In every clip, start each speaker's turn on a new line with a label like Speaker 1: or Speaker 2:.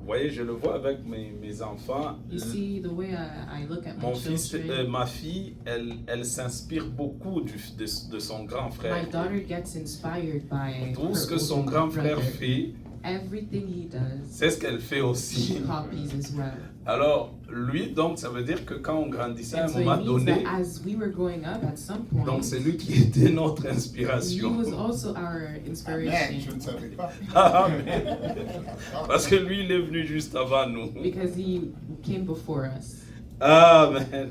Speaker 1: Vous voyez, je le vois avec mes enfants.
Speaker 2: You see, the way I look at my
Speaker 1: Mon fils,
Speaker 2: children,
Speaker 1: ma fille, elle s'inspire beaucoup de son grand frère.
Speaker 2: my daughter gets inspired by
Speaker 1: Tout ce que
Speaker 2: her
Speaker 1: son
Speaker 2: older
Speaker 1: grand frère
Speaker 2: brother.
Speaker 1: fait,
Speaker 2: Everything he does,
Speaker 1: c'est ce qu'elle fait
Speaker 2: she
Speaker 1: aussi.
Speaker 2: copies as well.
Speaker 1: Alors, lui, donc, ça veut dire que quand on grandissait à
Speaker 2: And
Speaker 1: un
Speaker 2: so it
Speaker 1: moment
Speaker 2: means
Speaker 1: donné,
Speaker 2: that as we were growing up, at some point,
Speaker 1: donc c'est lui qui était notre
Speaker 2: he
Speaker 1: inspiration.
Speaker 2: was also our
Speaker 3: Amen, je
Speaker 2: inspiration
Speaker 3: ne savais pas.
Speaker 1: Amen. Parce que lui, il est venu juste avant nous.
Speaker 2: because he came before us.
Speaker 1: Amen.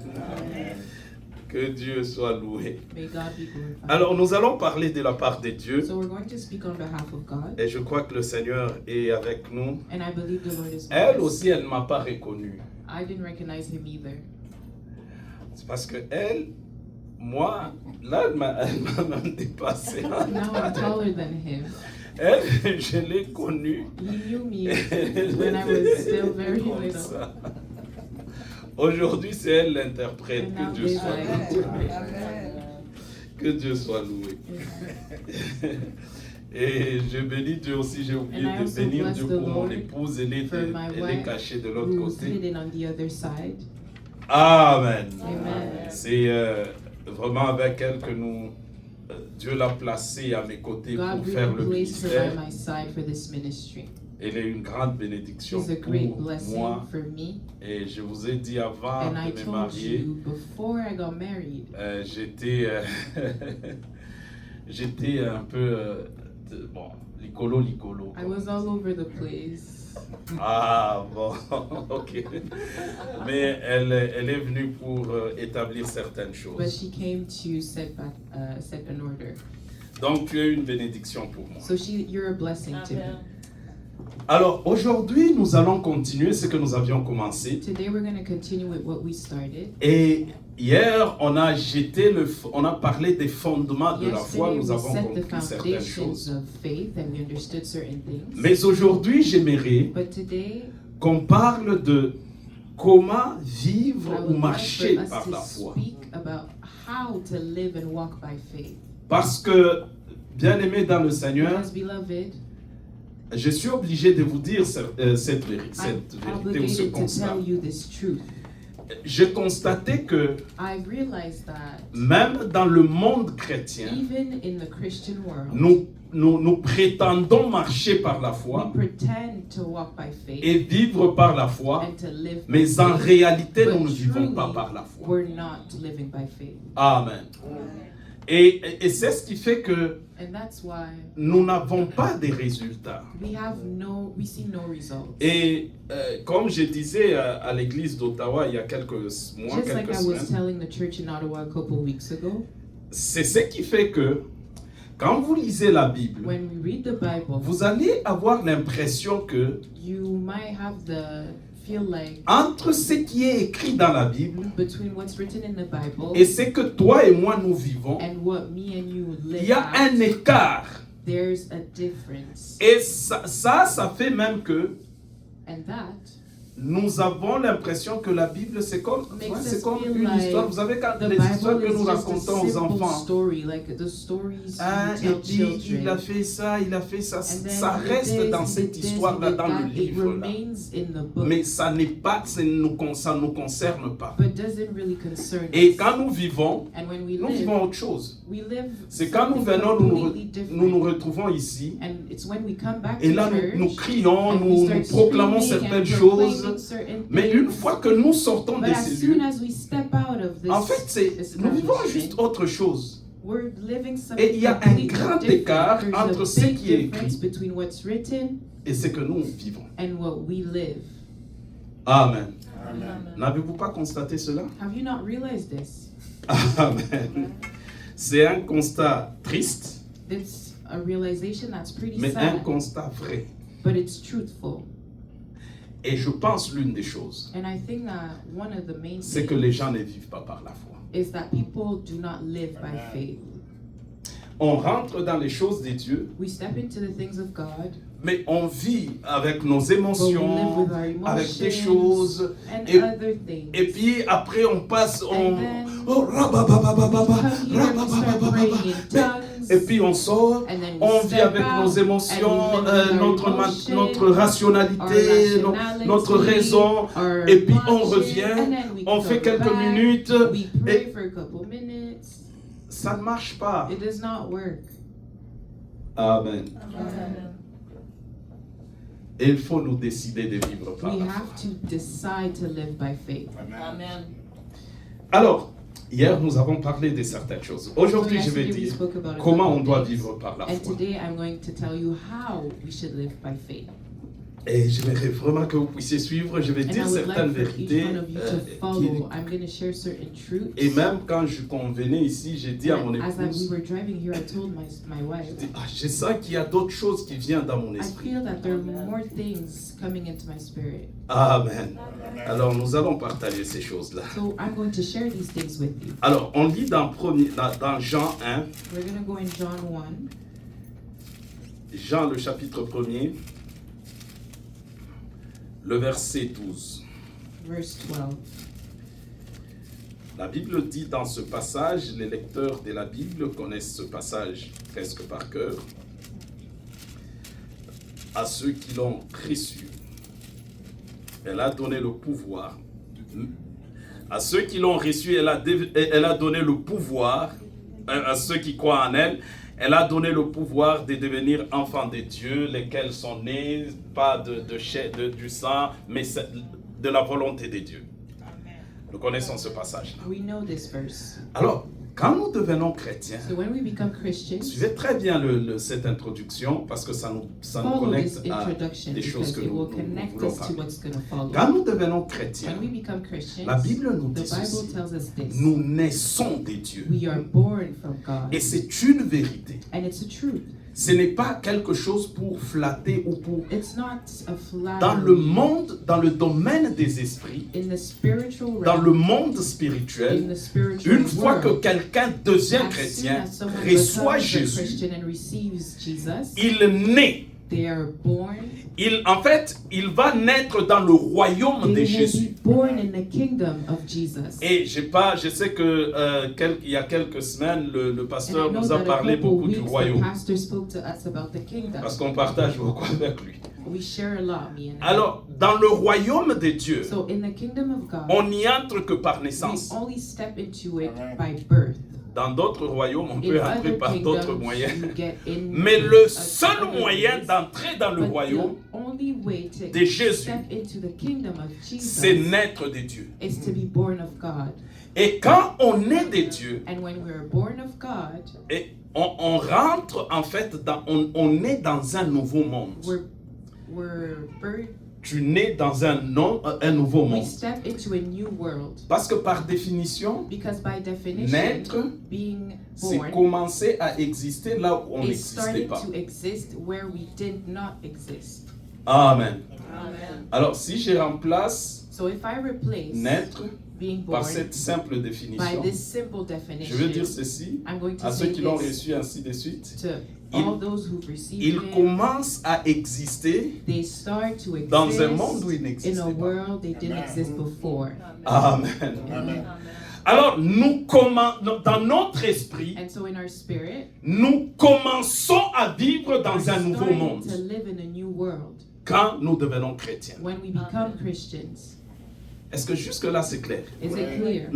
Speaker 1: Que Dieu soit loué.
Speaker 2: May God be glorified.
Speaker 1: Alors, nous allons parler de la part de Dieu.
Speaker 2: So we're going to speak on behalf of God,
Speaker 1: Et je crois que le Seigneur est avec nous.
Speaker 2: and I believe the Lord is with
Speaker 1: Elle
Speaker 2: us.
Speaker 1: aussi, elle ne m'a pas reconnu.
Speaker 2: I didn't recognize him either.
Speaker 1: C'est parce que elle, moi, là, elle m'a même dépassé.
Speaker 2: Now I'm taller than him.
Speaker 1: Elle, je l'ai connue.
Speaker 2: He knew me when I was still very
Speaker 1: Comme
Speaker 2: little.
Speaker 1: ça. Aujourd'hui, c'est elle l'interprète.
Speaker 2: And
Speaker 1: Que Dieu
Speaker 2: nowadays
Speaker 1: soit
Speaker 2: I
Speaker 1: loué.
Speaker 3: Amen.
Speaker 1: Que Dieu soit loué. Et je bénis Dieu aussi. J'ai oublié
Speaker 2: And I
Speaker 1: de
Speaker 2: also
Speaker 1: bénir
Speaker 2: bless
Speaker 1: Dieu
Speaker 2: the
Speaker 1: pour mon
Speaker 2: Lord
Speaker 1: épouse. Elle est,
Speaker 2: for my
Speaker 1: elle est
Speaker 2: wife
Speaker 1: cachée de l'autre
Speaker 2: who's
Speaker 1: côté.
Speaker 2: hidden on the other side.
Speaker 1: Amen.
Speaker 2: Amen.
Speaker 1: C'est vraiment avec elle que Dieu l'a placée à mes côtés
Speaker 2: God
Speaker 1: pour faire
Speaker 2: really
Speaker 1: le
Speaker 2: placed her
Speaker 1: ministère.
Speaker 2: by my side for this ministry.
Speaker 1: Elle est une grande bénédiction
Speaker 2: She's a great
Speaker 1: pour
Speaker 2: blessing
Speaker 1: moi.
Speaker 2: for me.
Speaker 1: Et je vous ai dit avant
Speaker 2: And I
Speaker 1: de me
Speaker 2: told
Speaker 1: marier,
Speaker 2: you before I got married,
Speaker 1: j'étais j'étais un peu bon, licolo.
Speaker 2: I was all over the place.
Speaker 1: Ah bon, ok. Mais elle est venue pour établir certaines
Speaker 2: But
Speaker 1: choses.
Speaker 2: she came to set an order.
Speaker 1: Donc tu es une bénédiction pour moi.
Speaker 2: So you're a blessing to me.
Speaker 1: Alors aujourd'hui, nous allons continuer ce que nous avions commencé.
Speaker 2: Today we're going to continue with what we started.
Speaker 1: Et hier, on a parlé des fondements de la foi.
Speaker 2: Yesterday
Speaker 1: Nous
Speaker 2: we
Speaker 1: avons
Speaker 2: set the
Speaker 1: compris certaines
Speaker 2: foundations
Speaker 1: choses.
Speaker 2: of faith and we understood certain things.
Speaker 1: Mais aujourd'hui, j'aimerais
Speaker 2: But today
Speaker 1: qu'on parle de comment
Speaker 2: I
Speaker 1: vivre ou
Speaker 2: would like
Speaker 1: marcher
Speaker 2: for us
Speaker 1: par
Speaker 2: to
Speaker 1: la foi.
Speaker 2: speak about how to live and walk by faith.
Speaker 1: Parce que, bien aimé dans le Seigneur,
Speaker 2: Because beloved,
Speaker 1: je suis obligé de vous dire cette
Speaker 2: I'm
Speaker 1: vérité ou ce
Speaker 2: obligated to
Speaker 1: constat.
Speaker 2: tell you this truth.
Speaker 1: J'ai constaté que
Speaker 2: I've realized that
Speaker 1: même dans le monde chrétien,
Speaker 2: even in the Christian world,
Speaker 1: nous prétendons marcher par la foi
Speaker 2: we pretend to walk by faith
Speaker 1: et vivre par la foi,
Speaker 2: and to live by
Speaker 1: mais en
Speaker 2: faith,
Speaker 1: réalité,
Speaker 2: but
Speaker 1: nous ne vivons pas
Speaker 2: truly,
Speaker 1: par la foi.
Speaker 2: we're not living by faith.
Speaker 1: Amen. Et c'est ce qui fait que
Speaker 2: And that's why
Speaker 1: nous n'avons pas de résultats.
Speaker 2: we see no results.
Speaker 1: Et comme je disais à l'église d'Ottawa il y a quelques mois,
Speaker 2: Just like
Speaker 1: quelques
Speaker 2: I was
Speaker 1: semaines,
Speaker 2: telling the church in Ottawa a couple weeks ago,
Speaker 1: c'est ce qui fait que quand vous lisez la Bible,
Speaker 2: when we read the Bible,
Speaker 1: vous allez avoir l'impression que
Speaker 2: you might have feel like
Speaker 1: entre ce qui est écrit dans la Bible
Speaker 2: between what's written in the Bible
Speaker 1: et ce que toi et moi nous vivons,
Speaker 2: and what me and you
Speaker 1: il
Speaker 2: live
Speaker 1: y a un
Speaker 2: out,
Speaker 1: écart.
Speaker 2: there's a difference.
Speaker 1: Et ça fait même que
Speaker 2: And that
Speaker 1: nous avons l'impression que la Bible, c'est comme
Speaker 2: makes
Speaker 1: c'est
Speaker 2: us
Speaker 1: comme
Speaker 2: feel
Speaker 1: une
Speaker 2: like
Speaker 1: histoire. Vous savez, quand
Speaker 2: the
Speaker 1: les histoires
Speaker 2: Bible
Speaker 1: que nous
Speaker 2: is just a
Speaker 1: racontons aux
Speaker 2: simple
Speaker 1: enfants,
Speaker 2: story, like the stories
Speaker 1: hein,
Speaker 2: you
Speaker 1: et
Speaker 2: tell
Speaker 1: puis
Speaker 2: children.
Speaker 1: il a fait ça,
Speaker 2: And then
Speaker 1: ça
Speaker 2: he
Speaker 1: reste
Speaker 2: did
Speaker 1: dans
Speaker 2: this,
Speaker 1: cette
Speaker 2: he did this,
Speaker 1: histoire-là,
Speaker 2: he did
Speaker 1: dans le
Speaker 2: that. It
Speaker 1: livre-là.
Speaker 2: remains in the book,
Speaker 1: Mais ça nous concerne pas.
Speaker 2: but doesn't really concern
Speaker 1: Et
Speaker 2: us.
Speaker 1: quand nous vivons,
Speaker 2: And when we
Speaker 1: nous
Speaker 2: live,
Speaker 1: vivons autre chose.
Speaker 2: we live
Speaker 1: C'est quand nous
Speaker 2: something
Speaker 1: venons,
Speaker 2: completely
Speaker 1: nous nous
Speaker 2: different.
Speaker 1: retrouvons ici,
Speaker 2: And it's when we come back
Speaker 1: et
Speaker 2: to
Speaker 1: là
Speaker 2: church,
Speaker 1: nous crions,
Speaker 2: and we
Speaker 1: nous
Speaker 2: start
Speaker 1: proclamons
Speaker 2: screaming
Speaker 1: certaines
Speaker 2: and
Speaker 1: choses.
Speaker 2: proclaiming certain
Speaker 1: Mais une
Speaker 2: things.
Speaker 1: fois que nous sortons de
Speaker 2: But as
Speaker 1: ces
Speaker 2: soon
Speaker 1: lieux,
Speaker 2: as we step out of this
Speaker 1: en fait, nous vivons juste autre chose.
Speaker 2: we're living something
Speaker 1: Et il y a un
Speaker 2: completely
Speaker 1: grand
Speaker 2: different.
Speaker 1: écart
Speaker 2: There's
Speaker 1: entre
Speaker 2: a
Speaker 1: ce
Speaker 2: big
Speaker 1: qui est
Speaker 2: difference
Speaker 1: écrit
Speaker 2: between what's written
Speaker 1: et ce que nous vivons.
Speaker 2: and what we live.
Speaker 1: Amen.
Speaker 3: Amen.
Speaker 1: N'avez-vous pas constaté cela?
Speaker 2: Have you not realized this?
Speaker 1: Amen. C'est un constat triste,
Speaker 2: It's a realization that's pretty
Speaker 1: mais un
Speaker 2: sad,
Speaker 1: constat vrai.
Speaker 2: but it's truthful.
Speaker 1: Et je pense l'une des choses,
Speaker 2: And I think that one of the main
Speaker 1: c'est que
Speaker 2: things
Speaker 1: les gens ne vivent pas par la foi.
Speaker 2: is that people do not live by
Speaker 3: Amen.
Speaker 2: faith.
Speaker 1: On rentre dans les choses de Dieu,
Speaker 2: We step into the things of God,
Speaker 1: mais on vit avec nos
Speaker 2: but we live
Speaker 1: émotions,
Speaker 2: with our
Speaker 1: avec des
Speaker 2: emotions
Speaker 1: choses.
Speaker 2: and
Speaker 1: Et-
Speaker 2: other things.
Speaker 1: Et puis après on passe,
Speaker 2: And then
Speaker 1: oh, rabababababa,
Speaker 2: we come here and we start
Speaker 1: rabababababa.
Speaker 2: praying in
Speaker 1: Mais
Speaker 2: tongues. feelings.
Speaker 1: et puis on sort,
Speaker 2: And then we
Speaker 1: on vit
Speaker 2: step
Speaker 1: avec
Speaker 2: out,
Speaker 1: nos émotions,
Speaker 2: and we live with our
Speaker 1: notre
Speaker 2: emotions,
Speaker 1: rationalité,
Speaker 2: our
Speaker 1: notre raison,
Speaker 2: our
Speaker 1: et puis on
Speaker 2: logic,
Speaker 1: revient,
Speaker 2: and then we
Speaker 1: on
Speaker 2: come
Speaker 1: fait quelques
Speaker 2: back,
Speaker 1: minutes,
Speaker 2: we pray
Speaker 1: et
Speaker 2: for a couple minutes.
Speaker 1: ça ne marche pas.
Speaker 2: It does not work.
Speaker 1: Amen.
Speaker 3: Amen.
Speaker 1: Et il faut nous décider de vivre par
Speaker 2: We
Speaker 1: la foi.
Speaker 2: have to decide to live by faith.
Speaker 3: Amen.
Speaker 1: Alors, hier nous avons parlé de certaines choses. Aujourd'hui, je vais
Speaker 2: yesterday we
Speaker 1: dire
Speaker 2: spoke about a
Speaker 1: comment on
Speaker 2: couple
Speaker 1: doit
Speaker 2: things.
Speaker 1: vivre par la
Speaker 2: And
Speaker 1: foi.
Speaker 2: today I'm going to tell you how we should live by faith.
Speaker 1: Et j'aimerais vraiment que vous puissiez suivre. Je vais
Speaker 2: And I
Speaker 1: dire
Speaker 2: would
Speaker 1: certaines
Speaker 2: like for each
Speaker 1: vérités.
Speaker 2: one of you to follow. I'm going to share certain truths.
Speaker 1: Et même quand je convenais ici, j'ai dit à mon
Speaker 2: And as we
Speaker 1: épouse,
Speaker 2: were driving here, I told my wife,
Speaker 1: je sens qu'il y a d'autres choses qui viennent dans mon
Speaker 2: I
Speaker 1: esprit.
Speaker 2: feel that there are more things coming into my spirit.
Speaker 1: Amen. Alors nous allons partager ces choses-là.
Speaker 2: So I'm going to share these things with you.
Speaker 1: Alors on lit dans Jean 1,
Speaker 2: We're going to go in John 1,
Speaker 1: Jean le chapitre 1er, le verset 12.
Speaker 2: verse 12.
Speaker 1: La Bible dit dans ce passage, les lecteurs de la Bible connaissent ce passage presque par cœur. À ceux qui l'ont reçu, elle a donné le pouvoir. À ceux qui l'ont reçu, elle a donné le pouvoir. À ceux qui croient en elle, elle a donné le pouvoir de devenir enfants de Dieu, lesquels sont nés pas du sang, mais de la volonté de Dieu. Nous connaissons ce passage.
Speaker 2: We know this verse.
Speaker 1: Alors, quand nous devenons chrétiens,
Speaker 2: So when we become Christians,
Speaker 1: suivez très bien cette introduction parce que ça nous
Speaker 2: follow
Speaker 1: connecte
Speaker 2: this
Speaker 1: à
Speaker 2: introduction
Speaker 1: des choses
Speaker 2: because
Speaker 1: que
Speaker 2: it
Speaker 1: nous
Speaker 2: will connect
Speaker 1: voulons
Speaker 2: us to
Speaker 1: parler.
Speaker 2: what's going to follow.
Speaker 1: Quand nous devenons chrétiens,
Speaker 2: When we become Christians,
Speaker 1: la Bible nous
Speaker 2: the
Speaker 1: dit ceci.
Speaker 2: Bible tells us this.
Speaker 1: Nous naissons des dieux.
Speaker 2: We are born from God.
Speaker 1: Et c'est une vérité.
Speaker 2: And it's a truth.
Speaker 1: Ce n'est pas quelque chose pour flatter ou pour...
Speaker 2: It's not a flattery.
Speaker 1: Dans le monde, dans le domaine des esprits,
Speaker 2: In the spiritual realm,
Speaker 1: dans le monde
Speaker 2: in
Speaker 1: spirituel,
Speaker 2: the spiritual
Speaker 1: une fois que
Speaker 2: world,
Speaker 1: quelqu'un devient
Speaker 2: as soon
Speaker 1: chrétien,
Speaker 2: as someone
Speaker 1: reçoit
Speaker 2: becomes a
Speaker 1: Jésus,
Speaker 2: Christian and receives Jesus,
Speaker 1: il naît.
Speaker 2: they are born.
Speaker 1: En fait, il va naître dans le royaume
Speaker 2: They
Speaker 1: de
Speaker 2: will
Speaker 1: Jésus.
Speaker 2: be born in the kingdom of Jesus.
Speaker 1: Et je sais que il y a quelques semaines, le
Speaker 2: And I
Speaker 1: pasteur
Speaker 2: know
Speaker 1: nous a
Speaker 2: that a
Speaker 1: parlé
Speaker 2: couple
Speaker 1: beaucoup du
Speaker 2: weeks the
Speaker 1: royaume,
Speaker 2: pastor spoke to us about the kingdom.
Speaker 1: parce qu'on partage beaucoup avec lui.
Speaker 2: We share a lot, me and him.
Speaker 1: Alors, dans le royaume de Dieu,
Speaker 2: So in the kingdom of God,
Speaker 1: on n'y entre que par
Speaker 2: we
Speaker 1: naissance.
Speaker 2: only step into it by birth.
Speaker 1: Dans d'autres royaumes, on
Speaker 2: In
Speaker 1: peut entrer
Speaker 2: other
Speaker 1: par d'autres
Speaker 2: kingdoms,
Speaker 1: moyens.
Speaker 2: you get in
Speaker 1: Mais le
Speaker 2: a-
Speaker 1: seul
Speaker 2: other
Speaker 1: moyen
Speaker 2: ways.
Speaker 1: d'entrer dans le
Speaker 2: But
Speaker 1: royaume,
Speaker 2: the only way to
Speaker 1: de Jésus,
Speaker 2: step into the kingdom of
Speaker 1: c'est
Speaker 2: Jesus
Speaker 1: naître de Dieu.
Speaker 2: is to be born of God.
Speaker 1: Et quand on est de Dieu,
Speaker 2: And when we're born of God,
Speaker 1: et on rentre en fait, on est dans un nouveau monde.
Speaker 2: we're birth,
Speaker 1: Tu nais dans un nouveau
Speaker 2: we
Speaker 1: monde.
Speaker 2: step into a new world.
Speaker 1: Parce que par définition,
Speaker 2: Because by definition,
Speaker 1: naître,
Speaker 2: being
Speaker 1: c'est
Speaker 2: born
Speaker 1: commencer à exister là où on
Speaker 2: is
Speaker 1: n'existait
Speaker 2: starting
Speaker 1: pas.
Speaker 2: to exist where we did not exist.
Speaker 1: Amen.
Speaker 3: Amen.
Speaker 1: Alors, si je remplace
Speaker 2: So if I replace
Speaker 1: naître
Speaker 2: being
Speaker 1: par
Speaker 2: born
Speaker 1: cette simple
Speaker 2: by
Speaker 1: définition,
Speaker 2: this simple
Speaker 1: je
Speaker 2: definition,
Speaker 1: veux dire ceci
Speaker 2: I'm going to
Speaker 1: à ceux
Speaker 2: say
Speaker 1: qui l'ont
Speaker 2: this
Speaker 1: reçu, ainsi de suite.
Speaker 2: to
Speaker 1: Il-
Speaker 2: all those who've received
Speaker 1: Ils
Speaker 2: it.
Speaker 1: commencent à exister
Speaker 2: They start to exist
Speaker 1: dans un monde où ils
Speaker 2: in
Speaker 1: n'existaient
Speaker 2: a
Speaker 1: pas.
Speaker 2: world they didn't exist before.
Speaker 1: Amen.
Speaker 3: Amen.
Speaker 1: Alors, dans notre esprit,
Speaker 2: And so in our spirit,
Speaker 1: nous commençons à vivre
Speaker 2: we're
Speaker 1: dans un nouveau
Speaker 2: starting
Speaker 1: monde
Speaker 2: to live in a new world
Speaker 1: quand nous devenons chrétiens.
Speaker 2: when we become Christians.
Speaker 1: Est-ce que jusque-là c'est clair?
Speaker 2: Is it clear?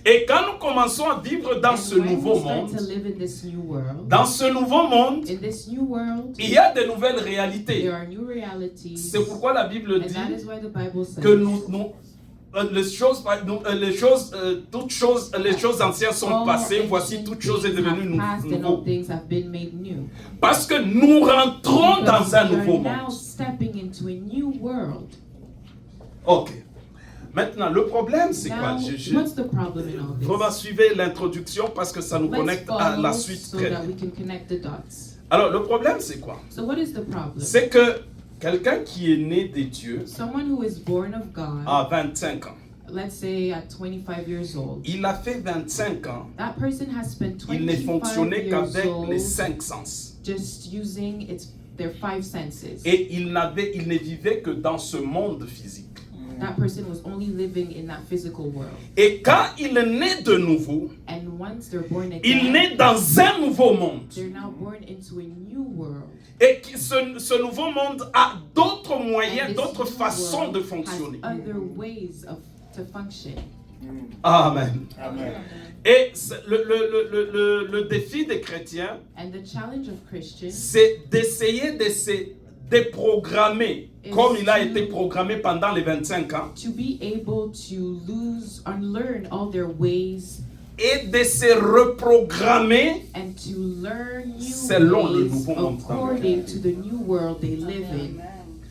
Speaker 1: Et quand nous commençons à vivre dans
Speaker 2: And
Speaker 1: ce
Speaker 2: when
Speaker 1: nouveau
Speaker 2: we start
Speaker 1: monde,
Speaker 2: to live in this new world,
Speaker 1: dans ce nouveau monde,
Speaker 2: in this new world,
Speaker 1: il y a de nouvelles réalités.
Speaker 2: there are new realities.
Speaker 1: C'est pourquoi la Bible
Speaker 2: And
Speaker 1: dit
Speaker 2: that is why the Bible says
Speaker 1: que les choses anciennes sont
Speaker 2: all
Speaker 1: passées,
Speaker 2: ancient
Speaker 1: voici toutes choses est
Speaker 2: things
Speaker 1: devenues
Speaker 2: have passed and all
Speaker 1: nouvelles.
Speaker 2: things have been made new.
Speaker 1: Parce que nous rentrons
Speaker 2: Because
Speaker 1: dans un
Speaker 2: we
Speaker 1: nouveau
Speaker 2: are now
Speaker 1: monde.
Speaker 2: stepping into a new world.
Speaker 1: Ok. Maintenant, le problème, c'est quoi?
Speaker 2: Now, what's the problem in all this?
Speaker 1: Vraiment, suivez l'introduction parce que ça nous
Speaker 2: Let's
Speaker 1: connecte à
Speaker 2: follow
Speaker 1: la suite
Speaker 2: so
Speaker 1: très
Speaker 2: that
Speaker 1: bien.
Speaker 2: we can connect the dots.
Speaker 1: Alors, le problème, c'est quoi?
Speaker 2: So what is the problem?
Speaker 1: C'est que quelqu'un qui est né de Dieu
Speaker 2: Someone who is born of God,
Speaker 1: à 25 ans,
Speaker 2: let's say at 25 years old,
Speaker 1: il a fait 25 ans,
Speaker 2: that person has spent
Speaker 1: il ne
Speaker 2: 25
Speaker 1: fonctionnait
Speaker 2: years
Speaker 1: qu'avec les
Speaker 2: old
Speaker 1: 5 sens.
Speaker 2: just using their five senses.
Speaker 1: Et il ne vivait que dans ce monde physique.
Speaker 2: that person was only living in that physical world.
Speaker 1: Et quand il naît de nouveau,
Speaker 2: And once they're born
Speaker 1: il
Speaker 2: again,
Speaker 1: naît dans un nouveau monde.
Speaker 2: they're now born into a new world.
Speaker 1: Et ce nouveau monde a d'autres moyens,
Speaker 2: And this
Speaker 1: d'autres
Speaker 2: new
Speaker 1: façons de
Speaker 2: world
Speaker 1: fonctionner.
Speaker 2: has other ways to function.
Speaker 1: Amen.
Speaker 4: Amen.
Speaker 1: Et le défi des chrétiens,
Speaker 2: And the challenge of Christians
Speaker 1: c'est d'essayer de se déprogrammer, comme il a été programmé pendant les 25 ans,
Speaker 2: to be able to unlearn all their ways
Speaker 1: et de se reprogrammer
Speaker 2: and to learn new
Speaker 1: selon le
Speaker 2: ways
Speaker 1: nouveau monde.
Speaker 2: according to the new world they live in.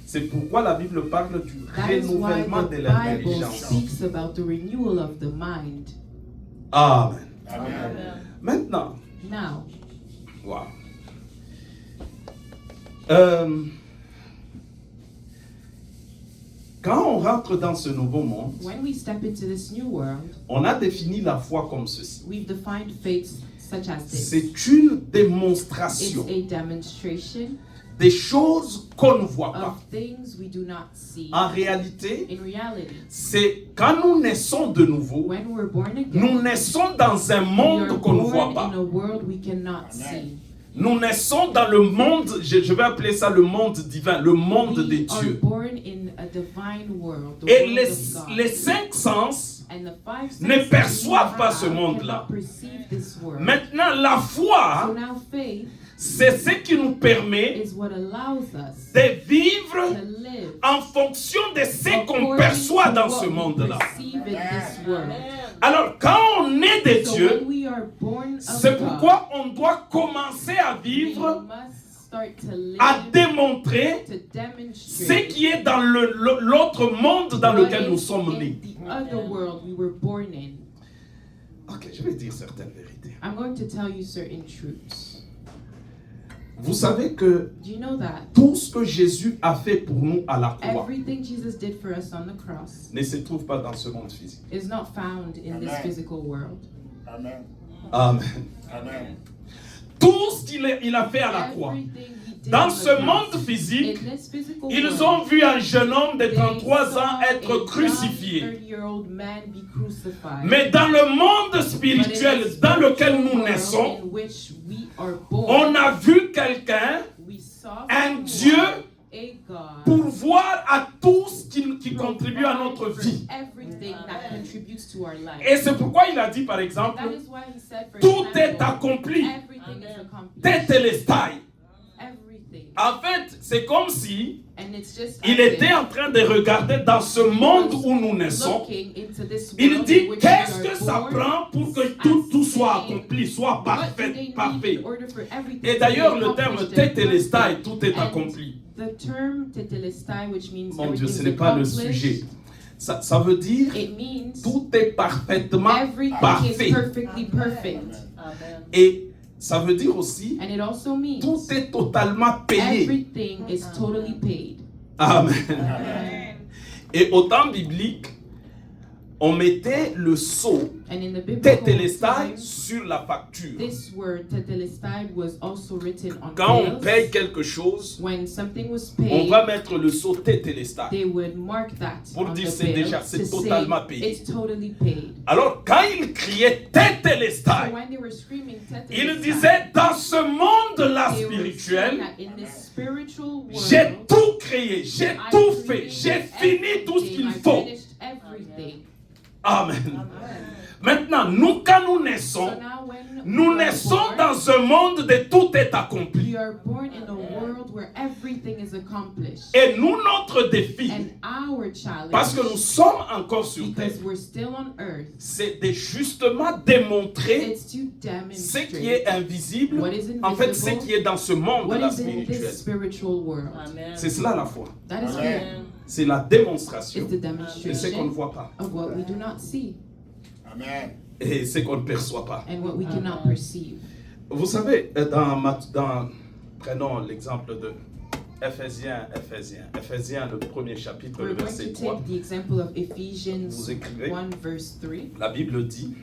Speaker 1: C'est pourquoi la Bible parle du
Speaker 2: That is why
Speaker 1: renouvellement
Speaker 2: the
Speaker 1: de
Speaker 2: Bible
Speaker 1: l'intelligence.
Speaker 2: speaks about the renewal of the mind.
Speaker 1: Amen.
Speaker 4: Amen.
Speaker 1: Maintenant,
Speaker 2: Now,
Speaker 1: wow. Quand on rentre dans ce nouveau monde,
Speaker 2: when we step into this new world,
Speaker 1: on a défini la foi comme ceci.
Speaker 2: we've defined faith such as this.
Speaker 1: C'est une
Speaker 2: It's
Speaker 1: démonstration
Speaker 2: a demonstration
Speaker 1: des choses qu'on ne voit pas.
Speaker 2: of things we do not see.
Speaker 1: En réalité,
Speaker 2: In reality,
Speaker 1: c'est quand nous naissons de nouveau,
Speaker 2: when we're born
Speaker 1: nous
Speaker 2: again,
Speaker 1: naissons dans un
Speaker 2: we are
Speaker 1: monde qu'on ne voit
Speaker 2: born
Speaker 1: pas.
Speaker 2: in a world we cannot see.
Speaker 1: Nous naissons dans le monde, je vais appeler ça le monde divin, le monde des
Speaker 2: We are
Speaker 1: dieux.
Speaker 2: born in a divine world, the
Speaker 1: Et
Speaker 2: world of God.
Speaker 1: les cinq sens,
Speaker 2: And the five senses
Speaker 1: ne perçoivent
Speaker 2: we
Speaker 1: pas
Speaker 2: have
Speaker 1: ce monde-là.
Speaker 2: cannot perceive this world.
Speaker 1: maintenant la
Speaker 2: So
Speaker 1: foi,
Speaker 2: now faith
Speaker 1: c'est ce qui nous permet
Speaker 2: is what allows us
Speaker 1: de vivre
Speaker 2: to live
Speaker 1: en fonction de ce qu'on
Speaker 2: according
Speaker 1: perçoit
Speaker 2: to
Speaker 1: dans
Speaker 2: what
Speaker 1: ce
Speaker 2: we
Speaker 1: monde-là.
Speaker 2: perceive in this world.
Speaker 1: Alors, quand on est de
Speaker 2: So
Speaker 1: Dieu,
Speaker 2: when we are born of
Speaker 1: c'est
Speaker 2: God,
Speaker 1: pourquoi on doit commencer à
Speaker 2: we
Speaker 1: vivre,
Speaker 2: must start to live,
Speaker 1: à démontrer
Speaker 2: to
Speaker 1: ce
Speaker 2: demonstrate
Speaker 1: qui est dans l'autre monde dans
Speaker 2: what
Speaker 1: lequel
Speaker 2: is
Speaker 1: nous sommes
Speaker 2: in
Speaker 1: nés.
Speaker 2: the other world we were born in.
Speaker 1: Ok, je vais dire certaines vérités.
Speaker 2: I'm going to tell you certain truths.
Speaker 1: Vous savez que
Speaker 2: Do you know that
Speaker 1: tout ce que Jésus a fait pour nous à la croix
Speaker 2: everything Jesus did for us on the cross
Speaker 1: ne se trouve pas dans ce monde physique.
Speaker 2: is not found in this
Speaker 4: Amen.
Speaker 2: physical world?
Speaker 4: Amen.
Speaker 1: Amen.
Speaker 4: Amen.
Speaker 1: Tout ce qu'il a fait à la croix.
Speaker 2: Everything he did
Speaker 1: Dans
Speaker 2: on the
Speaker 1: ce
Speaker 2: cross.
Speaker 1: monde physique,
Speaker 2: In this physical
Speaker 1: ils
Speaker 2: world,
Speaker 1: ont vu un jeune homme de
Speaker 2: they
Speaker 1: 33
Speaker 2: saw
Speaker 1: ans être
Speaker 2: a young
Speaker 1: crucifié.
Speaker 2: 30-year-old man be crucified.
Speaker 1: Mais dans le monde
Speaker 2: But in
Speaker 1: spirituel
Speaker 2: the
Speaker 1: dans lequel
Speaker 2: spiritual
Speaker 1: nous
Speaker 2: world
Speaker 1: naissons,
Speaker 2: in which we are
Speaker 1: on
Speaker 2: born,
Speaker 1: a vu quelqu'un,
Speaker 2: we saw
Speaker 1: un
Speaker 2: someone,
Speaker 1: Dieu,
Speaker 2: a God,
Speaker 1: pourvoir à tout ce qui contribue à notre
Speaker 2: provide for
Speaker 1: vie.
Speaker 2: everything that contributes to our life.
Speaker 1: Et c'est pourquoi il a dit par exemple,
Speaker 2: That is why he said, for
Speaker 1: tout est
Speaker 2: example,
Speaker 1: accompli.
Speaker 2: everything is accomplished.
Speaker 1: Tétélestai.
Speaker 2: Everything.
Speaker 1: En fait, c'est comme si
Speaker 2: And it's just
Speaker 1: il
Speaker 2: as
Speaker 1: était
Speaker 2: if
Speaker 1: en train de regarder dans ce monde où nous naissons.
Speaker 2: looking into this
Speaker 1: Il
Speaker 2: world
Speaker 1: dit,
Speaker 2: in which
Speaker 1: qu'est-ce
Speaker 2: we are
Speaker 1: que ça
Speaker 2: born,
Speaker 1: prend pour que tout soit accompli, soit
Speaker 2: what do they
Speaker 1: parfait,
Speaker 2: need
Speaker 1: parfait.
Speaker 2: in order for everything
Speaker 1: Et
Speaker 2: to
Speaker 1: d'ailleurs,
Speaker 2: be
Speaker 1: le terme
Speaker 2: accomplished and
Speaker 1: tétélestai,
Speaker 2: perfect?
Speaker 1: tout est
Speaker 2: And
Speaker 1: accompli.
Speaker 2: The term tetelestai, which means
Speaker 1: Mon Dieu,
Speaker 2: everything
Speaker 1: ce
Speaker 2: is
Speaker 1: n'est pas le
Speaker 2: accomplished,
Speaker 1: sujet. Ça veut dire,
Speaker 2: it means
Speaker 1: tout est parfaitement
Speaker 2: everything
Speaker 1: parfait.
Speaker 2: is perfectly perfect.
Speaker 3: Amen.
Speaker 1: Et ça veut dire aussi,
Speaker 2: And it also means
Speaker 1: tout est totalement payé.
Speaker 2: everything is totally paid.
Speaker 1: Amen.
Speaker 4: Amen.
Speaker 1: Et au temps biblique, on mettait le sceau
Speaker 2: And in the biblical
Speaker 1: tétélestai
Speaker 2: time,
Speaker 1: sur la facture.
Speaker 2: this word tetelestai was also written on
Speaker 1: Quand on
Speaker 2: bills.
Speaker 1: paye quelque chose,
Speaker 2: When something was
Speaker 1: on
Speaker 2: paid,
Speaker 1: va mettre le sceau tétélestai.
Speaker 2: they would mark that
Speaker 1: Pour
Speaker 2: on
Speaker 1: dire
Speaker 2: the
Speaker 1: c'est
Speaker 2: bill
Speaker 1: déjà-
Speaker 2: to
Speaker 1: c'est
Speaker 2: say
Speaker 1: totalement payé.
Speaker 2: it's totally paid.
Speaker 1: Alors quand il criait
Speaker 2: So
Speaker 1: tétélestai,
Speaker 2: when they were screaming
Speaker 1: il
Speaker 2: tetelestai,
Speaker 1: disait dans ce monde-là
Speaker 2: they were saying
Speaker 1: spirituel,
Speaker 2: that in this spiritual world,
Speaker 1: j'ai tout créé, j'ai
Speaker 2: I
Speaker 1: tout fait,
Speaker 2: created
Speaker 1: j'ai fini tout ce
Speaker 2: everything,
Speaker 1: qu'il
Speaker 2: I
Speaker 1: faut.
Speaker 2: finished everything.
Speaker 1: Amen. Maintenant, nous quand nous naissons,
Speaker 2: So now when
Speaker 1: nous
Speaker 2: we are
Speaker 1: naissons
Speaker 2: born,
Speaker 1: dans un monde de tout est accompli.
Speaker 2: we are born in a world where everything is accomplished.
Speaker 1: Et nous, notre défi,
Speaker 2: And our challenge,
Speaker 1: parce que nous sommes encore sur terre,
Speaker 2: because we're still on earth,
Speaker 1: c'est de justement démontrer
Speaker 2: it's to
Speaker 1: ce qui
Speaker 2: demonstrate
Speaker 1: est invisible,
Speaker 2: what is
Speaker 1: en fait ce
Speaker 2: invisible,
Speaker 1: qui est dans ce
Speaker 2: what
Speaker 1: monde-là
Speaker 2: is in this
Speaker 1: spirituel.
Speaker 2: spiritual world.
Speaker 3: Amen.
Speaker 1: C'est cela la foi.
Speaker 2: That is
Speaker 4: Amen.
Speaker 2: faith.
Speaker 1: C'est la démonstration
Speaker 2: It's the
Speaker 1: de ce qu'on ne
Speaker 2: demonstration
Speaker 1: voit pas
Speaker 2: of what we do not see
Speaker 4: Amen.
Speaker 1: et ce qu'on ne perçoit pas.
Speaker 2: and what we cannot perceive.
Speaker 1: Vous savez, prenons l'exemple de Éphésiens, le premier chapitre, le
Speaker 2: We're going
Speaker 1: verset
Speaker 2: to
Speaker 1: 3.
Speaker 2: take the example of Ephesians
Speaker 1: Vous écrivez.
Speaker 2: 1 verse 3.
Speaker 1: La Bible dit,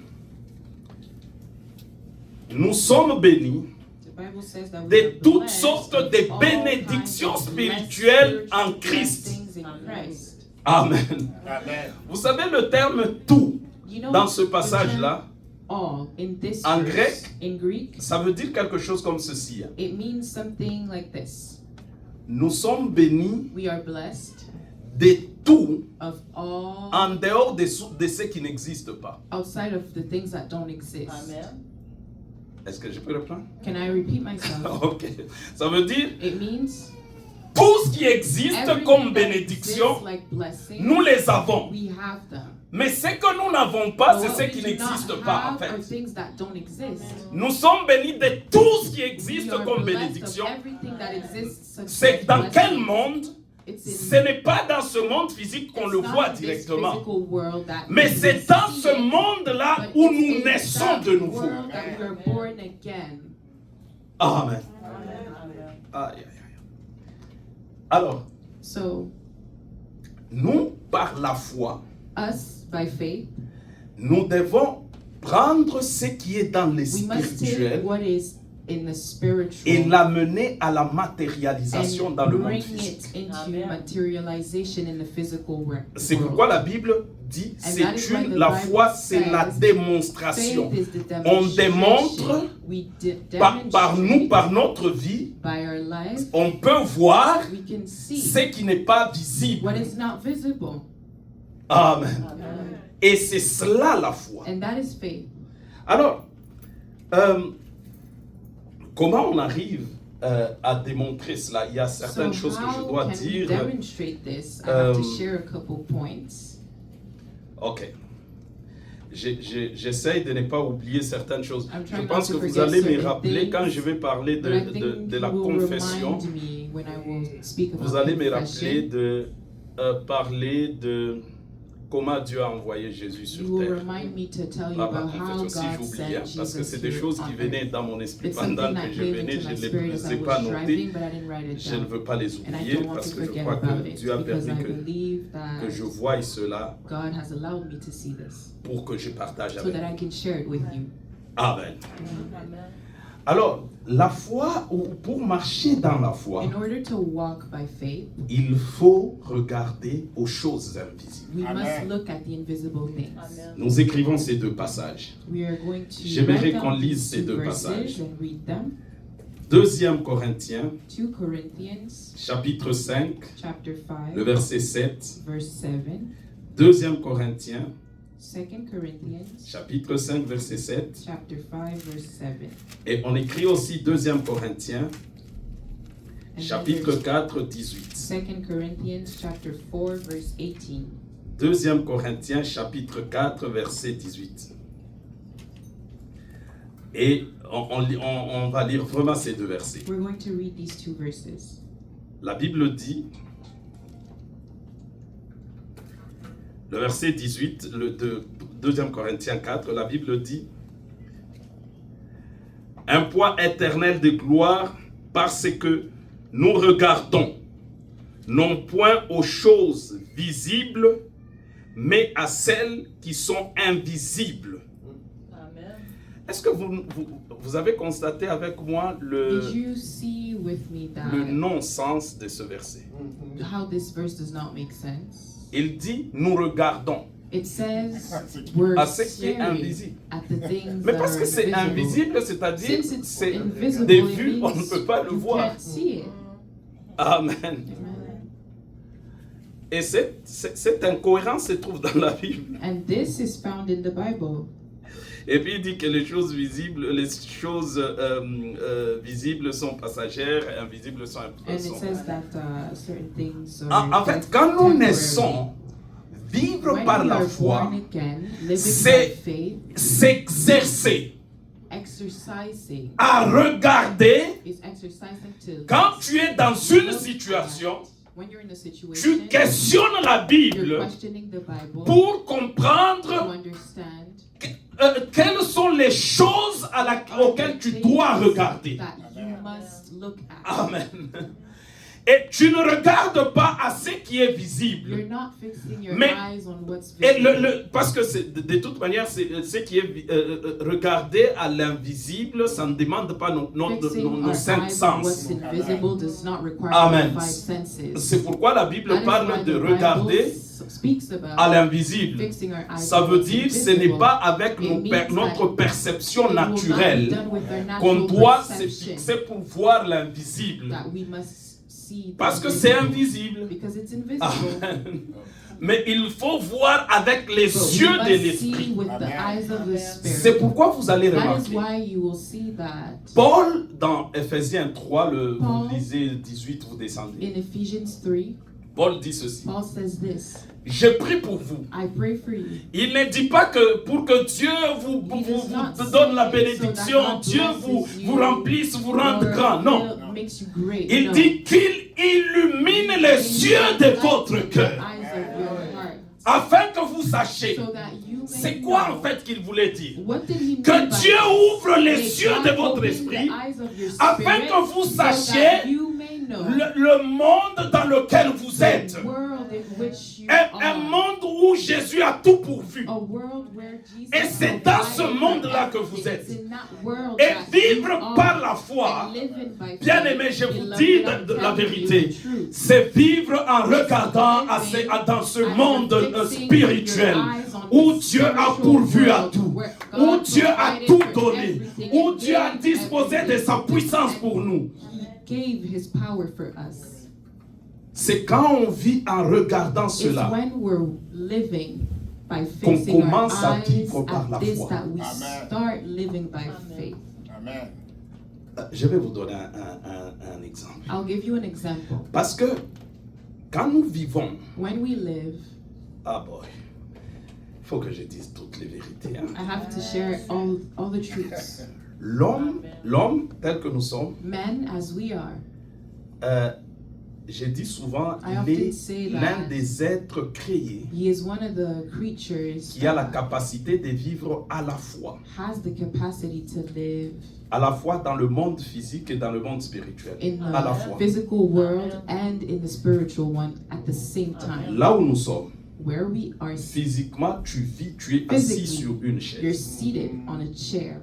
Speaker 1: nous sommes bénis
Speaker 2: The Bible says that we
Speaker 1: de
Speaker 2: are
Speaker 1: toutes
Speaker 2: blessed
Speaker 1: sortes
Speaker 2: with
Speaker 1: de
Speaker 2: all
Speaker 1: bénédictions
Speaker 2: kinds of
Speaker 1: spirituelles
Speaker 2: blessed
Speaker 1: en
Speaker 2: spiritual
Speaker 1: Christ.
Speaker 2: blessings in
Speaker 3: Amen.
Speaker 2: Christ.
Speaker 1: Amen.
Speaker 4: Amen.
Speaker 1: Vous savez le terme tout
Speaker 2: You know,
Speaker 1: dans ce
Speaker 2: the
Speaker 1: passage-là,
Speaker 2: term all in this
Speaker 1: en
Speaker 2: verse,
Speaker 1: grec,
Speaker 2: in Greek,
Speaker 1: ça veut dire quelque chose comme ceci.
Speaker 2: it means something like this.
Speaker 1: Nous sommes bénis
Speaker 2: We are blessed
Speaker 1: de tout
Speaker 2: of all
Speaker 1: en dehors de ce qui n'existe pas.
Speaker 2: outside of the things that don't exist.
Speaker 3: Amen.
Speaker 1: Est-ce que je peux reprendre?
Speaker 2: Can I repeat myself?
Speaker 1: Ok. Ça veut dire
Speaker 2: It means
Speaker 1: tout ce qui existe
Speaker 2: everything
Speaker 1: comme
Speaker 2: that
Speaker 1: bénédiction,
Speaker 2: exists like blessing,
Speaker 1: nous les avons.
Speaker 2: we have them.
Speaker 1: Mais ce que nous n'avons pas,
Speaker 2: But
Speaker 1: c'est
Speaker 2: what
Speaker 1: ce
Speaker 2: we
Speaker 1: qui
Speaker 2: do not
Speaker 1: n'existe pas en
Speaker 2: have are
Speaker 1: fait.
Speaker 2: things that don't exist.
Speaker 1: Nous sommes bénis de tout ce qui
Speaker 2: We
Speaker 1: existe
Speaker 2: are
Speaker 1: comme
Speaker 2: blessed
Speaker 1: bénédiction.
Speaker 2: of everything that exists such
Speaker 1: C'est
Speaker 2: as
Speaker 1: dans quel
Speaker 2: blessings.
Speaker 1: monde?
Speaker 2: It's
Speaker 1: Ce
Speaker 2: in
Speaker 1: n'est pas dans ce monde physique qu'on
Speaker 2: It's
Speaker 1: le
Speaker 2: not
Speaker 1: voit
Speaker 2: in this
Speaker 1: directement.
Speaker 2: physical world that
Speaker 1: Mais
Speaker 2: we
Speaker 1: c'est dans
Speaker 2: see
Speaker 1: ce
Speaker 2: it,
Speaker 1: monde-là
Speaker 2: but
Speaker 1: où
Speaker 2: it's
Speaker 1: nous
Speaker 2: in
Speaker 1: naissons
Speaker 2: that
Speaker 1: de nouveau.
Speaker 2: world that we are born again.
Speaker 1: Amen.
Speaker 3: Amen.
Speaker 1: Aïe, aïe, aïe. Alors,
Speaker 2: So,
Speaker 1: nous, par la foi,
Speaker 2: us, by faith,
Speaker 1: nous devons prendre ce qui est dans le
Speaker 2: we must
Speaker 1: spirituel
Speaker 2: take what is in the
Speaker 1: et
Speaker 2: spiritual
Speaker 1: l'amener à la matérialisation dans le
Speaker 2: and
Speaker 1: monde
Speaker 2: bring
Speaker 1: physique.
Speaker 2: it into
Speaker 3: Amen.
Speaker 2: materialization in the physical world.
Speaker 1: C'est pourquoi la Bible dit,
Speaker 2: And that is why the
Speaker 1: la
Speaker 2: Bible
Speaker 1: foi, c'est la
Speaker 2: says
Speaker 1: démonstration.
Speaker 2: Faith is the
Speaker 1: On
Speaker 2: demonstration.
Speaker 1: démontre
Speaker 2: We
Speaker 1: par nous,
Speaker 2: demonstrate
Speaker 1: par notre vie,
Speaker 2: by our life,
Speaker 1: on peut voir
Speaker 2: we can see
Speaker 1: ce qui n'est pas visible.
Speaker 2: what is not visible.
Speaker 1: Amen.
Speaker 3: Amen.
Speaker 1: Et c'est cela la foi.
Speaker 2: And that is faith.
Speaker 1: Alors, comment on arrive à démontrer cela? Il y a certaines choses que je
Speaker 2: how
Speaker 1: dois
Speaker 2: can we
Speaker 1: dire.
Speaker 2: demonstrate this? I have to
Speaker 1: um,
Speaker 2: share a couple points.
Speaker 1: Ok. J'essaye de ne pas oublier certaines choses.
Speaker 2: I'm
Speaker 1: Je
Speaker 2: trying
Speaker 1: pense
Speaker 2: not
Speaker 1: que
Speaker 2: to
Speaker 1: vous
Speaker 2: forget
Speaker 1: allez me
Speaker 2: certain
Speaker 1: rappeler
Speaker 2: things,
Speaker 1: quand je vais parler
Speaker 2: But I think
Speaker 1: de la
Speaker 2: you will
Speaker 1: confession.
Speaker 2: remind me when I will speak about
Speaker 1: Vous allez me
Speaker 2: confession.
Speaker 1: rappeler de parler de comment Dieu a envoyé Jésus sur
Speaker 2: You will
Speaker 1: terre.
Speaker 2: remind me to tell you
Speaker 1: Par ma
Speaker 2: about how
Speaker 1: confession, si
Speaker 2: God
Speaker 1: j'oublie, hein,
Speaker 2: sent
Speaker 1: parce que
Speaker 2: Jesus
Speaker 1: c'est des
Speaker 2: here
Speaker 1: choses
Speaker 2: on
Speaker 1: qui
Speaker 2: earth.
Speaker 1: venaient dans mon esprit
Speaker 2: It's
Speaker 1: pendant
Speaker 2: something that
Speaker 1: que je
Speaker 2: came
Speaker 1: venais,
Speaker 2: into
Speaker 1: je
Speaker 2: my
Speaker 1: ne
Speaker 2: spirit
Speaker 1: les
Speaker 2: as I
Speaker 1: ai pas
Speaker 2: was
Speaker 1: notés.
Speaker 2: driving, but I didn't write it
Speaker 1: Je ne
Speaker 2: down.
Speaker 1: veux pas les
Speaker 2: And I
Speaker 1: oublier
Speaker 2: don't want
Speaker 1: parce
Speaker 2: to
Speaker 1: que je
Speaker 2: forget
Speaker 1: crois
Speaker 2: about
Speaker 1: que
Speaker 2: it
Speaker 1: Dieu a
Speaker 2: because
Speaker 1: permis
Speaker 2: I believe
Speaker 1: que
Speaker 2: that
Speaker 1: je voie cela
Speaker 2: God has allowed me to see this
Speaker 1: pour que je partage
Speaker 2: so
Speaker 1: avec
Speaker 2: that
Speaker 1: vous.
Speaker 2: I can share it with you.
Speaker 1: Amen.
Speaker 3: Amen.
Speaker 1: Alors, la foi, ou pour marcher dans la foi,
Speaker 2: In order to walk by faith,
Speaker 1: il faut regarder aux choses invisibles.
Speaker 2: we
Speaker 4: Amen.
Speaker 2: must look at the invisible things.
Speaker 3: Amen.
Speaker 1: Nous écrivons ces deux passages.
Speaker 2: We are going to
Speaker 1: J'aimerais
Speaker 2: write
Speaker 1: qu'on
Speaker 2: down
Speaker 1: lise
Speaker 2: these
Speaker 1: ces
Speaker 2: two
Speaker 1: deux
Speaker 2: verses
Speaker 1: passages.
Speaker 2: and read them.
Speaker 1: 2 Corinthiens,
Speaker 2: 2 Corinthians
Speaker 1: chapitre 5,
Speaker 2: chapter 5,
Speaker 1: le verset 7.
Speaker 2: verse 7.
Speaker 1: 2 Corinthiens,
Speaker 2: 2 Corinthians
Speaker 1: chapitre 5, verset 7.
Speaker 2: chapter 5, verse 7.
Speaker 1: Et on écrit aussi 2 Corinthiens,
Speaker 2: And
Speaker 1: chapitre
Speaker 2: then
Speaker 1: 4, 18.
Speaker 2: there's 2 Corinthians chapter 4, verse 18.
Speaker 1: 2 Corinthiens, chapitre 4, verset 18. Et on va lire vraiment ces deux versets.
Speaker 2: We're going to read these two verses.
Speaker 1: La Bible dit, le verset 18, le 2 Corinthiens 4, la Bible dit, un poids éternel de gloire parce que nous regardons, non point aux choses visibles, mais à celles qui sont invisibles.
Speaker 3: Amen.
Speaker 1: Est-ce que vous avez constaté avec moi
Speaker 2: Did you see with me
Speaker 1: le
Speaker 2: that
Speaker 1: non-sens de ce verset?
Speaker 2: how this verse does not make sense?
Speaker 1: Il dit, nous regardons
Speaker 2: It says we're
Speaker 1: à ce qui est
Speaker 2: staring
Speaker 1: invisible.
Speaker 2: at the things
Speaker 1: Mais
Speaker 2: that
Speaker 1: parce
Speaker 2: are
Speaker 1: que c'est
Speaker 2: invisible.
Speaker 1: invisible, c'est-à-dire
Speaker 2: Since it's
Speaker 1: c'est
Speaker 2: invisible,
Speaker 1: des
Speaker 2: it
Speaker 1: vues, on ne
Speaker 2: means
Speaker 1: peut pas le
Speaker 2: you
Speaker 1: voir.
Speaker 2: can't see it.
Speaker 1: Amen.
Speaker 2: Amen.
Speaker 1: Et cette incohérence se trouve dans la Bible.
Speaker 2: And this is found in the Bible.
Speaker 1: Et puis il dit que les choses visibles sont passagères et invisibles sont
Speaker 2: And it says that certain things are
Speaker 1: En fait, quand nous
Speaker 2: temporary.
Speaker 1: naissons, vivre
Speaker 2: When
Speaker 1: par
Speaker 2: we
Speaker 1: la
Speaker 2: are
Speaker 1: foi,
Speaker 2: born again, living
Speaker 1: c'est
Speaker 2: by faith,
Speaker 1: s'exercer
Speaker 2: exercising
Speaker 1: à regarder
Speaker 2: is exercising to
Speaker 1: quand tu es dans une
Speaker 2: look
Speaker 1: situation,
Speaker 2: at when you're in a
Speaker 1: tu
Speaker 2: situation,
Speaker 1: questionnes la
Speaker 2: you're
Speaker 1: Bible
Speaker 2: questioning the Bible
Speaker 1: pour
Speaker 2: to
Speaker 1: comprendre
Speaker 2: understand
Speaker 1: quelles sont les choses auxquelles tu dois regarder.
Speaker 2: that you must look at.
Speaker 1: Amen. Et tu ne regardes pas à ce qui est visible.
Speaker 2: You're not fixing your
Speaker 1: Mais-
Speaker 2: eyes on what's
Speaker 1: Et
Speaker 2: visible.
Speaker 1: parce que de toute manière, ce qui est regardé à l'invisible, ça ne demande pas
Speaker 2: Fixing
Speaker 1: nos
Speaker 2: our
Speaker 1: cinq
Speaker 2: eyes on what's
Speaker 1: sens.
Speaker 2: invisible does not require
Speaker 1: Amen.
Speaker 2: our five senses.
Speaker 1: C'est pourquoi la Bible
Speaker 2: That is why
Speaker 1: parle de
Speaker 2: the Bible
Speaker 1: regarder
Speaker 2: speaks about
Speaker 1: à l'invisible.
Speaker 2: fixing our eyes
Speaker 1: Ça
Speaker 2: on
Speaker 1: veut
Speaker 2: what's
Speaker 1: dire ce n'est
Speaker 2: invisible.
Speaker 1: pas avec
Speaker 2: It means
Speaker 1: notre
Speaker 2: that
Speaker 1: perception
Speaker 2: it will not be
Speaker 1: naturelle
Speaker 2: done with our
Speaker 1: qu'on
Speaker 2: natural
Speaker 1: doit se
Speaker 2: perception
Speaker 1: fixer pour voir l'invisible.
Speaker 2: that we must see the
Speaker 1: Parce que c'est
Speaker 2: invisible,
Speaker 1: invisible.
Speaker 2: because it's invisible.
Speaker 1: Amen. Mais il faut voir avec les
Speaker 2: But we
Speaker 1: yeux de
Speaker 2: must see
Speaker 1: l'esprit.
Speaker 2: with the
Speaker 4: Amen.
Speaker 2: eyes of the
Speaker 1: C'est
Speaker 2: Spirit.
Speaker 1: pourquoi vous allez
Speaker 2: That is
Speaker 1: remarquer.
Speaker 2: why you will see that
Speaker 1: Paul, dans Ephésiens 3, vous
Speaker 2: Paul,
Speaker 1: lisez 18, vous descendez.
Speaker 2: in Ephesians 3,
Speaker 1: Paul dit ceci.
Speaker 2: Paul says this,
Speaker 1: Je prie pour vous.
Speaker 2: I pray for you.
Speaker 1: Il ne dit pas que pour que Dieu vous donne la bénédiction, Dieu vous remplisse, vous rende
Speaker 2: Or
Speaker 1: grand. Non.
Speaker 2: it makes you great.
Speaker 1: Il
Speaker 2: No.
Speaker 1: dit qu'il illumine les yeux de votre
Speaker 2: The
Speaker 1: cœur
Speaker 2: eyes of your heart,
Speaker 1: afin que vous sachiez.
Speaker 2: so that you may
Speaker 1: C'est quoi
Speaker 2: know.
Speaker 1: en fait qu'il voulait dire?
Speaker 2: What did he mean
Speaker 1: Que
Speaker 2: by
Speaker 1: Dieu ouvre les
Speaker 2: May
Speaker 1: yeux
Speaker 2: God
Speaker 1: de votre
Speaker 2: open
Speaker 1: esprit
Speaker 2: the eyes of your
Speaker 1: afin
Speaker 2: spirit
Speaker 1: que vous
Speaker 2: so that
Speaker 1: sachiez
Speaker 2: you may know
Speaker 1: le monde dans lequel vous êtes.
Speaker 2: the world in which you
Speaker 1: Un
Speaker 2: are.
Speaker 1: monde où Jésus a tout pourvu.
Speaker 2: A world where Jesus
Speaker 1: Et c'est dans ce
Speaker 2: provided
Speaker 1: monde-là que vous
Speaker 2: everything.
Speaker 1: êtes.
Speaker 2: It's in that world
Speaker 1: Et
Speaker 2: that
Speaker 1: vivre
Speaker 2: you are.
Speaker 1: par la foi,
Speaker 2: And living by faith.
Speaker 1: bien-aimé, je vous
Speaker 2: Beloved,
Speaker 1: dis
Speaker 2: I'm
Speaker 1: de la
Speaker 2: telling you
Speaker 1: vérité,
Speaker 2: the truth.
Speaker 1: c'est vivre en regardant dans ce monde spirituel où Dieu a pourvu à tout, où Dieu a tout donné, où Dieu a disposé de sa puissance pour nous.
Speaker 2: Gave his power for us.
Speaker 1: C'est quand on vit en regardant
Speaker 2: It's
Speaker 1: cela
Speaker 2: when we're living by
Speaker 1: qu'on
Speaker 2: fixing our
Speaker 1: commence à
Speaker 2: eyes
Speaker 1: vivre par la
Speaker 2: at this
Speaker 1: foi.
Speaker 2: that we
Speaker 4: Amen.
Speaker 2: start living by
Speaker 3: Amen.
Speaker 2: faith.
Speaker 4: Amen.
Speaker 1: Je vais vous donner un exemple.
Speaker 2: I'll give you an example.
Speaker 1: Parce que quand nous vivons,
Speaker 2: When we live,
Speaker 1: ah boy, il faut que je dise toutes les vérités. Hein.
Speaker 2: I have to share all the truths.
Speaker 1: L'homme tel que nous sommes,
Speaker 2: Men as we are,
Speaker 1: je dis souvent,
Speaker 2: I
Speaker 1: il
Speaker 2: often
Speaker 1: est
Speaker 2: say that
Speaker 1: l'un des êtres créés
Speaker 2: he is one of the creatures
Speaker 1: qui a la
Speaker 2: that
Speaker 1: capacité de vivre à la fois.
Speaker 2: has the capacity to live
Speaker 1: À la fois dans le monde physique et dans le monde spirituel.
Speaker 2: in
Speaker 1: À la
Speaker 2: the
Speaker 1: fois.
Speaker 2: physical world and in the spiritual one at the same time.
Speaker 1: Là où nous sommes,
Speaker 2: Where we are
Speaker 1: physiquement, tu es assis sur une
Speaker 2: you're
Speaker 1: chaise.
Speaker 2: seated on a chair.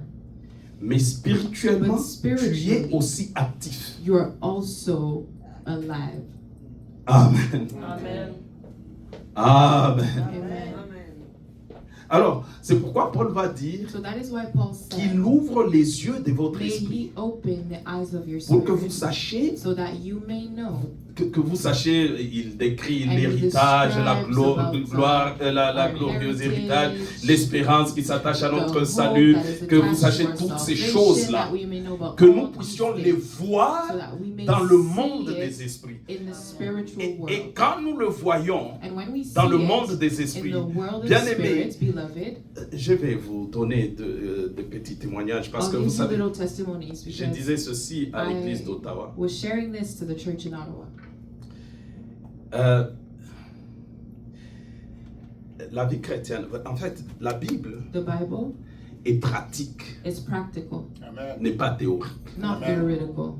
Speaker 1: Mais spirituellement,
Speaker 2: But spiritually,
Speaker 1: tu es aussi actif.
Speaker 2: You're also alive.
Speaker 1: Amen.
Speaker 3: Amen.
Speaker 1: Amen.
Speaker 2: Amen.
Speaker 1: Alors, c'est pourquoi Paul va dire
Speaker 2: So that is why Paul
Speaker 1: qu'il
Speaker 2: said,
Speaker 1: ouvre les yeux de votre
Speaker 2: may
Speaker 1: esprit
Speaker 2: he open the eyes of your
Speaker 1: pour que vous
Speaker 2: spirit
Speaker 1: sachiez,
Speaker 2: so that you may know.
Speaker 1: que vous sachiez, il décrit
Speaker 2: And he
Speaker 1: l'héritage, la
Speaker 2: describes about
Speaker 1: gloire, la
Speaker 2: our
Speaker 1: glorieuse
Speaker 2: heritage,
Speaker 1: héritage, l'espérance qui s'attache à
Speaker 2: the
Speaker 1: notre
Speaker 2: hope
Speaker 1: salut,
Speaker 2: that is
Speaker 1: que vous
Speaker 2: attached
Speaker 1: sachiez
Speaker 2: to our
Speaker 1: toutes ces
Speaker 2: salvation,
Speaker 1: choses-là,
Speaker 2: that we may know about
Speaker 1: que
Speaker 2: all
Speaker 1: nous
Speaker 2: these
Speaker 1: puissions
Speaker 2: things,
Speaker 1: les voir
Speaker 2: so that we may
Speaker 1: dans le
Speaker 2: see
Speaker 1: monde
Speaker 2: it
Speaker 1: des esprits.
Speaker 2: in the spiritual world.
Speaker 1: Et quand nous le voyons
Speaker 2: And when we see
Speaker 1: dans le
Speaker 2: it
Speaker 1: monde des
Speaker 2: in
Speaker 1: esprits,
Speaker 2: the world of
Speaker 1: bien-aimés,
Speaker 2: spirits, beloved,
Speaker 1: je vais vous donner de petits témoignages parce
Speaker 2: I'll
Speaker 1: que
Speaker 2: give
Speaker 1: vous
Speaker 2: you
Speaker 1: savez,
Speaker 2: little testimonies
Speaker 1: je
Speaker 2: because
Speaker 1: disais ceci à
Speaker 2: I
Speaker 1: l'église d'Ottawa.
Speaker 2: was sharing this to the church in Ottawa.
Speaker 1: La vie chrétienne, en fait, la Bible
Speaker 2: The Bible
Speaker 1: est pratique,
Speaker 2: is practical,
Speaker 4: Amen.
Speaker 1: n'est pas théorique.
Speaker 2: not
Speaker 4: Amen.
Speaker 2: theoretical.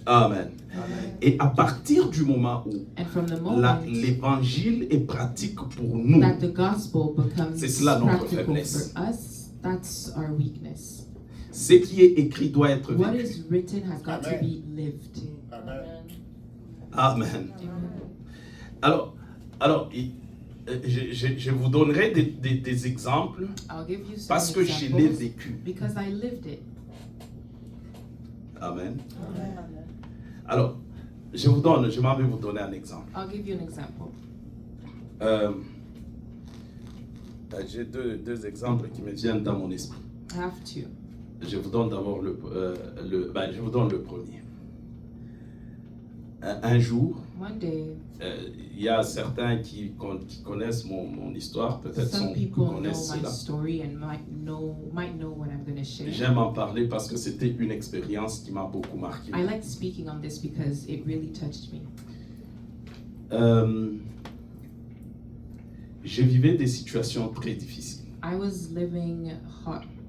Speaker 1: Amen.
Speaker 2: Amen.
Speaker 1: Et à partir du moment où
Speaker 2: And from the moment
Speaker 1: l'évangile est pratique pour nous,
Speaker 2: that the gospel becomes
Speaker 1: c'est cela notre
Speaker 2: practical
Speaker 1: faiblesse.
Speaker 2: for us, that's our weakness.
Speaker 1: Ce qui est écrit doit être
Speaker 2: What
Speaker 1: vécu.
Speaker 2: is written has got to
Speaker 4: Amen.
Speaker 2: be lived.
Speaker 4: Amen.
Speaker 1: Amen.
Speaker 2: Amen.
Speaker 1: Alors, je vous donnerai des exemples
Speaker 2: I'll give you some
Speaker 1: parce que je l'ai
Speaker 2: examples
Speaker 1: vécu.
Speaker 2: because I lived it.
Speaker 1: Amen.
Speaker 3: Amen.
Speaker 1: Alors, je m'en vais vous donner un exemple.
Speaker 2: I'll give you an example.
Speaker 1: J'ai deux exemples qui me viennent dans mon esprit.
Speaker 2: I have two.
Speaker 1: Je vous donne d'abord je vous donne le premier. Un jour,
Speaker 2: One day,
Speaker 1: il y a certains qui connaissent mon histoire, peut-être
Speaker 2: some
Speaker 1: qui
Speaker 2: people know
Speaker 1: connaissent
Speaker 2: my
Speaker 1: cela.
Speaker 2: story and might know what I'm going to share.
Speaker 1: J'aime en parler parce que c'était une expérience qui m'a beaucoup marqué.
Speaker 2: I like speaking on this because it really touched me.
Speaker 1: Je vivais des situations très difficiles.
Speaker 2: I was living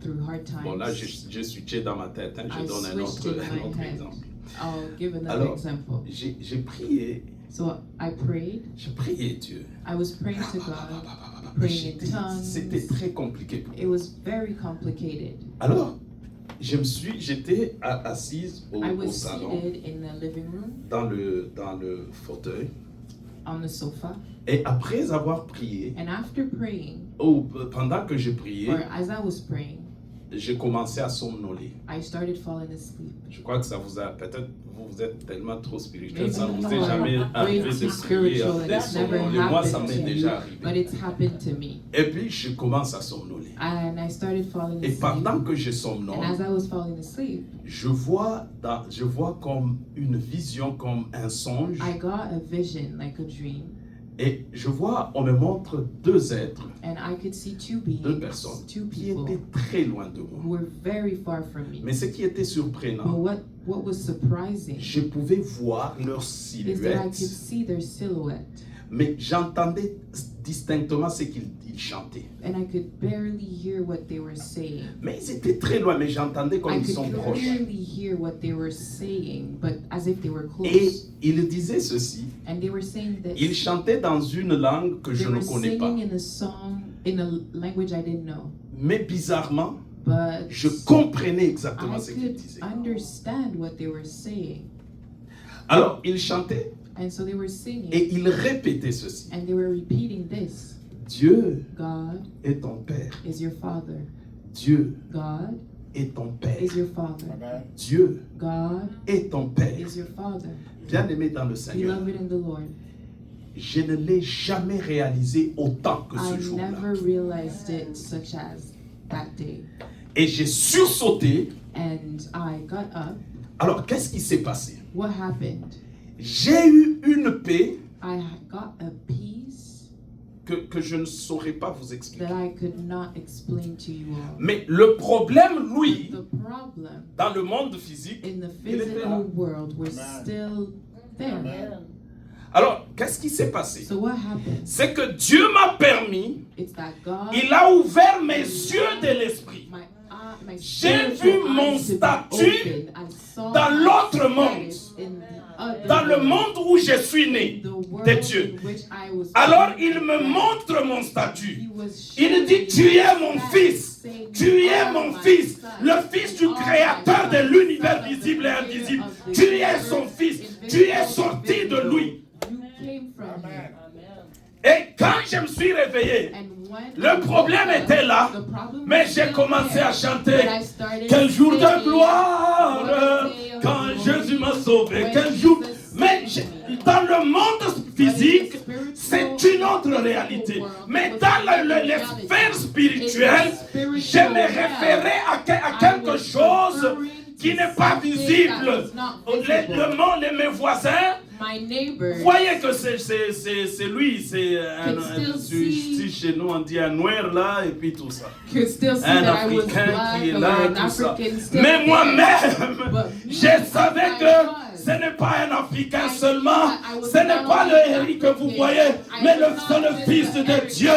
Speaker 2: through hard times.
Speaker 1: Bon, là, je switché dans ma tête, hein, je
Speaker 2: I
Speaker 1: donne un
Speaker 2: switched
Speaker 1: autre
Speaker 2: in my head.
Speaker 1: exemple.
Speaker 2: I'll give another
Speaker 1: Alors,
Speaker 2: example.
Speaker 1: j'ai prié,
Speaker 2: So I prayed.
Speaker 1: je priais Dieu.
Speaker 2: I was praying to God. Praying in tongues.
Speaker 1: C'était très compliqué pour moi.
Speaker 2: It was very complicated.
Speaker 1: Alors, j'étais assise
Speaker 2: I
Speaker 1: au
Speaker 2: was
Speaker 1: salon,
Speaker 2: seated in the living room
Speaker 1: dans le fauteuil,
Speaker 2: on the sofa,
Speaker 1: Et après avoir prié,
Speaker 2: and after praying,
Speaker 1: ou pendant que j'ai prié,
Speaker 2: or as I was praying,
Speaker 1: j'ai commencé à somnoler.
Speaker 2: I started falling asleep.
Speaker 1: Je crois que ça vous a, peut-être vous êtes tellement trop spirituel,
Speaker 2: Maybe
Speaker 1: ça ne vous
Speaker 2: you
Speaker 1: est jamais
Speaker 2: are
Speaker 1: arrivé
Speaker 2: way
Speaker 1: de
Speaker 2: too
Speaker 1: prier,
Speaker 2: spiritual and
Speaker 1: de
Speaker 2: it's never
Speaker 1: somnoler. Moi, ça
Speaker 2: happened
Speaker 1: m'est
Speaker 2: to
Speaker 1: déjà
Speaker 2: you, but
Speaker 1: arrivé.
Speaker 2: it's happened to me.
Speaker 1: Et puis, je commence à somnoler.
Speaker 2: And I started falling
Speaker 1: Et
Speaker 2: asleep.
Speaker 1: pendant que je
Speaker 2: And
Speaker 1: somnole,
Speaker 2: as I was falling asleep,
Speaker 1: je vois comme une vision, comme un songe.
Speaker 2: I got a vision, like a dream,
Speaker 1: Et je vois, on me montre deux êtres,
Speaker 2: and I could see two
Speaker 1: deux
Speaker 2: beings,
Speaker 1: personnes,
Speaker 2: two
Speaker 1: qui
Speaker 2: people
Speaker 1: étaient très loin de
Speaker 2: who
Speaker 1: moi.
Speaker 2: were very far from me.
Speaker 1: Mais ce qui était
Speaker 2: But
Speaker 1: surprenant,
Speaker 2: what was surprising
Speaker 1: je pouvais voir leur
Speaker 2: is that I
Speaker 1: silhouette,
Speaker 2: could see their silhouette,
Speaker 1: mais j'entendais distinctement ce qu'ils chantaient.
Speaker 2: and I could barely hear what they were saying.
Speaker 1: Mais ils étaient très loin, mais j'entendais comme
Speaker 2: I
Speaker 1: ils
Speaker 2: could
Speaker 1: sont proches.
Speaker 2: clearly hear what they were saying, but as if they were
Speaker 1: Et
Speaker 2: close.
Speaker 1: ils disaient ceci,
Speaker 2: And they were saying
Speaker 1: ils
Speaker 2: this.
Speaker 1: chantaient dans une langue que
Speaker 2: They
Speaker 1: je ne
Speaker 2: were
Speaker 1: connais pas.
Speaker 2: singing in a song in a language I didn't know,
Speaker 1: Mais bizarrement,
Speaker 2: but
Speaker 1: je comprenais exactement
Speaker 2: I
Speaker 1: ce qu'ils
Speaker 2: could
Speaker 1: disaient.
Speaker 2: understand what they were saying.
Speaker 1: Alors, ils chantaient
Speaker 2: And so they were singing,
Speaker 1: et ils répétaient ceci.
Speaker 2: and they were repeating this.
Speaker 1: Dieu
Speaker 2: God
Speaker 1: est ton Père.
Speaker 2: is your Father.
Speaker 1: Dieu
Speaker 2: God
Speaker 1: est ton Père.
Speaker 2: is your Father.
Speaker 4: Amen.
Speaker 1: Dieu
Speaker 2: God
Speaker 1: est ton Père.
Speaker 2: is your Father.
Speaker 1: Bien-aimé dans le Seigneur,
Speaker 2: Beloved in the Lord.
Speaker 1: je ne l'ai jamais réalisé autant que
Speaker 2: I
Speaker 1: ce jour-là.
Speaker 2: never realized it such as that day.
Speaker 1: Et j'ai sursauté.
Speaker 2: And I got up.
Speaker 1: Alors, qu'est-ce qui s'est passé?
Speaker 2: What happened?
Speaker 1: J'ai eu une paix
Speaker 2: I got a peace
Speaker 1: que je ne saurais pas vous expliquer.
Speaker 2: that I could not explain to you all.
Speaker 1: Mais le problème, lui,
Speaker 2: The problem
Speaker 1: dans le monde physique,
Speaker 2: in the
Speaker 1: il était là.
Speaker 2: physical world were
Speaker 4: Amen.
Speaker 2: still there.
Speaker 3: Amen.
Speaker 1: Alors, qu'est-ce qui s'est passé?
Speaker 2: So what happened?
Speaker 1: C'est que Dieu m'a permis,
Speaker 2: It's that God,
Speaker 1: il a ouvert mes yeux de l'esprit.
Speaker 2: my
Speaker 1: J'ai
Speaker 2: spiritual
Speaker 1: vu mon
Speaker 2: eyes to be
Speaker 1: statut
Speaker 2: opened. I saw
Speaker 1: dans
Speaker 2: my
Speaker 1: l'autre monde,
Speaker 2: status in the other
Speaker 1: dans le
Speaker 2: world,
Speaker 1: monde où je suis né,
Speaker 2: the world
Speaker 1: de Dieu.
Speaker 2: in which I was
Speaker 1: Alors,
Speaker 2: born.
Speaker 1: il me montre mon statut.
Speaker 2: He was
Speaker 1: Il
Speaker 2: showing
Speaker 1: dit,
Speaker 2: me
Speaker 1: tu es
Speaker 2: my
Speaker 1: mon
Speaker 2: status,
Speaker 1: fils,
Speaker 2: saying,
Speaker 1: tu
Speaker 2: "You
Speaker 1: es
Speaker 2: are
Speaker 1: mon
Speaker 2: my
Speaker 1: fils,
Speaker 2: son.
Speaker 1: le fils du
Speaker 2: You are
Speaker 1: créateur
Speaker 2: my
Speaker 1: de
Speaker 2: son,
Speaker 1: l'univers
Speaker 2: son of the
Speaker 1: visible et
Speaker 2: creator
Speaker 1: invisible.
Speaker 2: of the
Speaker 1: Tu es son
Speaker 2: universe,
Speaker 1: fils,
Speaker 2: invisible
Speaker 1: tu es
Speaker 2: and
Speaker 1: sorti de
Speaker 2: invisible.
Speaker 1: lui.
Speaker 2: You came from him.
Speaker 4: Amen.
Speaker 3: Amen.
Speaker 1: Et quand je me suis réveillé,
Speaker 2: And when
Speaker 1: le
Speaker 2: I
Speaker 1: problème
Speaker 2: woke up,
Speaker 1: était là,
Speaker 2: the problem
Speaker 1: mais
Speaker 2: was
Speaker 1: j'ai
Speaker 2: still
Speaker 1: commencé
Speaker 2: there.
Speaker 1: à chanter.
Speaker 2: But I started
Speaker 1: Quel jour de
Speaker 2: singing,
Speaker 1: gloire,
Speaker 2: "What a day of
Speaker 1: quand
Speaker 2: glory,
Speaker 1: Jésus m'a sauvé.
Speaker 2: when
Speaker 1: Quel jour.
Speaker 2: Jesus
Speaker 1: Mais
Speaker 2: saved me."
Speaker 1: dans le monde physique,
Speaker 2: But in the
Speaker 1: c'est
Speaker 2: spiritual
Speaker 1: une autre
Speaker 2: physical
Speaker 1: réalité.
Speaker 2: world,
Speaker 1: Mais
Speaker 2: it was
Speaker 1: dans
Speaker 2: another
Speaker 1: les
Speaker 2: reality.
Speaker 1: sphères spirituelles,
Speaker 2: In the spiritual
Speaker 1: je me
Speaker 2: realm,
Speaker 1: référais à
Speaker 2: I
Speaker 1: quelque
Speaker 2: was
Speaker 1: chose
Speaker 2: referring
Speaker 1: qui
Speaker 2: to
Speaker 1: n'est pas
Speaker 2: something
Speaker 1: visible.
Speaker 2: that was not
Speaker 1: Les,
Speaker 2: visible.
Speaker 1: le monde, mes voisins,
Speaker 2: My neighbor
Speaker 1: voyez que c'est lui, c'est
Speaker 2: Can still
Speaker 1: si
Speaker 2: see-
Speaker 1: chez nous on dit un noir là et puis tout ça.
Speaker 2: could still see
Speaker 1: Un
Speaker 2: that I was
Speaker 1: Africain
Speaker 2: black
Speaker 1: qui est
Speaker 2: or
Speaker 1: là,
Speaker 2: an
Speaker 1: tout ça.
Speaker 2: African still
Speaker 1: Mais
Speaker 2: there.
Speaker 1: moi-même,
Speaker 2: But
Speaker 1: je
Speaker 2: me,
Speaker 1: savais
Speaker 2: I
Speaker 1: que
Speaker 2: was.
Speaker 1: ce n'est pas un Africain
Speaker 2: I knew
Speaker 1: seulement,
Speaker 2: that I was
Speaker 1: ce n'est
Speaker 2: not
Speaker 1: pas
Speaker 2: only
Speaker 1: le Eric que vous
Speaker 2: African,
Speaker 1: voyez,
Speaker 2: I
Speaker 1: mais
Speaker 2: was
Speaker 1: c'est
Speaker 2: not
Speaker 1: le
Speaker 2: just
Speaker 1: Fils
Speaker 2: the
Speaker 1: de
Speaker 2: Eric,
Speaker 1: Dieu,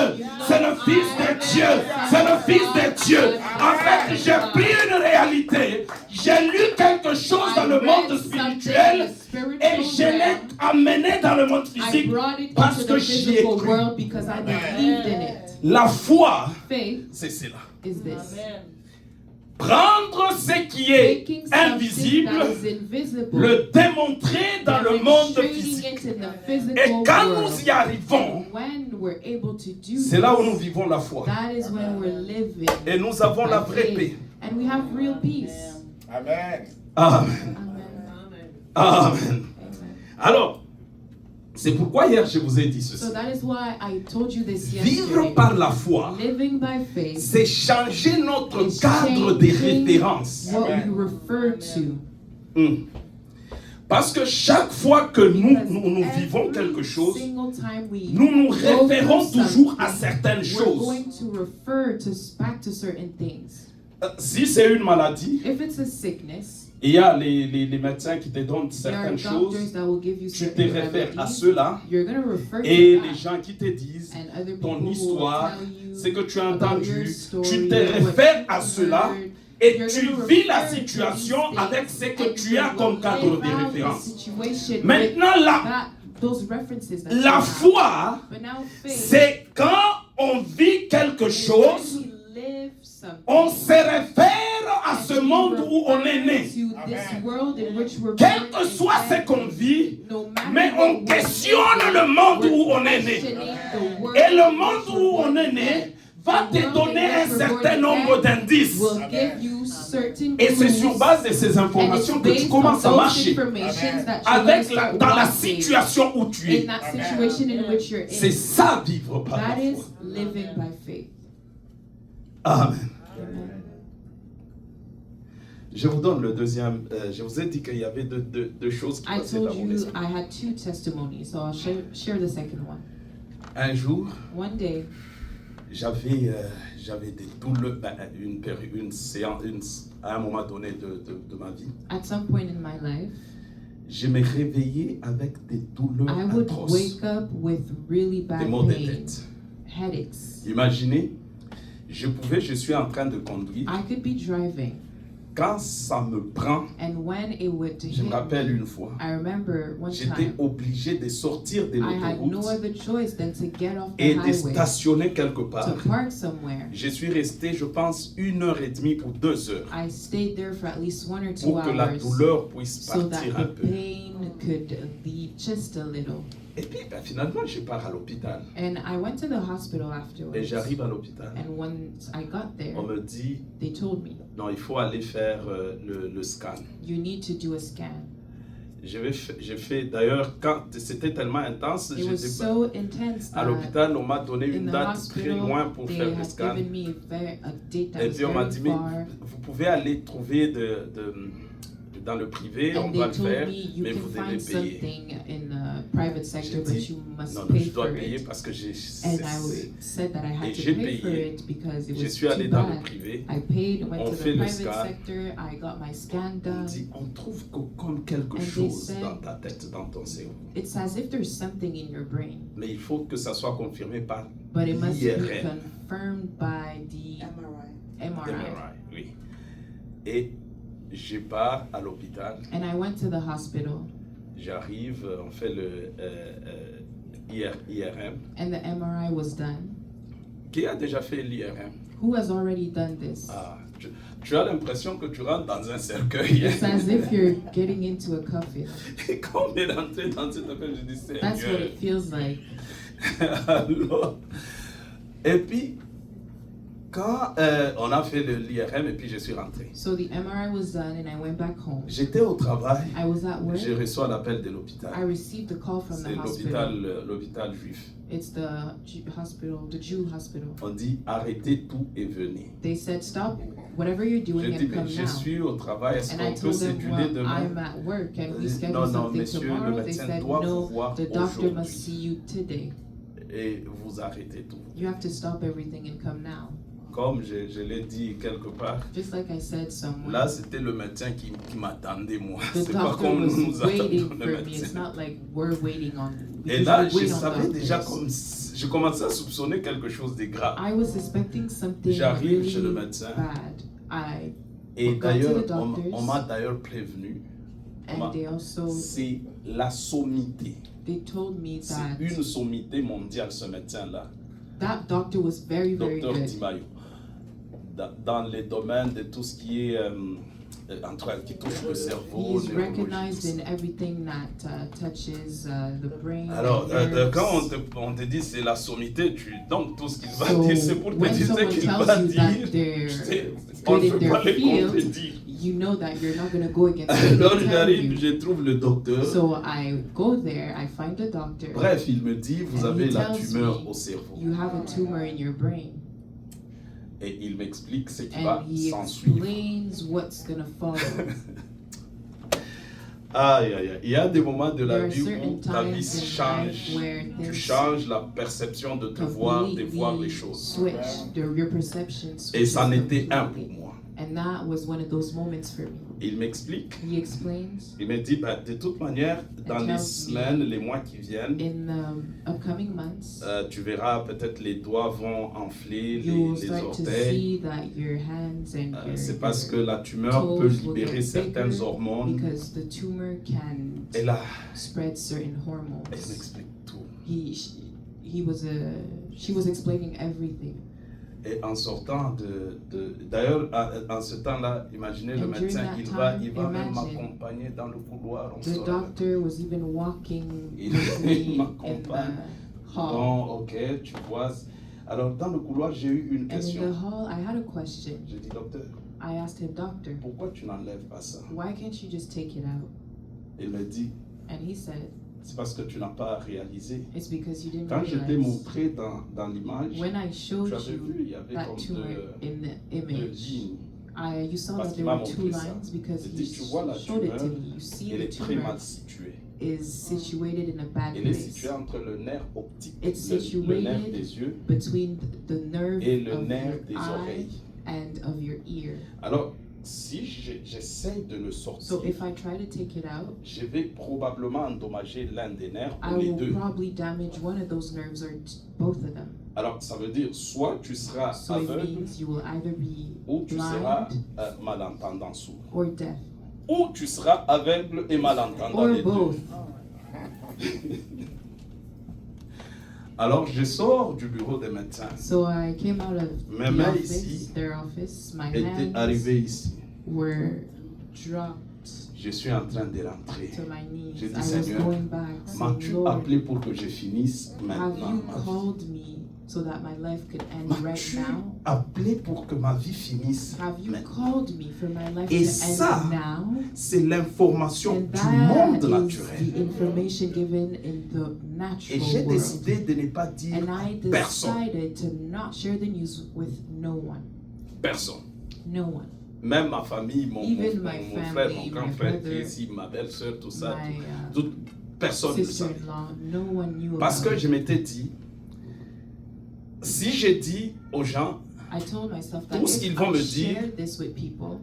Speaker 1: c'est le Fils de Dieu, c'est le Fils de Dieu. En fait, j'ai pris une réalité, j'ai lu quelque chose dans le monde spirituel et je l'ai amené dans le monde
Speaker 2: I
Speaker 1: physique
Speaker 2: brought it
Speaker 1: parce
Speaker 2: into
Speaker 1: que
Speaker 2: the
Speaker 1: j'y ai
Speaker 2: physical
Speaker 1: cru.
Speaker 2: world because I believed in it.
Speaker 1: La foi,
Speaker 2: Faith
Speaker 1: c'est cela.
Speaker 2: is this.
Speaker 3: Amen.
Speaker 1: Prendre ce qui est
Speaker 2: Taking something
Speaker 1: invisible,
Speaker 2: that is invisible,
Speaker 1: le démontrer dans le monde
Speaker 2: demonstrating
Speaker 1: physique.
Speaker 2: it in the
Speaker 1: Et
Speaker 2: physical
Speaker 1: quand
Speaker 2: world.
Speaker 1: nous y arrivons,
Speaker 2: When we're able to do
Speaker 1: c'est là où
Speaker 2: this,
Speaker 1: nous vivons la foi.
Speaker 2: that is when we're living
Speaker 1: Et nous avons la
Speaker 2: by
Speaker 1: vraie
Speaker 2: faith.
Speaker 1: paix.
Speaker 2: And we have real peace.
Speaker 4: Amen.
Speaker 1: Amen.
Speaker 2: Amen.
Speaker 1: Amen.
Speaker 2: Amen.
Speaker 1: Alors, c'est pourquoi hier je vous ai dit
Speaker 2: So
Speaker 1: ceci.
Speaker 2: that is why I told you this
Speaker 1: Vivre
Speaker 2: yesterday.
Speaker 1: par la foi,
Speaker 2: Living by faith
Speaker 1: c'est changer notre
Speaker 2: is
Speaker 1: cadre de
Speaker 2: changing
Speaker 1: référence.
Speaker 2: what we
Speaker 4: Amen.
Speaker 2: refer to.
Speaker 1: Parce que chaque fois que
Speaker 2: Because
Speaker 1: nous vivons
Speaker 2: every
Speaker 1: quelque chose,
Speaker 2: single time we
Speaker 1: nous nous
Speaker 2: go through
Speaker 1: référons toujours à
Speaker 2: something,
Speaker 1: certaines
Speaker 2: we're
Speaker 1: choses.
Speaker 2: going to refer back to certain things.
Speaker 1: Si c'est une maladie,
Speaker 2: If it's a sickness,
Speaker 1: il y a les médecins qui te donnent
Speaker 2: there are
Speaker 1: certaines
Speaker 2: doctors
Speaker 1: choses,
Speaker 2: that will give you
Speaker 1: tu te
Speaker 2: certain
Speaker 1: réfères à
Speaker 2: remedies.
Speaker 1: cela,
Speaker 2: You're going to refer
Speaker 1: et
Speaker 2: to
Speaker 1: les
Speaker 2: that.
Speaker 1: gens qui te disent
Speaker 2: And other people
Speaker 1: ton
Speaker 2: will
Speaker 1: histoire,
Speaker 2: tell you
Speaker 1: ce que tu as
Speaker 2: about your
Speaker 1: entendu,
Speaker 2: story,
Speaker 1: tu te
Speaker 2: what
Speaker 1: réfères
Speaker 2: you
Speaker 1: à cela,
Speaker 2: heard.
Speaker 1: et
Speaker 2: You're
Speaker 1: tu
Speaker 2: gonna
Speaker 1: vis la
Speaker 2: refer to
Speaker 1: situation
Speaker 2: these
Speaker 1: avec
Speaker 2: things
Speaker 1: ce que
Speaker 2: and
Speaker 1: tu
Speaker 2: you
Speaker 1: as comme
Speaker 2: will
Speaker 1: cadre
Speaker 2: live
Speaker 1: de
Speaker 2: out the
Speaker 1: référence.
Speaker 2: situation with
Speaker 1: Maintenant,
Speaker 2: those references that you
Speaker 1: la
Speaker 2: have.
Speaker 1: foi,
Speaker 2: But now faith,
Speaker 1: c'est quand on vit quelque
Speaker 2: is
Speaker 1: chose,
Speaker 2: when we live something.
Speaker 1: on se réfère à à ce monde où on est né.
Speaker 2: To this world in which we're
Speaker 1: Quel
Speaker 2: born
Speaker 1: que soit ce qu'on vit,
Speaker 2: no matter
Speaker 1: mais on
Speaker 2: what
Speaker 1: questionne le monde où on est né.
Speaker 2: questioning the world
Speaker 1: Et le
Speaker 2: in
Speaker 1: monde
Speaker 2: which
Speaker 1: où
Speaker 2: we're
Speaker 1: on est
Speaker 2: born
Speaker 1: né va te donner un certain nombre d'indices.
Speaker 2: will give you certain
Speaker 1: Et c'est sur
Speaker 2: clues.
Speaker 1: base de ces
Speaker 2: And
Speaker 1: informations
Speaker 2: it's
Speaker 1: que tu
Speaker 2: based
Speaker 1: commences
Speaker 2: on
Speaker 1: à
Speaker 2: those
Speaker 1: marcher
Speaker 2: informations that you
Speaker 1: avec
Speaker 2: start
Speaker 1: dans la
Speaker 2: walking
Speaker 1: situation où tu
Speaker 2: in
Speaker 1: es.
Speaker 2: that situation in which you're
Speaker 1: C'est
Speaker 2: in.
Speaker 1: ça vivre par la
Speaker 2: That is
Speaker 1: foi.
Speaker 2: living by faith.
Speaker 1: Amen.
Speaker 2: Amen.
Speaker 1: Je vous donne le deuxième. Je vous ai dit qu'il y avait deux choses qui
Speaker 2: I
Speaker 1: passaient
Speaker 2: told
Speaker 1: par mon
Speaker 2: you
Speaker 1: esprit.
Speaker 2: I had 2 testimonies, so I'll share the second one.
Speaker 1: Un jour,
Speaker 2: One day,
Speaker 1: j'avais des douleurs, une séance, à un moment donné de ma vie.
Speaker 2: at some point in my life,
Speaker 1: Je me réveillais avec des douleurs
Speaker 2: I would
Speaker 1: atroces,
Speaker 2: wake up with really
Speaker 1: des
Speaker 2: bad
Speaker 1: maux de
Speaker 2: pain,
Speaker 1: tête.
Speaker 2: headaches.
Speaker 1: Imaginez, je suis en train de conduire.
Speaker 2: I could be driving,
Speaker 1: Quand ça me prend,
Speaker 2: and when it would
Speaker 1: je
Speaker 2: hit
Speaker 1: me rappelle
Speaker 2: me,
Speaker 1: une fois,
Speaker 2: I remember one
Speaker 1: j'étais
Speaker 2: time,
Speaker 1: obligé de sortir de
Speaker 2: I had no
Speaker 1: l'autoroute
Speaker 2: other choice than to get off the
Speaker 1: et de
Speaker 2: highway,
Speaker 1: stationner quelque
Speaker 2: to
Speaker 1: part.
Speaker 2: park somewhere.
Speaker 1: Je suis resté, je pense, 1h30 ou 2 heures
Speaker 2: I stayed there for at least 1 or 2
Speaker 1: pour que la
Speaker 2: hours
Speaker 1: douleur puisse
Speaker 2: so that
Speaker 1: partir un
Speaker 2: the
Speaker 1: peu.
Speaker 2: pain could leave just a little.
Speaker 1: Et puis finalement, je pars à l'hôpital.
Speaker 2: And I went to the hospital
Speaker 1: Et
Speaker 2: afterwards.
Speaker 1: j'arrive à l'hôpital.
Speaker 2: And once I got there,
Speaker 1: On me dit,
Speaker 2: they told me,
Speaker 1: non, il faut aller faire le scan.
Speaker 2: you need to do a scan.
Speaker 1: J'ai fait, d'ailleurs, quand c'était tellement intense,
Speaker 2: It was so intense
Speaker 1: à
Speaker 2: that
Speaker 1: l'hôpital, on m'a donné
Speaker 2: in
Speaker 1: une
Speaker 2: the
Speaker 1: date très loin
Speaker 2: hospital,
Speaker 1: pour
Speaker 2: they
Speaker 1: faire le
Speaker 2: had
Speaker 1: scan.
Speaker 2: given me a date that
Speaker 1: Et
Speaker 2: was
Speaker 1: puis on m'a
Speaker 2: very
Speaker 1: dit, mais
Speaker 2: far.
Speaker 1: vous pouvez aller trouver dans le privé, on
Speaker 2: And
Speaker 1: va
Speaker 2: they
Speaker 1: le
Speaker 2: told
Speaker 1: faire,
Speaker 2: me, you
Speaker 1: mais
Speaker 2: can
Speaker 1: vous devez
Speaker 2: find
Speaker 1: payer.
Speaker 2: something in the private sector,
Speaker 1: J'ai
Speaker 2: but
Speaker 1: dit,
Speaker 2: you must
Speaker 1: non,
Speaker 2: pay
Speaker 1: je dois
Speaker 2: for
Speaker 1: payer
Speaker 2: it.
Speaker 1: parce que
Speaker 2: And I said that I
Speaker 1: Et
Speaker 2: had
Speaker 1: j'ai
Speaker 2: to pay for
Speaker 1: payé.
Speaker 2: it because it
Speaker 1: Je
Speaker 2: was
Speaker 1: suis
Speaker 2: too
Speaker 1: allé dans le
Speaker 2: bad.
Speaker 1: privé.
Speaker 2: I paid, went
Speaker 1: On
Speaker 2: to
Speaker 1: fait
Speaker 2: the
Speaker 1: le
Speaker 2: private
Speaker 1: scan.
Speaker 2: sector, I got my scan
Speaker 1: On
Speaker 2: done.
Speaker 1: dit, on trouve comme quelque
Speaker 2: And they
Speaker 1: chose
Speaker 2: said-
Speaker 1: dans ta tête, dans ton cerveau.
Speaker 2: It's as if there's something in your brain,
Speaker 1: Mais il faut que ça soit confirmé par
Speaker 2: but it must be
Speaker 1: l'IRM.
Speaker 2: confirmed by the MRI.
Speaker 1: MRI, oui. Et je pars à l'hôpital.
Speaker 2: And I went to the hospital,
Speaker 1: J'arrive, on fait le IRM.
Speaker 2: and the MRI was done.
Speaker 1: Qui a déjà fait l'IRM?
Speaker 2: Who has already done this?
Speaker 1: Ah, tu as l'impression que tu rentres dans un cercueil.
Speaker 2: It's as if you're getting into a coffin.
Speaker 1: Et quand on est rentré dans cette affaire, je dis
Speaker 2: That's what
Speaker 1: Seigneur.
Speaker 2: it feels like.
Speaker 1: Alors, et puis, quand on a fait l'IRM et puis je suis rentré,
Speaker 2: So the MRI was done, and I went back home.
Speaker 1: j'étais au travail,
Speaker 2: I was at work.
Speaker 1: je reçois l'appel de
Speaker 2: I
Speaker 1: l'hôpital.
Speaker 2: received a call from
Speaker 1: C'est
Speaker 2: the hospital.
Speaker 1: l'hôpital juif.
Speaker 2: It's the hospital, the Jew hospital.
Speaker 1: On dit arrêtez tout et venez.
Speaker 2: They said, stop whatever you're
Speaker 1: Je
Speaker 2: doing
Speaker 1: dis,
Speaker 2: and
Speaker 1: mais
Speaker 2: come
Speaker 1: je
Speaker 2: now.
Speaker 1: suis au travail, est-ce
Speaker 2: And I
Speaker 1: qu'on peut
Speaker 2: told them,
Speaker 1: céduler
Speaker 2: well,
Speaker 1: demain?
Speaker 2: I'm at work. Can we schedule
Speaker 1: Non, non,
Speaker 2: something
Speaker 1: monsieur, le
Speaker 2: tomorrow? They
Speaker 1: médecin
Speaker 2: said,
Speaker 1: doit vous
Speaker 2: no,
Speaker 1: voir
Speaker 2: the doctor must
Speaker 1: aujourd'hui.
Speaker 2: see you today.
Speaker 1: Et vous arrêtez tout.
Speaker 2: You have to stop everything and come now.
Speaker 1: Comme je l'ai dit quelque part,
Speaker 2: Just like I said somewhere.
Speaker 1: là c'était le médecin qui m'attendait moi.
Speaker 2: The
Speaker 1: C'est pas
Speaker 2: doctor
Speaker 1: comme
Speaker 2: was
Speaker 1: nous
Speaker 2: waiting
Speaker 1: attendons
Speaker 2: for
Speaker 1: le
Speaker 2: me. It's
Speaker 1: médecin.
Speaker 2: not like we're waiting on.
Speaker 1: Et
Speaker 2: because
Speaker 1: là,
Speaker 2: we
Speaker 1: je
Speaker 2: wait on
Speaker 1: savais déjà
Speaker 2: doctors.
Speaker 1: comme je commençais à soupçonner quelque chose de grave.
Speaker 2: I was suspecting something
Speaker 1: J'arrive
Speaker 2: really
Speaker 1: chez le médecin.
Speaker 2: bad.
Speaker 1: Et
Speaker 2: We'll go
Speaker 1: d'ailleurs,
Speaker 2: to the doctors.
Speaker 1: on m'a d'ailleurs prévenu,
Speaker 2: And they also
Speaker 1: c'est la sommité.
Speaker 2: they told me
Speaker 1: C'est
Speaker 2: that
Speaker 1: une sommité mondiale, ce médecin-là,
Speaker 2: that doctor was very
Speaker 1: docteur
Speaker 2: good.
Speaker 1: Timayo. Dans les domaines de tout ce qui est, en tout cas, qui touche le cerveau,
Speaker 2: He's
Speaker 1: neurologie, tout
Speaker 2: recognized
Speaker 1: ça.
Speaker 2: in everything that touches the brain.
Speaker 1: Alors,
Speaker 2: and nerves.
Speaker 1: quand on te dit c'est la sommité, donc tout ce qu'il va
Speaker 2: So,
Speaker 1: dire, c'est pour te
Speaker 2: when
Speaker 1: dire ce
Speaker 2: someone
Speaker 1: qu'il
Speaker 2: tells
Speaker 1: va
Speaker 2: you
Speaker 1: dire.
Speaker 2: that they're
Speaker 1: Tu sais, on
Speaker 2: good
Speaker 1: ne
Speaker 2: in
Speaker 1: peut
Speaker 2: their
Speaker 1: pas les
Speaker 2: field,
Speaker 1: contredire.
Speaker 2: you know that you're not going to go against what
Speaker 1: Alors
Speaker 2: they tell
Speaker 1: j'arrive,
Speaker 2: you.
Speaker 1: je trouve le docteur.
Speaker 2: So I go there, I find the doctor.
Speaker 1: Bref, il me dit, vous
Speaker 2: And
Speaker 1: avez
Speaker 2: he
Speaker 1: la
Speaker 2: tells
Speaker 1: tumeur
Speaker 2: me,
Speaker 1: au cerveau.
Speaker 2: You have a tumor in your brain.
Speaker 1: Et il m'explique ce qui va
Speaker 2: And he
Speaker 1: s'ensuivre.
Speaker 2: explains what's going to follow.
Speaker 1: Aïe, aïe, aïe. Il y a des moments de la
Speaker 2: There are
Speaker 1: vie où
Speaker 2: certain
Speaker 1: ta vie
Speaker 2: times in
Speaker 1: change.
Speaker 2: life where
Speaker 1: Tu
Speaker 2: things
Speaker 1: changes la perception de te voir, de voir les
Speaker 2: completely
Speaker 1: choses.
Speaker 2: switch. Your perception
Speaker 1: Et
Speaker 2: switches
Speaker 1: ça en était un pour
Speaker 2: completely.
Speaker 1: moi.
Speaker 2: And that was one of those moments for me.
Speaker 1: Il m'explique.
Speaker 2: He explains,
Speaker 1: Il me dit, bah, de toute manière, dans les
Speaker 2: tells me,
Speaker 1: semaines, les mois qui viennent,
Speaker 2: in the upcoming months,
Speaker 1: tu verras peut-être les doigts vont enfler,
Speaker 2: you will
Speaker 1: les
Speaker 2: start to
Speaker 1: orteils.
Speaker 2: see that your hands and
Speaker 1: C'est
Speaker 2: your
Speaker 1: parce que la tumeur peut
Speaker 2: toes will
Speaker 1: libérer
Speaker 2: get
Speaker 1: certaines
Speaker 2: bigger
Speaker 1: hormones.
Speaker 2: because the tumor can
Speaker 1: Et là,
Speaker 2: spread certain
Speaker 1: elle
Speaker 2: hormones.
Speaker 1: m'explique tout.
Speaker 2: She was explaining everything.
Speaker 1: Et en sortant d'ailleurs, en ce temps-là, imaginez le
Speaker 2: And during
Speaker 1: médecin,
Speaker 2: that
Speaker 1: il va
Speaker 2: time,
Speaker 1: même
Speaker 2: imagine,
Speaker 1: m'accompagner dans le couloir. On
Speaker 2: The
Speaker 1: sort.
Speaker 2: doctor was even walking
Speaker 1: Il
Speaker 2: with me in
Speaker 1: m'accompagne.
Speaker 2: the hall.
Speaker 1: Bon, ok, tu vois. Alors, dans le couloir, j'ai eu une
Speaker 2: And in
Speaker 1: question.
Speaker 2: the hall, I had a question.
Speaker 1: J'ai dit, docteur,
Speaker 2: I asked him, Doctor,
Speaker 1: pourquoi tu n'enlèves pas ça?
Speaker 2: why can't you just take it out?
Speaker 1: Il me dit,
Speaker 2: And he said,
Speaker 1: c'est parce que tu n'as pas réalisé.
Speaker 2: it's because you didn't
Speaker 1: Quand je t'ai
Speaker 2: realize.
Speaker 1: montré dans l'image,
Speaker 2: When I
Speaker 1: tu
Speaker 2: showed
Speaker 1: avais vu, il y
Speaker 2: you
Speaker 1: avait
Speaker 2: that
Speaker 1: comme
Speaker 2: tumor in the
Speaker 1: deux
Speaker 2: image,
Speaker 1: lignes.
Speaker 2: you saw
Speaker 1: Parce
Speaker 2: that
Speaker 1: qu'il
Speaker 2: there
Speaker 1: m'a
Speaker 2: were two
Speaker 1: montré ça.
Speaker 2: lines because
Speaker 1: Il
Speaker 2: he
Speaker 1: dit, tu vois la
Speaker 2: showed it to
Speaker 1: tumeur,
Speaker 2: me. You see
Speaker 1: elle
Speaker 2: the
Speaker 1: est très
Speaker 2: tumor
Speaker 1: mal située.
Speaker 2: is situated in a bad
Speaker 1: Elle est
Speaker 2: place
Speaker 1: située entre le nerf optique,
Speaker 2: It's
Speaker 1: le nerf
Speaker 2: situated
Speaker 1: des yeux
Speaker 2: between the nerve
Speaker 1: et le
Speaker 2: of
Speaker 1: nerf
Speaker 2: your
Speaker 1: des
Speaker 2: eye
Speaker 1: oreilles.
Speaker 2: and of your ear.
Speaker 1: Alors, si j'essaye de le
Speaker 2: So
Speaker 1: sortir,
Speaker 2: if I try to take it out,
Speaker 1: je vais probablement endommager l'un des nerfs
Speaker 2: I
Speaker 1: ou les
Speaker 2: will
Speaker 1: deux.
Speaker 2: probably damage one of those nerves or both of them.
Speaker 1: Alors, ça veut dire soit tu seras
Speaker 2: So it
Speaker 1: aveugle
Speaker 2: means you will either be
Speaker 1: ou tu seras
Speaker 2: blind
Speaker 1: malentendant sourd.
Speaker 2: or deaf
Speaker 1: Ou tu seras aveugle et malentendant
Speaker 2: or
Speaker 1: les
Speaker 2: both.
Speaker 1: deux. Alors, je sors du bureau des médecins.
Speaker 2: So I came out of
Speaker 1: Mes
Speaker 2: the
Speaker 1: mains
Speaker 2: office,
Speaker 1: ici
Speaker 2: their office. My
Speaker 1: Était
Speaker 2: hands
Speaker 1: arrivé ici.
Speaker 2: were dropped
Speaker 1: Je suis en train de rentrer.
Speaker 2: to my knees.
Speaker 1: J'ai dit,
Speaker 2: I was
Speaker 1: Seigneur,
Speaker 2: going back, saying,
Speaker 1: m'as-tu
Speaker 2: Lord,
Speaker 1: appelé pour que je finisse
Speaker 2: have
Speaker 1: maintenant
Speaker 2: you
Speaker 1: ma vie?
Speaker 2: called me so that my life could end right
Speaker 1: M'as-tu
Speaker 2: now?
Speaker 1: appelé pour que ma vie finisse
Speaker 2: Have you
Speaker 1: maintenant?
Speaker 2: called me for my life
Speaker 1: Et
Speaker 2: to
Speaker 1: ça,
Speaker 2: end now?
Speaker 1: C'est l'information
Speaker 2: And
Speaker 1: du
Speaker 2: that
Speaker 1: monde
Speaker 2: is
Speaker 1: naturel.
Speaker 2: the information given in the
Speaker 1: Et
Speaker 2: natural
Speaker 1: j'ai
Speaker 2: world.
Speaker 1: décidé de ne pas dire
Speaker 2: And I
Speaker 1: personne.
Speaker 2: decided to not share the news with no one.
Speaker 1: Personne.
Speaker 2: No one.
Speaker 1: Même ma famille, mon
Speaker 2: Even
Speaker 1: frère,
Speaker 2: my
Speaker 1: mon
Speaker 2: family,
Speaker 1: grand
Speaker 2: my
Speaker 1: frère qui
Speaker 2: brother,
Speaker 1: est ici, ma belle-sœur, tout ça,
Speaker 2: My
Speaker 1: toute personne ne savait.
Speaker 2: sister-in-law, no one knew
Speaker 1: Parce
Speaker 2: about
Speaker 1: que
Speaker 2: it.
Speaker 1: je m'étais dit, si je dis aux gens,
Speaker 2: I told myself that
Speaker 1: tout ce
Speaker 2: if
Speaker 1: qu'ils vont
Speaker 2: I
Speaker 1: me dire,
Speaker 2: share this with people,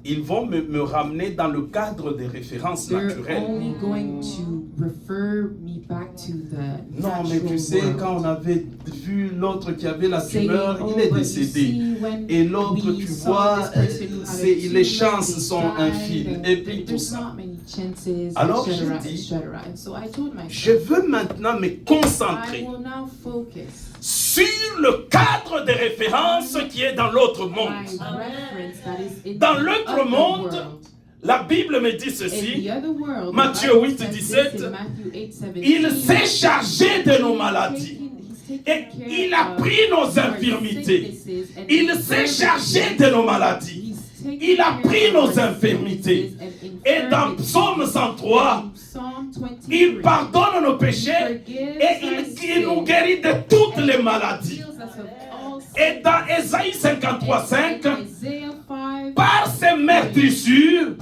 Speaker 1: ils vont me ramener dans le cadre des références
Speaker 2: they're
Speaker 1: naturelles.
Speaker 2: only going to refer me back to the
Speaker 1: Non, mais tu
Speaker 2: natural
Speaker 1: sais,
Speaker 2: world.
Speaker 1: quand on avait vu l'autre qui avait la
Speaker 2: Saying,
Speaker 1: tumeur,
Speaker 2: oh,
Speaker 1: il est
Speaker 2: but you
Speaker 1: décédé.
Speaker 2: see, when
Speaker 1: Et l'autre,
Speaker 2: we
Speaker 1: tu
Speaker 2: saw
Speaker 1: vois,
Speaker 2: this person who had a
Speaker 1: les
Speaker 2: tumor,
Speaker 1: chances
Speaker 2: they
Speaker 1: sont
Speaker 2: died,
Speaker 1: infimes.
Speaker 2: and
Speaker 1: Et puis tout
Speaker 2: there's
Speaker 1: ça.
Speaker 2: not many chances,
Speaker 1: Alors,
Speaker 2: etc.,
Speaker 1: j'ai dit,
Speaker 2: etc. And so I told
Speaker 1: Je
Speaker 2: myself,
Speaker 1: veux maintenant me
Speaker 2: I
Speaker 1: concentrer
Speaker 2: will now focus
Speaker 1: sur le cadre de référence qui est dans l'autre
Speaker 2: my
Speaker 1: monde.
Speaker 2: reference that is in
Speaker 1: Dans
Speaker 2: the
Speaker 1: l'autre
Speaker 2: other
Speaker 1: monde,
Speaker 2: world.
Speaker 1: La Bible me dit
Speaker 2: In
Speaker 1: ceci,
Speaker 2: the other world,
Speaker 1: Matthieu
Speaker 2: the Bible
Speaker 1: 8,
Speaker 2: says
Speaker 1: 17,
Speaker 2: this in Matthew 8:17,
Speaker 1: il s'est chargé de nos maladies.
Speaker 2: he's taken
Speaker 1: Et
Speaker 2: care
Speaker 1: il a
Speaker 2: of
Speaker 1: pris nos
Speaker 2: our
Speaker 1: infirmités.
Speaker 2: sicknesses and
Speaker 1: Il s'est chargé de nos maladies.
Speaker 2: He's taken
Speaker 1: Il a
Speaker 2: care
Speaker 1: pris
Speaker 2: of
Speaker 1: nos
Speaker 2: our
Speaker 1: infirmités.
Speaker 2: sicknesses and
Speaker 1: Et dans
Speaker 2: infirmities.
Speaker 1: Psaume 103,
Speaker 2: In Psalm 23,
Speaker 1: il pardonne nos péchés et il nous guérit de toutes les maladies. Et dans Ésaïe 53:5, par ses meurtrissures,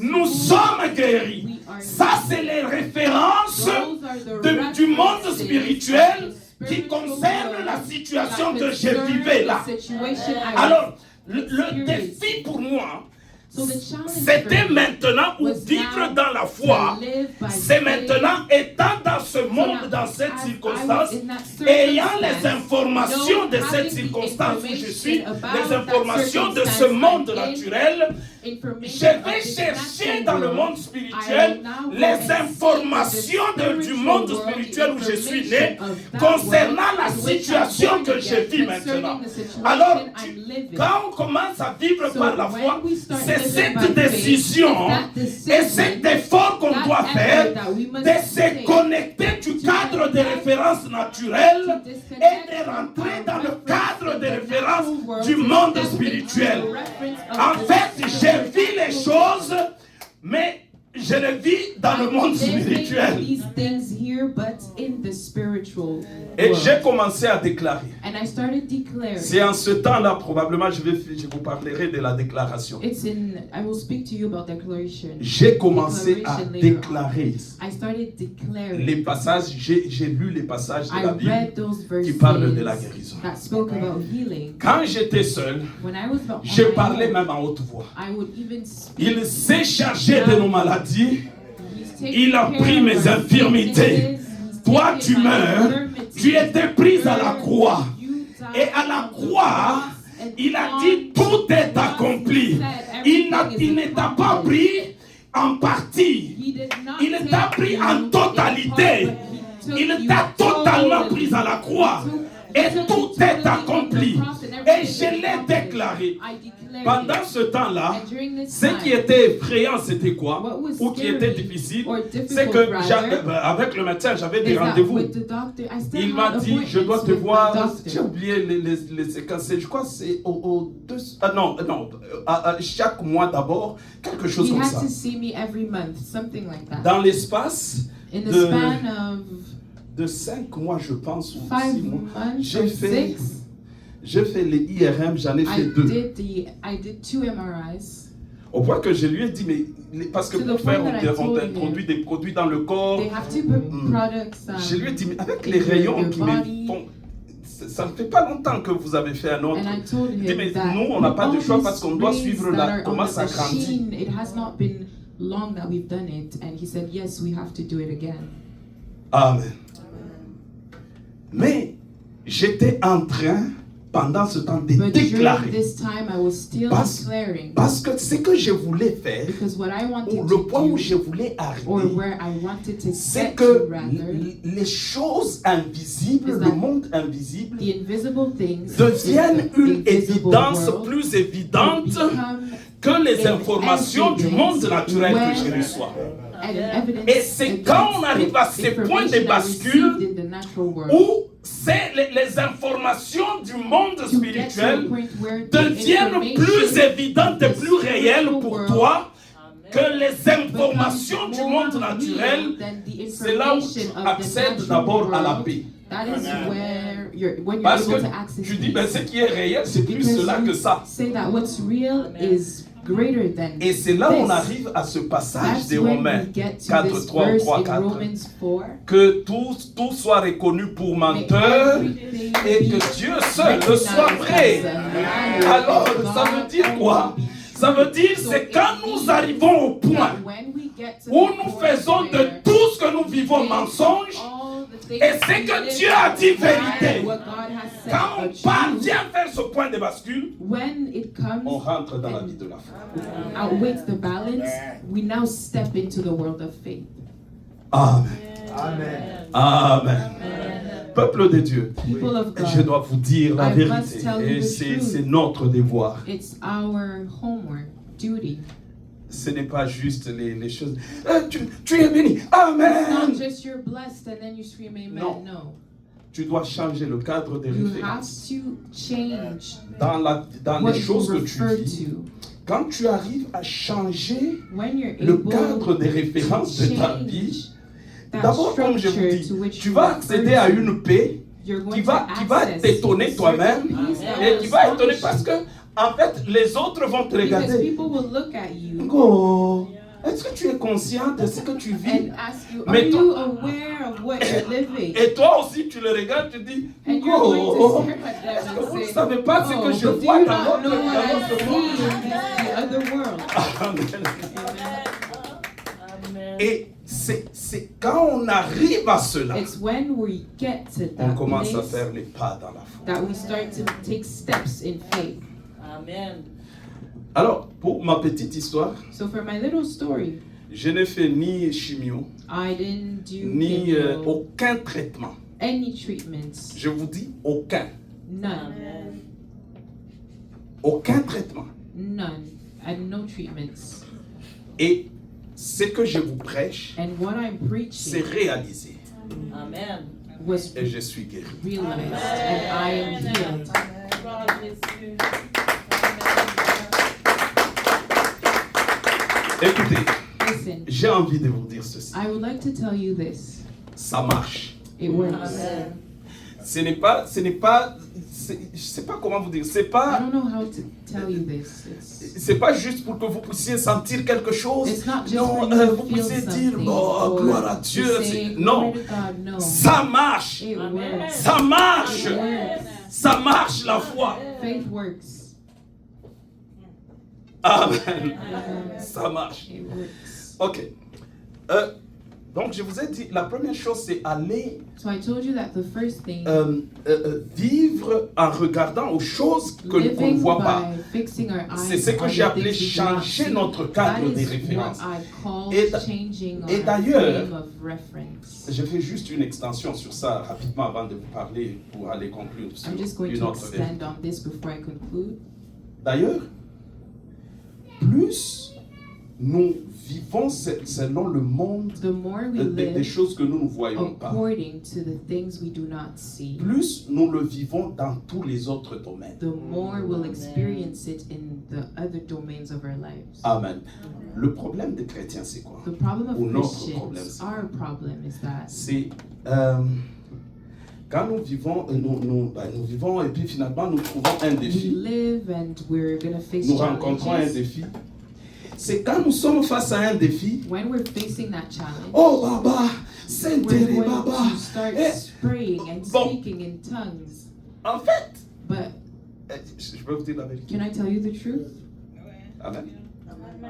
Speaker 1: nous sommes guéris. Ça, c'est les références du monde spirituel qui concernent la situation que je vivais là. Alors, le défi pour moi, c'était maintenant ou vivre dans la foi, c'est maintenant étant dans ce monde, dans cette circonstance, ayant les informations de cette circonstance où je suis, les informations de ce monde naturel, je vais chercher dans le monde spirituel les informations du monde spirituel où je suis né concernant la situation que je vis maintenant. Alors, quand on commence à vivre par la foi, c'est cette décision et cet effort qu'on doit faire de se connecter du cadre de référence naturelle et de rentrer dans le cadre de référence du monde spirituel. En fait, je vis les choses, mais je les vis dans le monde spirituel. Et j'ai commencé à déclarer. C'est en ce temps-là, probablement, je vous parlerai de la déclaration. J'ai commencé à déclarer les passages, j'ai lu les passages de la Bible qui parlent de la guérison. Quand j'étais seul, je parlais même en haute voix. Il s'est chargé de nos maladies. Il a pris mes infirmités. Toi, tu meurs. Tu étais prise à la croix. Et à la croix, il a dit tout est accompli. Il ne t'a pas pris en partie. Il t'a pris en totalité. Il t'a totalement prise à la croix. Et tout est accompli. Et je l'ai déclaré.
Speaker 2: I declared
Speaker 1: Pendant
Speaker 2: it.
Speaker 1: ce temps-là,
Speaker 2: And during this
Speaker 1: ce qui
Speaker 2: time,
Speaker 1: était effrayant, c'était quoi?
Speaker 2: what was
Speaker 1: Ou qui était
Speaker 2: scary
Speaker 1: difficile,
Speaker 2: or
Speaker 1: c'est
Speaker 2: difficult,
Speaker 1: que
Speaker 2: rather,
Speaker 1: avec le médecin, j'avais des
Speaker 2: is that
Speaker 1: rendez-vous.
Speaker 2: with the doctor, I still
Speaker 1: Il m'a
Speaker 2: had
Speaker 1: dit, je dois
Speaker 2: appointments
Speaker 1: te
Speaker 2: with my
Speaker 1: voir.
Speaker 2: doctor.
Speaker 1: J'ai oublié les séquences. Je crois que c'est chaque mois d'abord, quelque chose
Speaker 2: He
Speaker 1: comme
Speaker 2: had
Speaker 1: ça.
Speaker 2: to see me every month, something like that.
Speaker 1: Dans l'espace
Speaker 2: In the
Speaker 1: de-
Speaker 2: span
Speaker 1: de 5 mois, je pense, ou
Speaker 2: of 5
Speaker 1: 6 mois,
Speaker 2: months
Speaker 1: j'ai
Speaker 2: or
Speaker 1: fait,
Speaker 2: 6,
Speaker 1: j'ai fait les IRM, j'en ai fait 2.
Speaker 2: I did 2 MRIs.
Speaker 1: Au point que je lui ai dit, mais parce que
Speaker 2: To
Speaker 1: pour
Speaker 2: the
Speaker 1: faire,
Speaker 2: point that I
Speaker 1: on
Speaker 2: told
Speaker 1: t'introduit des produits dans le corps.
Speaker 2: They have to put products.
Speaker 1: Je lui ai dit, mais avec
Speaker 2: in
Speaker 1: les rayons
Speaker 2: your
Speaker 1: qui
Speaker 2: body.
Speaker 1: me font. Ça ne fait pas longtemps que vous avez fait un autre.
Speaker 2: And I told
Speaker 1: Il dit,
Speaker 2: him
Speaker 1: mais
Speaker 2: that
Speaker 1: nous, on n'a pas de
Speaker 2: all
Speaker 1: choix
Speaker 2: these
Speaker 1: parce qu'on doit
Speaker 2: rays
Speaker 1: suivre
Speaker 2: that
Speaker 1: la,
Speaker 2: are on
Speaker 1: comment
Speaker 2: the
Speaker 1: ça grandit.
Speaker 2: machine, it has not been long that we've done it. And he said, yes, we have to do it again.
Speaker 1: Amen. Mais j'étais en train, pendant ce temps, de
Speaker 2: But during
Speaker 1: déclarer.
Speaker 2: this time, I was still declaring.
Speaker 1: Parce que ce que je voulais faire,
Speaker 2: Because what I
Speaker 1: ou
Speaker 2: wanted
Speaker 1: le
Speaker 2: to
Speaker 1: point où
Speaker 2: do,
Speaker 1: je voulais
Speaker 2: or
Speaker 1: arriver,
Speaker 2: where I wanted to
Speaker 1: c'est
Speaker 2: get
Speaker 1: que
Speaker 2: to, rather,
Speaker 1: les choses invisibles,
Speaker 2: is
Speaker 1: le
Speaker 2: that
Speaker 1: monde invisible,
Speaker 2: the invisible things
Speaker 1: deviennent
Speaker 2: in
Speaker 1: une
Speaker 2: the invisible
Speaker 1: évidence
Speaker 2: world
Speaker 1: plus évidente
Speaker 2: become
Speaker 1: que les
Speaker 2: an
Speaker 1: informations du monde naturel que je
Speaker 2: when-
Speaker 1: reçois.
Speaker 2: an evidence
Speaker 1: Et c'est quand on arrive à ces points de
Speaker 2: information I
Speaker 1: bascule
Speaker 2: received in the natural world
Speaker 1: où c'est les informations du monde
Speaker 2: to get to a
Speaker 1: spirituel
Speaker 2: point where the
Speaker 1: deviennent plus
Speaker 2: information
Speaker 1: évidentes et plus réelles pour toi que les
Speaker 2: becomes
Speaker 1: informations du monde
Speaker 2: more
Speaker 1: naturel.
Speaker 2: real than the
Speaker 1: C'est là où tu
Speaker 2: information of the
Speaker 1: accèdes
Speaker 2: natural
Speaker 1: d'abord à la
Speaker 2: world.
Speaker 1: paix.
Speaker 2: That is
Speaker 4: Amen.
Speaker 2: when you're
Speaker 1: Parce
Speaker 2: able
Speaker 1: que
Speaker 2: to access
Speaker 1: tu dis, ben, ce
Speaker 2: peace.
Speaker 1: qui est réel, c'est plus
Speaker 2: Because
Speaker 1: cela
Speaker 2: you
Speaker 1: que ça.
Speaker 2: say that what's real is greater than
Speaker 1: Et c'est là où on
Speaker 2: this.
Speaker 1: arrive à ce passage
Speaker 2: That's
Speaker 1: des
Speaker 2: when
Speaker 1: Romains
Speaker 2: we get to
Speaker 1: 4,
Speaker 2: this
Speaker 1: 3,
Speaker 2: verse
Speaker 1: 3,
Speaker 2: in
Speaker 1: 4.
Speaker 2: Romans 4.
Speaker 1: Que tout soit reconnu pour
Speaker 2: May
Speaker 1: menteur
Speaker 2: everything
Speaker 1: et
Speaker 2: be
Speaker 1: que Dieu seul le soit
Speaker 2: recognized
Speaker 1: vrai.
Speaker 2: as a liar,
Speaker 1: Alors,
Speaker 2: and
Speaker 1: ça veut
Speaker 2: God
Speaker 1: dire quoi?
Speaker 2: only be
Speaker 1: Ça veut
Speaker 2: true.
Speaker 1: dire
Speaker 2: So
Speaker 1: c'est
Speaker 2: it
Speaker 1: quand nous
Speaker 2: means
Speaker 1: arrivons au point
Speaker 2: that when we get to
Speaker 1: où
Speaker 2: the
Speaker 1: nous
Speaker 2: point
Speaker 1: faisons de
Speaker 2: where
Speaker 1: tout ce que nous vivons
Speaker 2: we
Speaker 1: mensonge.
Speaker 2: all the things
Speaker 1: Et c'est que
Speaker 2: we live
Speaker 1: Dieu a
Speaker 2: by,
Speaker 1: dit vérité.
Speaker 2: what God has said
Speaker 1: Quand
Speaker 2: are
Speaker 1: on parvient
Speaker 2: true,
Speaker 1: à faire ce point de bascule,
Speaker 2: when it comes
Speaker 1: on rentre dans la vie de la foi.
Speaker 2: outweighs the balance,
Speaker 4: Amen.
Speaker 2: we now step into the world of faith.
Speaker 1: Amen.
Speaker 4: Amen.
Speaker 1: Amen. Peuple de Dieu,
Speaker 2: People of
Speaker 1: je
Speaker 2: God,
Speaker 1: dois vous dire la
Speaker 2: I
Speaker 1: vérité.
Speaker 2: must tell you
Speaker 1: Et
Speaker 2: the
Speaker 1: c'est
Speaker 2: truth.
Speaker 1: notre devoir.
Speaker 2: it's our homework, duty.
Speaker 1: Ce n'est pas juste les choses. Tu es béni.
Speaker 2: It's not
Speaker 1: Amen.
Speaker 2: just you're blessed and then you scream amen.
Speaker 1: Non.
Speaker 2: No.
Speaker 1: Tu dois changer le cadre des
Speaker 2: You have
Speaker 1: références.
Speaker 2: to change
Speaker 1: Dans
Speaker 2: what
Speaker 1: les
Speaker 2: you
Speaker 1: choses que tu
Speaker 2: refer
Speaker 1: vis,
Speaker 2: to.
Speaker 1: quand tu arrives à changer
Speaker 2: When you're
Speaker 1: le
Speaker 2: able
Speaker 1: cadre des
Speaker 2: to
Speaker 1: références de ta vie,
Speaker 2: change that
Speaker 1: d'abord, comme je vous
Speaker 2: structure to
Speaker 1: dis,
Speaker 2: which
Speaker 1: tu
Speaker 2: you
Speaker 1: vas
Speaker 2: refer
Speaker 1: accéder à
Speaker 2: to,
Speaker 1: une paix
Speaker 2: you're going
Speaker 1: qui va
Speaker 2: to access
Speaker 1: t'étonner
Speaker 2: certain
Speaker 1: toi-même
Speaker 2: peace that
Speaker 1: et
Speaker 2: will
Speaker 1: qui va étonner
Speaker 2: astonish
Speaker 1: parce
Speaker 2: you.
Speaker 1: que, en fait, les autres vont te
Speaker 2: Because
Speaker 1: regarder.
Speaker 2: people will look at you
Speaker 1: Oh, est-ce que tu es conscient de ce que tu vis?
Speaker 2: and ask you, are
Speaker 1: Mais toi-
Speaker 2: you aware of what you're living?
Speaker 1: Et toi aussi, tu le regardes, tu dis,
Speaker 2: And you're going to
Speaker 1: oh,
Speaker 2: stare at
Speaker 1: est-ce
Speaker 2: them
Speaker 1: que
Speaker 2: and
Speaker 1: vous ne
Speaker 2: say,
Speaker 1: savez pas ce
Speaker 2: oh,
Speaker 1: que je
Speaker 2: but do
Speaker 1: vois
Speaker 2: you
Speaker 1: dans
Speaker 2: not
Speaker 1: l'autre
Speaker 2: know what I
Speaker 1: monde?
Speaker 2: see in the other world?
Speaker 1: Amen.
Speaker 3: Amen.
Speaker 1: Et c'est quand on arrive à cela,
Speaker 2: It's when we get to
Speaker 1: on
Speaker 2: that
Speaker 1: commence à
Speaker 2: place
Speaker 1: faire les pas dans la foi.
Speaker 2: that we start to take steps in faith.
Speaker 3: Amen.
Speaker 1: Alors, pour ma petite histoire,
Speaker 2: So for my little story,
Speaker 1: je n'ai fait ni chimio,
Speaker 2: I didn't do
Speaker 1: ni
Speaker 2: chemo,
Speaker 1: aucun traitement.
Speaker 2: any treatments,
Speaker 1: Je vous dis aucun.
Speaker 2: none,
Speaker 3: Amen.
Speaker 1: Aucun traitement.
Speaker 2: none, and no treatments.
Speaker 1: Et ce que je vous prêche,
Speaker 2: And what I'm
Speaker 1: c'est
Speaker 2: preaching
Speaker 1: réalisé.
Speaker 3: Amen.
Speaker 2: was
Speaker 1: Et je suis guéri.
Speaker 2: realized, and I am healed.
Speaker 3: God bless you.
Speaker 1: Écoutez,
Speaker 2: Listen,
Speaker 1: j'ai envie de vous dire ceci.
Speaker 2: I would like to tell you this.
Speaker 1: Ça marche.
Speaker 2: It works.
Speaker 3: Amen.
Speaker 1: Ce n'est pas, je sais pas comment vous dire. C'est
Speaker 2: I
Speaker 1: pas,
Speaker 2: don't know how to tell you this.
Speaker 1: c'est pas juste pour que vous puissiez sentir quelque chose.
Speaker 2: It's not just
Speaker 1: Non,
Speaker 2: for you to
Speaker 1: vous
Speaker 2: feel
Speaker 1: puissiez dire,
Speaker 2: something
Speaker 1: oh,
Speaker 2: or
Speaker 1: gloire à
Speaker 2: to
Speaker 1: Dieu.
Speaker 2: say,
Speaker 1: Non,
Speaker 2: glory to God. No,
Speaker 1: ça marche.
Speaker 2: it works.
Speaker 1: Ça marche.
Speaker 2: It works.
Speaker 1: Ça marche la foi.
Speaker 2: Faith works.
Speaker 1: Amen. Ça marche.
Speaker 2: It works.
Speaker 1: Ok. Donc je vous ai dit, la première chose c'est aller
Speaker 2: So I told you that the first thing,
Speaker 1: vivre en regardant aux choses qu'on ne
Speaker 2: living
Speaker 1: voit pas.
Speaker 2: by fixing our
Speaker 1: C'est
Speaker 2: eyes
Speaker 1: ce que
Speaker 2: on
Speaker 1: j'ai
Speaker 2: the
Speaker 1: appelé
Speaker 2: things we do not
Speaker 1: changer
Speaker 2: see.
Speaker 1: notre
Speaker 2: That
Speaker 1: cadre des
Speaker 2: is
Speaker 1: références.
Speaker 2: what I call
Speaker 1: Et d'a-
Speaker 2: changing
Speaker 1: et
Speaker 2: our
Speaker 1: d'ailleurs,
Speaker 2: frame of reference.
Speaker 1: Je fais juste une extension sur ça rapidement avant de vous parler pour aller conclure sur
Speaker 2: I'm just going
Speaker 1: une
Speaker 2: to
Speaker 1: autre vérité.
Speaker 2: extend on this before I conclude.
Speaker 1: D'ailleurs, plus nous vivons selon le monde
Speaker 2: The more we
Speaker 1: des
Speaker 2: live
Speaker 1: choses que nous ne voyons pas,
Speaker 2: according to the things we do not see,
Speaker 1: plus nous le vivons dans tous les autres domaines.
Speaker 2: the more we'll experience it in the other domains of our lives.
Speaker 1: Amen. Le problème des chrétiens, c'est quoi?
Speaker 2: The problem
Speaker 1: Ou
Speaker 2: of
Speaker 1: notre problème,
Speaker 2: Christians,
Speaker 1: c'est
Speaker 2: our problem is that
Speaker 1: C'est quand nous vivons, nous vivons et puis finalement nous trouvons un
Speaker 2: we
Speaker 1: défi.
Speaker 2: live and we're going to face
Speaker 1: Nous rencontrons un
Speaker 2: challenges.
Speaker 1: défi. C'est quand nous sommes face à un défi.
Speaker 2: When we're facing that challenge,
Speaker 1: Oh Baba,
Speaker 2: we're
Speaker 1: Saint-Thérèse
Speaker 2: going
Speaker 1: Baba.
Speaker 2: to start
Speaker 1: Eh,
Speaker 2: praying and
Speaker 1: bon.
Speaker 2: speaking in tongues.
Speaker 1: En fait,
Speaker 2: But
Speaker 1: je peux vous dire la vérité.
Speaker 2: can I tell you the truth?
Speaker 1: Amen.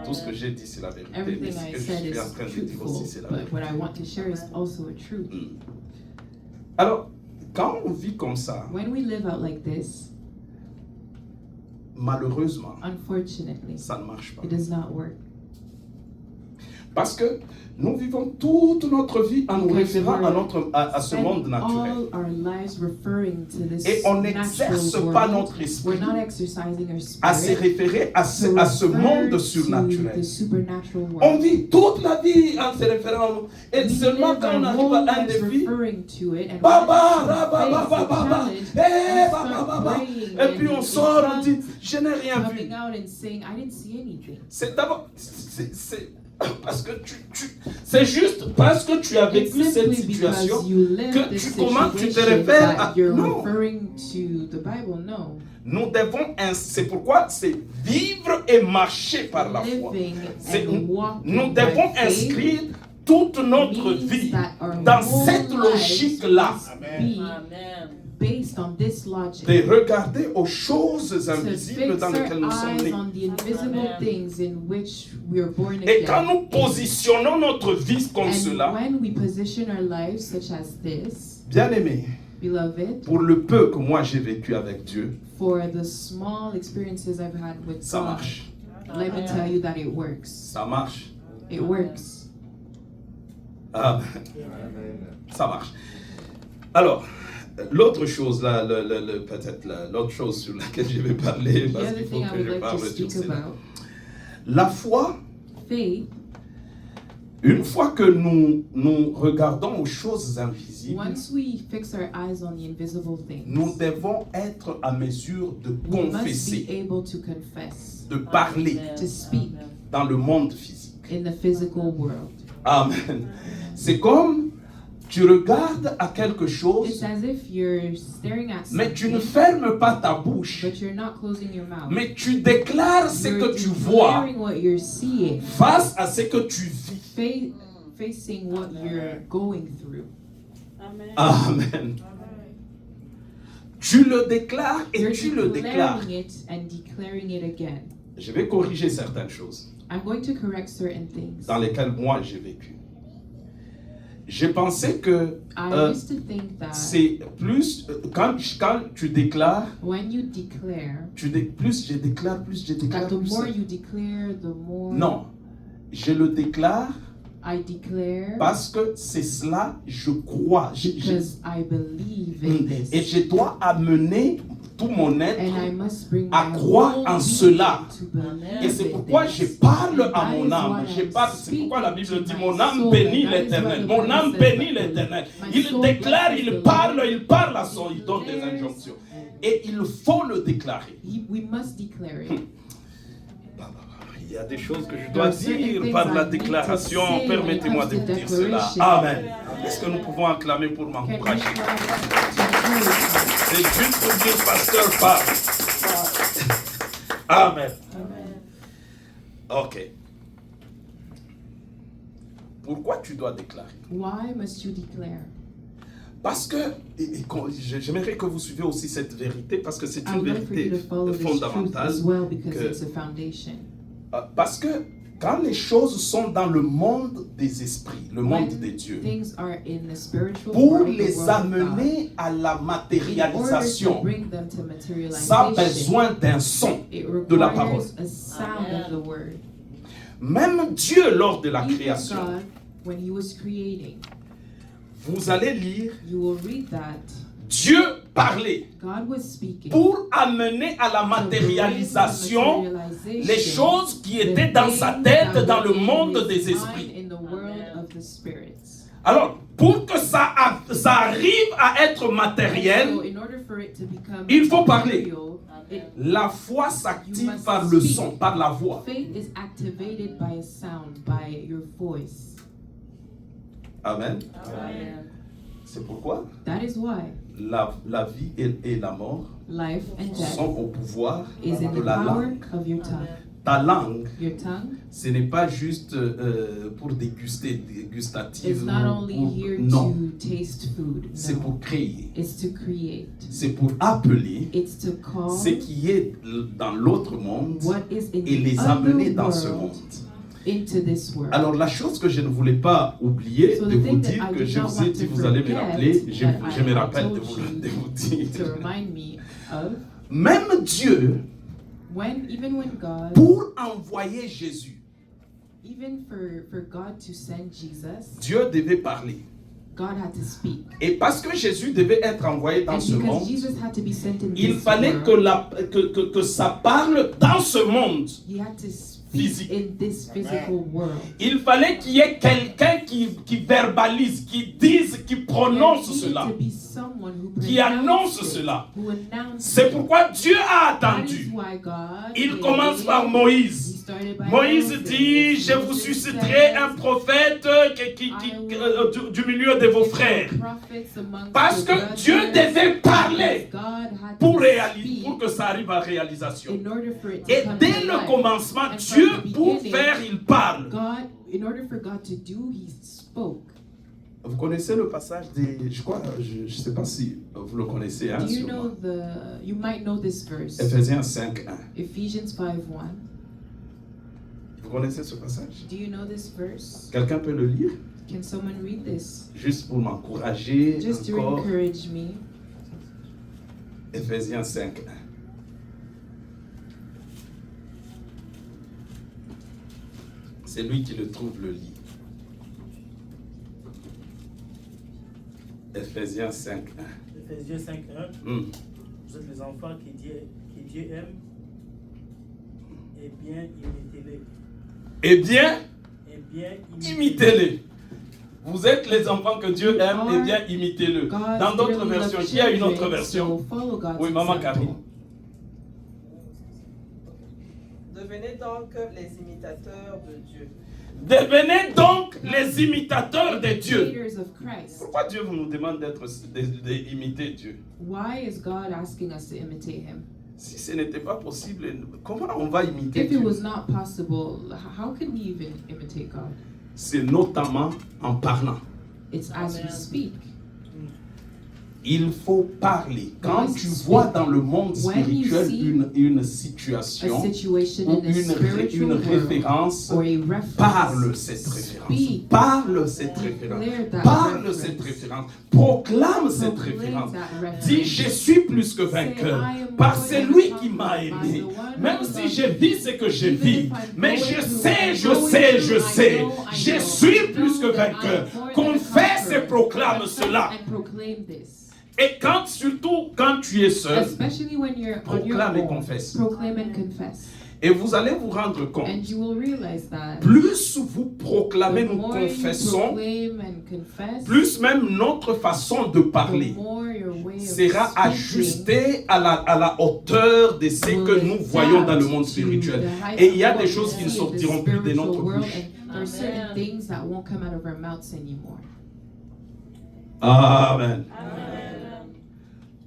Speaker 1: Tout ce que j'ai dit, c'est la vérité. Mais
Speaker 2: Everything
Speaker 1: ce
Speaker 2: I
Speaker 1: que je
Speaker 2: said
Speaker 1: suis en
Speaker 2: is
Speaker 1: train de dire
Speaker 2: truthful,
Speaker 1: aussi, c'est la
Speaker 2: but
Speaker 1: vérité.
Speaker 2: what I want to share is also a truth.
Speaker 1: Alors, quand on vit comme ça,
Speaker 2: When we live out like this,
Speaker 1: malheureusement,
Speaker 2: unfortunately,
Speaker 1: ça ne marche pas.
Speaker 2: it does not work.
Speaker 1: Parce que nous vivons toute notre vie en nous
Speaker 2: Because
Speaker 1: référant
Speaker 2: we're
Speaker 1: à ce monde
Speaker 2: spending
Speaker 1: naturel.
Speaker 2: all our lives referring to this
Speaker 1: Et on
Speaker 2: natural
Speaker 1: n'exerce pas
Speaker 2: world.
Speaker 1: notre esprit
Speaker 2: We're not exercising our
Speaker 1: à se
Speaker 2: spirit
Speaker 1: référer à ce
Speaker 2: to
Speaker 1: monde
Speaker 2: refer to
Speaker 1: surnaturel.
Speaker 2: the supernatural
Speaker 1: On
Speaker 2: world.
Speaker 1: vit toute la vie en se référant. Et
Speaker 2: We
Speaker 1: seulement
Speaker 2: live
Speaker 1: quand on
Speaker 2: our
Speaker 1: arrive
Speaker 2: whole
Speaker 1: à un
Speaker 2: lives
Speaker 1: défi,
Speaker 2: referring to it, and
Speaker 1: Baba,
Speaker 2: when
Speaker 1: Baba,
Speaker 2: we
Speaker 1: Baba,
Speaker 2: face the
Speaker 1: Baba,
Speaker 2: challenge,
Speaker 1: eh,
Speaker 2: we
Speaker 1: Baba,
Speaker 2: start
Speaker 1: Baba.
Speaker 2: praying
Speaker 1: Et puis
Speaker 2: and
Speaker 1: on
Speaker 2: in
Speaker 1: sort, on dit,
Speaker 2: tongues,
Speaker 1: je n'ai rien vu.
Speaker 2: coming out and saying, I didn't see anything.
Speaker 1: C'est d'abord, c'est parce que c'est juste parce que tu as
Speaker 2: It's
Speaker 1: vécu cette
Speaker 2: simply
Speaker 1: situation
Speaker 2: because you live
Speaker 1: que
Speaker 2: this
Speaker 1: tu commences, tu te
Speaker 2: situation
Speaker 1: réfères
Speaker 2: that
Speaker 1: à.
Speaker 2: you're
Speaker 1: Non.
Speaker 2: referring to the Bible. No.
Speaker 1: Nous devons, c'est pourquoi c'est vivre et marcher par la foi.
Speaker 2: Living
Speaker 1: C'est-
Speaker 2: and walking
Speaker 1: Nous
Speaker 2: by
Speaker 1: devons
Speaker 2: faith
Speaker 1: inscrire toute notre
Speaker 2: means
Speaker 1: vie
Speaker 2: that our
Speaker 1: dans
Speaker 2: whole
Speaker 1: cette
Speaker 2: lives
Speaker 1: logique-là,
Speaker 2: must be
Speaker 3: Amen.
Speaker 2: based on this logic.
Speaker 1: de regarder aux choses
Speaker 2: To
Speaker 1: invisibles
Speaker 2: fix
Speaker 1: dans lesquelles nous
Speaker 2: our
Speaker 1: sommes
Speaker 2: eyes
Speaker 1: nés.
Speaker 2: on the invisible
Speaker 3: Amen.
Speaker 2: things in which we are born
Speaker 1: Et quand
Speaker 2: again.
Speaker 1: nous positionnons notre vie comme
Speaker 2: And
Speaker 1: cela,
Speaker 2: when we position our lives such as this,
Speaker 1: bien aimé,
Speaker 2: beloved,
Speaker 1: pour le peu que moi j'ai vécu avec Dieu,
Speaker 2: for the small experiences I've had with
Speaker 1: ça
Speaker 2: God,
Speaker 1: marche.
Speaker 2: let me tell you that it works.
Speaker 1: Ça marche.
Speaker 2: It works.
Speaker 1: Ah, ça marche. Alors, l'autre chose, là, peut-être l'autre chose sur laquelle je vais parler,
Speaker 2: The
Speaker 1: parce
Speaker 2: other
Speaker 1: qu'il faut
Speaker 2: thing I
Speaker 1: que
Speaker 2: would
Speaker 1: je
Speaker 2: like to
Speaker 1: parle sur
Speaker 2: speak
Speaker 1: cela.
Speaker 2: about,
Speaker 1: La foi,
Speaker 2: faith,
Speaker 1: une fois que nous regardons aux choses invisibles,
Speaker 2: once we fix our eyes on the invisible
Speaker 1: nous
Speaker 2: things,
Speaker 1: devons être à mesure de
Speaker 2: we must be
Speaker 1: confesser,
Speaker 2: able to confess,
Speaker 1: de parler
Speaker 2: to speak
Speaker 1: dans le monde physique.
Speaker 2: in the physical world.
Speaker 1: Amen. C'est comme tu regardes à quelque chose,
Speaker 2: It's as if you're staring at
Speaker 1: mais tu ne
Speaker 2: something,
Speaker 1: fermes pas ta bouche,
Speaker 2: but you're not closing your mouth.
Speaker 1: mais tu déclares ce
Speaker 2: You're
Speaker 1: que tu vois
Speaker 2: declaring what you're seeing,
Speaker 1: face à ce que tu vis.
Speaker 2: facing what you're going through.
Speaker 1: Amen. Tu le déclares et
Speaker 2: You're
Speaker 1: tu le déclares.
Speaker 2: declaring it and declaring it again.
Speaker 1: Je vais corriger certaines choses
Speaker 2: I'm going to correct certain things.
Speaker 1: dans lesquelles moi j'ai vécu. J'ai pensé que
Speaker 2: I used to think that
Speaker 1: c'est plus quand tu déclares,
Speaker 2: when you declare,
Speaker 1: plus je déclare,
Speaker 2: that the
Speaker 1: plus
Speaker 2: more
Speaker 1: ça.
Speaker 2: you declare, the more
Speaker 1: Non, je le déclare
Speaker 2: I declare
Speaker 1: parce que c'est cela, je crois.
Speaker 2: because I believe in
Speaker 1: Et
Speaker 2: this.
Speaker 1: je dois amener tout mon
Speaker 2: And I
Speaker 1: être
Speaker 2: must bring
Speaker 1: à
Speaker 2: my
Speaker 1: croire
Speaker 2: whole
Speaker 1: en
Speaker 2: being
Speaker 1: cela.
Speaker 2: to believe
Speaker 1: Et c'est
Speaker 2: in
Speaker 1: pourquoi
Speaker 2: this.
Speaker 1: je parle
Speaker 2: And
Speaker 1: à
Speaker 2: that
Speaker 1: mon
Speaker 2: is
Speaker 1: âme.
Speaker 2: what I'm
Speaker 1: C'est pourquoi la Bible
Speaker 2: speaking
Speaker 1: dit
Speaker 2: to
Speaker 1: mon
Speaker 2: my
Speaker 1: âme
Speaker 2: soul.
Speaker 1: bénit
Speaker 2: And that is
Speaker 1: l'Éternel.
Speaker 2: what the
Speaker 1: Mon
Speaker 2: Bible
Speaker 1: âme
Speaker 2: says
Speaker 1: bénit
Speaker 2: that
Speaker 1: l'Éternel.
Speaker 2: my
Speaker 1: Il
Speaker 2: soul
Speaker 1: déclare,
Speaker 2: blesses
Speaker 1: il
Speaker 2: the
Speaker 1: parle
Speaker 2: Lord.
Speaker 1: à son, il donne des
Speaker 2: Declares.
Speaker 1: injonctions. Et il faut le déclarer.
Speaker 2: We must declare it.
Speaker 1: Il y a des choses que je
Speaker 2: There
Speaker 1: dois
Speaker 2: are certain
Speaker 1: dire
Speaker 2: things
Speaker 1: par la
Speaker 2: I need to
Speaker 1: déclaration.
Speaker 2: say when it
Speaker 1: Permettez-moi
Speaker 2: comes
Speaker 1: de
Speaker 2: to
Speaker 1: vous dire cela.
Speaker 2: declaration.
Speaker 1: Amen. Est-ce que nous pouvons acclamer pour
Speaker 2: Can we
Speaker 1: m'encourager?
Speaker 2: clap to encourage
Speaker 1: C'est juste pour dire, pasteur, parle. Amen. Ok. Pourquoi tu dois déclarer?
Speaker 2: Why must you declare?
Speaker 1: Parce que, j'aimerais que vous suiviez aussi cette vérité, parce que c'est
Speaker 2: I
Speaker 1: une
Speaker 2: would like for you
Speaker 1: vérité
Speaker 2: to follow this truth
Speaker 1: fondamentale.
Speaker 2: as well because
Speaker 1: que-
Speaker 2: it's a foundation.
Speaker 1: Parce que Quand les choses sont dans le monde des esprits, le monde
Speaker 2: when
Speaker 1: des dieux,
Speaker 2: things are in the spiritual
Speaker 1: pour
Speaker 2: world, the
Speaker 1: les
Speaker 2: world of God,
Speaker 1: amener à la
Speaker 2: in order to
Speaker 1: matérialisation,
Speaker 2: bring them to
Speaker 1: ça a
Speaker 2: materialization,
Speaker 1: besoin d'un son
Speaker 2: it
Speaker 1: de la parole.
Speaker 2: requires a sound
Speaker 3: Amen.
Speaker 2: of the word.
Speaker 1: Même Dieu, lors de la
Speaker 2: Even
Speaker 1: création,
Speaker 2: God, when he was creating,
Speaker 1: vous allez lire,
Speaker 2: you will read that
Speaker 1: Dieu parlait
Speaker 2: God was speaking
Speaker 1: pour amener à la
Speaker 2: to bring to
Speaker 1: matérialisation
Speaker 2: materialization
Speaker 1: les choses qui
Speaker 2: the
Speaker 1: étaient dans sa
Speaker 2: things
Speaker 1: tête,
Speaker 2: that
Speaker 1: dans le
Speaker 2: were in
Speaker 1: monde
Speaker 2: his
Speaker 1: des
Speaker 2: mind
Speaker 1: esprits.
Speaker 2: in the world
Speaker 3: Amen.
Speaker 2: of the spirits.
Speaker 1: Alors, pour que ça arrive à être
Speaker 2: So
Speaker 1: matériel,
Speaker 2: in order for it to become
Speaker 1: il faut parler.
Speaker 2: material,
Speaker 3: Amen.
Speaker 1: la foi s'active
Speaker 2: You must
Speaker 1: par le
Speaker 2: speak.
Speaker 1: son, par la voix.
Speaker 2: faith is activated by a sound, by your voice.
Speaker 1: Amen.
Speaker 3: Amen.
Speaker 1: C'est pourquoi
Speaker 2: That is why
Speaker 1: la vie et la mort
Speaker 2: life and death
Speaker 1: sont au pouvoir
Speaker 2: is in
Speaker 1: de
Speaker 2: the
Speaker 1: la
Speaker 2: power
Speaker 1: langue.
Speaker 2: of your tongue.
Speaker 3: Amen.
Speaker 1: Ta langue,
Speaker 2: Your tongue
Speaker 1: ce n'est pas juste pour dégustative.
Speaker 2: is not only here
Speaker 1: Non,
Speaker 2: to taste food.
Speaker 1: c'est
Speaker 2: No.
Speaker 1: pour créer.
Speaker 2: It's to create.
Speaker 1: C'est pour appeler
Speaker 2: It's to call
Speaker 1: ce qui est dans l'autre monde
Speaker 2: what is in
Speaker 1: et les
Speaker 2: the
Speaker 1: amener
Speaker 2: other
Speaker 1: dans ce
Speaker 2: world
Speaker 1: monde.
Speaker 2: into this world.
Speaker 1: Alors la chose que je ne voulais pas oublier
Speaker 2: So
Speaker 1: de
Speaker 2: the
Speaker 1: vous
Speaker 2: thing that
Speaker 1: dire
Speaker 2: I
Speaker 1: que
Speaker 2: did
Speaker 1: je
Speaker 2: not
Speaker 1: vous ai
Speaker 2: want
Speaker 1: dit,
Speaker 2: to
Speaker 1: vous allez me
Speaker 2: forget,
Speaker 1: rappeler, je
Speaker 2: that
Speaker 1: me
Speaker 2: I
Speaker 1: rappelle
Speaker 2: told
Speaker 1: de vous
Speaker 2: you
Speaker 1: de vous dire.
Speaker 2: to remind me of
Speaker 1: Même Dieu,
Speaker 2: even when God,
Speaker 1: pour envoyer Jésus,
Speaker 2: even for God to send Jesus,
Speaker 1: Dieu devait parler.
Speaker 2: God had to speak.
Speaker 1: Et parce que Jésus devait être envoyé dans
Speaker 2: And
Speaker 1: ce
Speaker 2: because
Speaker 1: monde,
Speaker 2: Jesus had to be sent in
Speaker 1: il
Speaker 2: this
Speaker 1: fallait
Speaker 2: world,
Speaker 1: que ça parle dans ce monde.
Speaker 2: he had to speak
Speaker 1: Physique.
Speaker 2: in this physical world.
Speaker 1: Il fallait qu'il y ait quelqu'un qui verbalise, qui dise, qui prononce
Speaker 2: There needed
Speaker 1: cela,
Speaker 2: to be someone who
Speaker 1: qui annonce
Speaker 2: pronounced it,
Speaker 1: cela.
Speaker 2: who announced
Speaker 1: C'est
Speaker 2: it.
Speaker 1: pourquoi Dieu a
Speaker 2: That is
Speaker 1: attendu.
Speaker 2: why God
Speaker 1: Il
Speaker 2: waited.
Speaker 1: commence par
Speaker 2: He
Speaker 1: Moïse.
Speaker 2: started by
Speaker 1: Moïse
Speaker 2: Moses.
Speaker 1: dit, je vous
Speaker 2: Moses
Speaker 1: susciterai
Speaker 2: says,
Speaker 1: un prophète du milieu de vos frères.
Speaker 2: prophets amongst
Speaker 1: Parce
Speaker 2: your
Speaker 1: que
Speaker 2: brothers,
Speaker 1: Dieu devait parler
Speaker 2: God had
Speaker 1: pour
Speaker 2: to
Speaker 1: réaliser, pour
Speaker 2: speak
Speaker 1: que ça arrive à réalisation.
Speaker 2: in order for it to
Speaker 1: Et
Speaker 2: come
Speaker 1: dès
Speaker 2: to
Speaker 1: le
Speaker 2: life.
Speaker 1: commencement,
Speaker 2: And
Speaker 1: Dieu,
Speaker 2: from the
Speaker 1: pour
Speaker 2: beginning,
Speaker 1: faire, il parle.
Speaker 2: God, in order for God to do, He spoke.
Speaker 1: Vous connaissez le passage des... Je crois, je ne sais pas si vous le connaissez, hein,
Speaker 2: Do you know
Speaker 1: sûrement.
Speaker 2: you might know this verse,
Speaker 1: Ephésiens 5, 1.
Speaker 2: Ephesians 5:1.
Speaker 1: Vous connaissez ce passage?
Speaker 2: Do you know this verse?
Speaker 1: Quelqu'un peut le lire?
Speaker 2: Can someone read this?
Speaker 1: Juste pour m'encourager
Speaker 2: Just to
Speaker 1: encore.
Speaker 2: encourage me.
Speaker 1: Ephésiens 5, 1. C'est lui qui le trouve, le lit. Ephésiens 5, 1.
Speaker 5: Ephésiens 5:1. Vous êtes les enfants que Dieu aime. Eh bien, imitez-les.
Speaker 1: Eh bien,
Speaker 5: Eh bien,
Speaker 1: imitez-les. Vous êtes les enfants que Dieu aime, eh bien, imitez-le.
Speaker 2: God's
Speaker 1: Dans d'autres
Speaker 2: dearly loved
Speaker 1: versions, qui a une autre
Speaker 2: children,
Speaker 1: version?
Speaker 2: so follow God's
Speaker 1: Oui, Maman
Speaker 2: example.
Speaker 1: Karine.
Speaker 4: Devenez donc les imitateurs de Dieu.
Speaker 1: Devenez donc les imitateurs de Dieu.
Speaker 2: Imitators of Christ.
Speaker 1: Pourquoi Dieu nous demande d'imiter Dieu?
Speaker 2: Why is God asking us to imitate Him?
Speaker 1: Si ce n'était pas possible, comment on va imiter
Speaker 2: If it
Speaker 1: Dieu?
Speaker 2: was not possible, how can we even imitate God?
Speaker 1: C'est notamment en parlant.
Speaker 2: It's as we
Speaker 3: Amen.
Speaker 2: speak.
Speaker 1: Il faut parler. Quand
Speaker 2: Must
Speaker 1: tu
Speaker 2: speak.
Speaker 1: vois dans le monde
Speaker 2: When you
Speaker 1: spirituel
Speaker 2: see
Speaker 1: une
Speaker 2: A
Speaker 1: situation
Speaker 2: situation
Speaker 1: ou
Speaker 2: in the spiritual
Speaker 1: une
Speaker 2: world
Speaker 1: référence,
Speaker 2: or a reference,
Speaker 1: parle cette référence.
Speaker 2: speak,
Speaker 1: Parle cette référence.
Speaker 2: declare that
Speaker 1: Parle
Speaker 2: reference.
Speaker 1: cette référence. Proclame cette
Speaker 2: Proclaim
Speaker 1: référence.
Speaker 2: that reference.
Speaker 1: Dis, je suis plus que
Speaker 2: Say,
Speaker 1: vainqueur
Speaker 2: I am
Speaker 1: par
Speaker 2: more
Speaker 1: celui
Speaker 2: than
Speaker 1: qui m'a
Speaker 2: conqueror by
Speaker 1: aimé.
Speaker 2: the one
Speaker 1: Même
Speaker 2: who
Speaker 1: si
Speaker 2: loved
Speaker 1: je
Speaker 2: me.
Speaker 1: vis ce que je
Speaker 2: Even
Speaker 1: vis,
Speaker 2: if I'm
Speaker 1: mais
Speaker 2: going
Speaker 1: je
Speaker 2: through
Speaker 1: sais,
Speaker 2: what I'm
Speaker 1: je
Speaker 2: going
Speaker 1: sais,
Speaker 2: through,
Speaker 1: je
Speaker 2: I
Speaker 1: sais,
Speaker 2: know
Speaker 1: je
Speaker 2: that
Speaker 1: suis plus que
Speaker 2: I'm
Speaker 1: vainqueur.
Speaker 2: more than a
Speaker 1: Confesse et
Speaker 2: conqueror.
Speaker 1: proclame
Speaker 2: Confess
Speaker 1: cela.
Speaker 2: and proclaim this.
Speaker 1: Et surtout quand tu es seul,
Speaker 2: Especially when you're on your
Speaker 1: proclame et
Speaker 2: own,
Speaker 1: confesse.
Speaker 2: proclaim and confess.
Speaker 1: Et vous allez vous rendre
Speaker 2: And
Speaker 1: compte,
Speaker 2: you will realize that
Speaker 1: plus vous proclamez,
Speaker 2: the
Speaker 1: nous
Speaker 2: more you
Speaker 1: confessons,
Speaker 2: proclaim and confess,
Speaker 1: plus même notre façon de
Speaker 2: the
Speaker 1: parler
Speaker 2: more your way of
Speaker 1: sera
Speaker 2: speaking
Speaker 1: ajustée à la hauteur de ce que nous voyons dans le monde spirituel. Et il y a des choses qui ne sortiront plus de notre bouche.
Speaker 2: There are certain things that won't come out of our mouths anymore.
Speaker 1: Amen.
Speaker 3: Amen.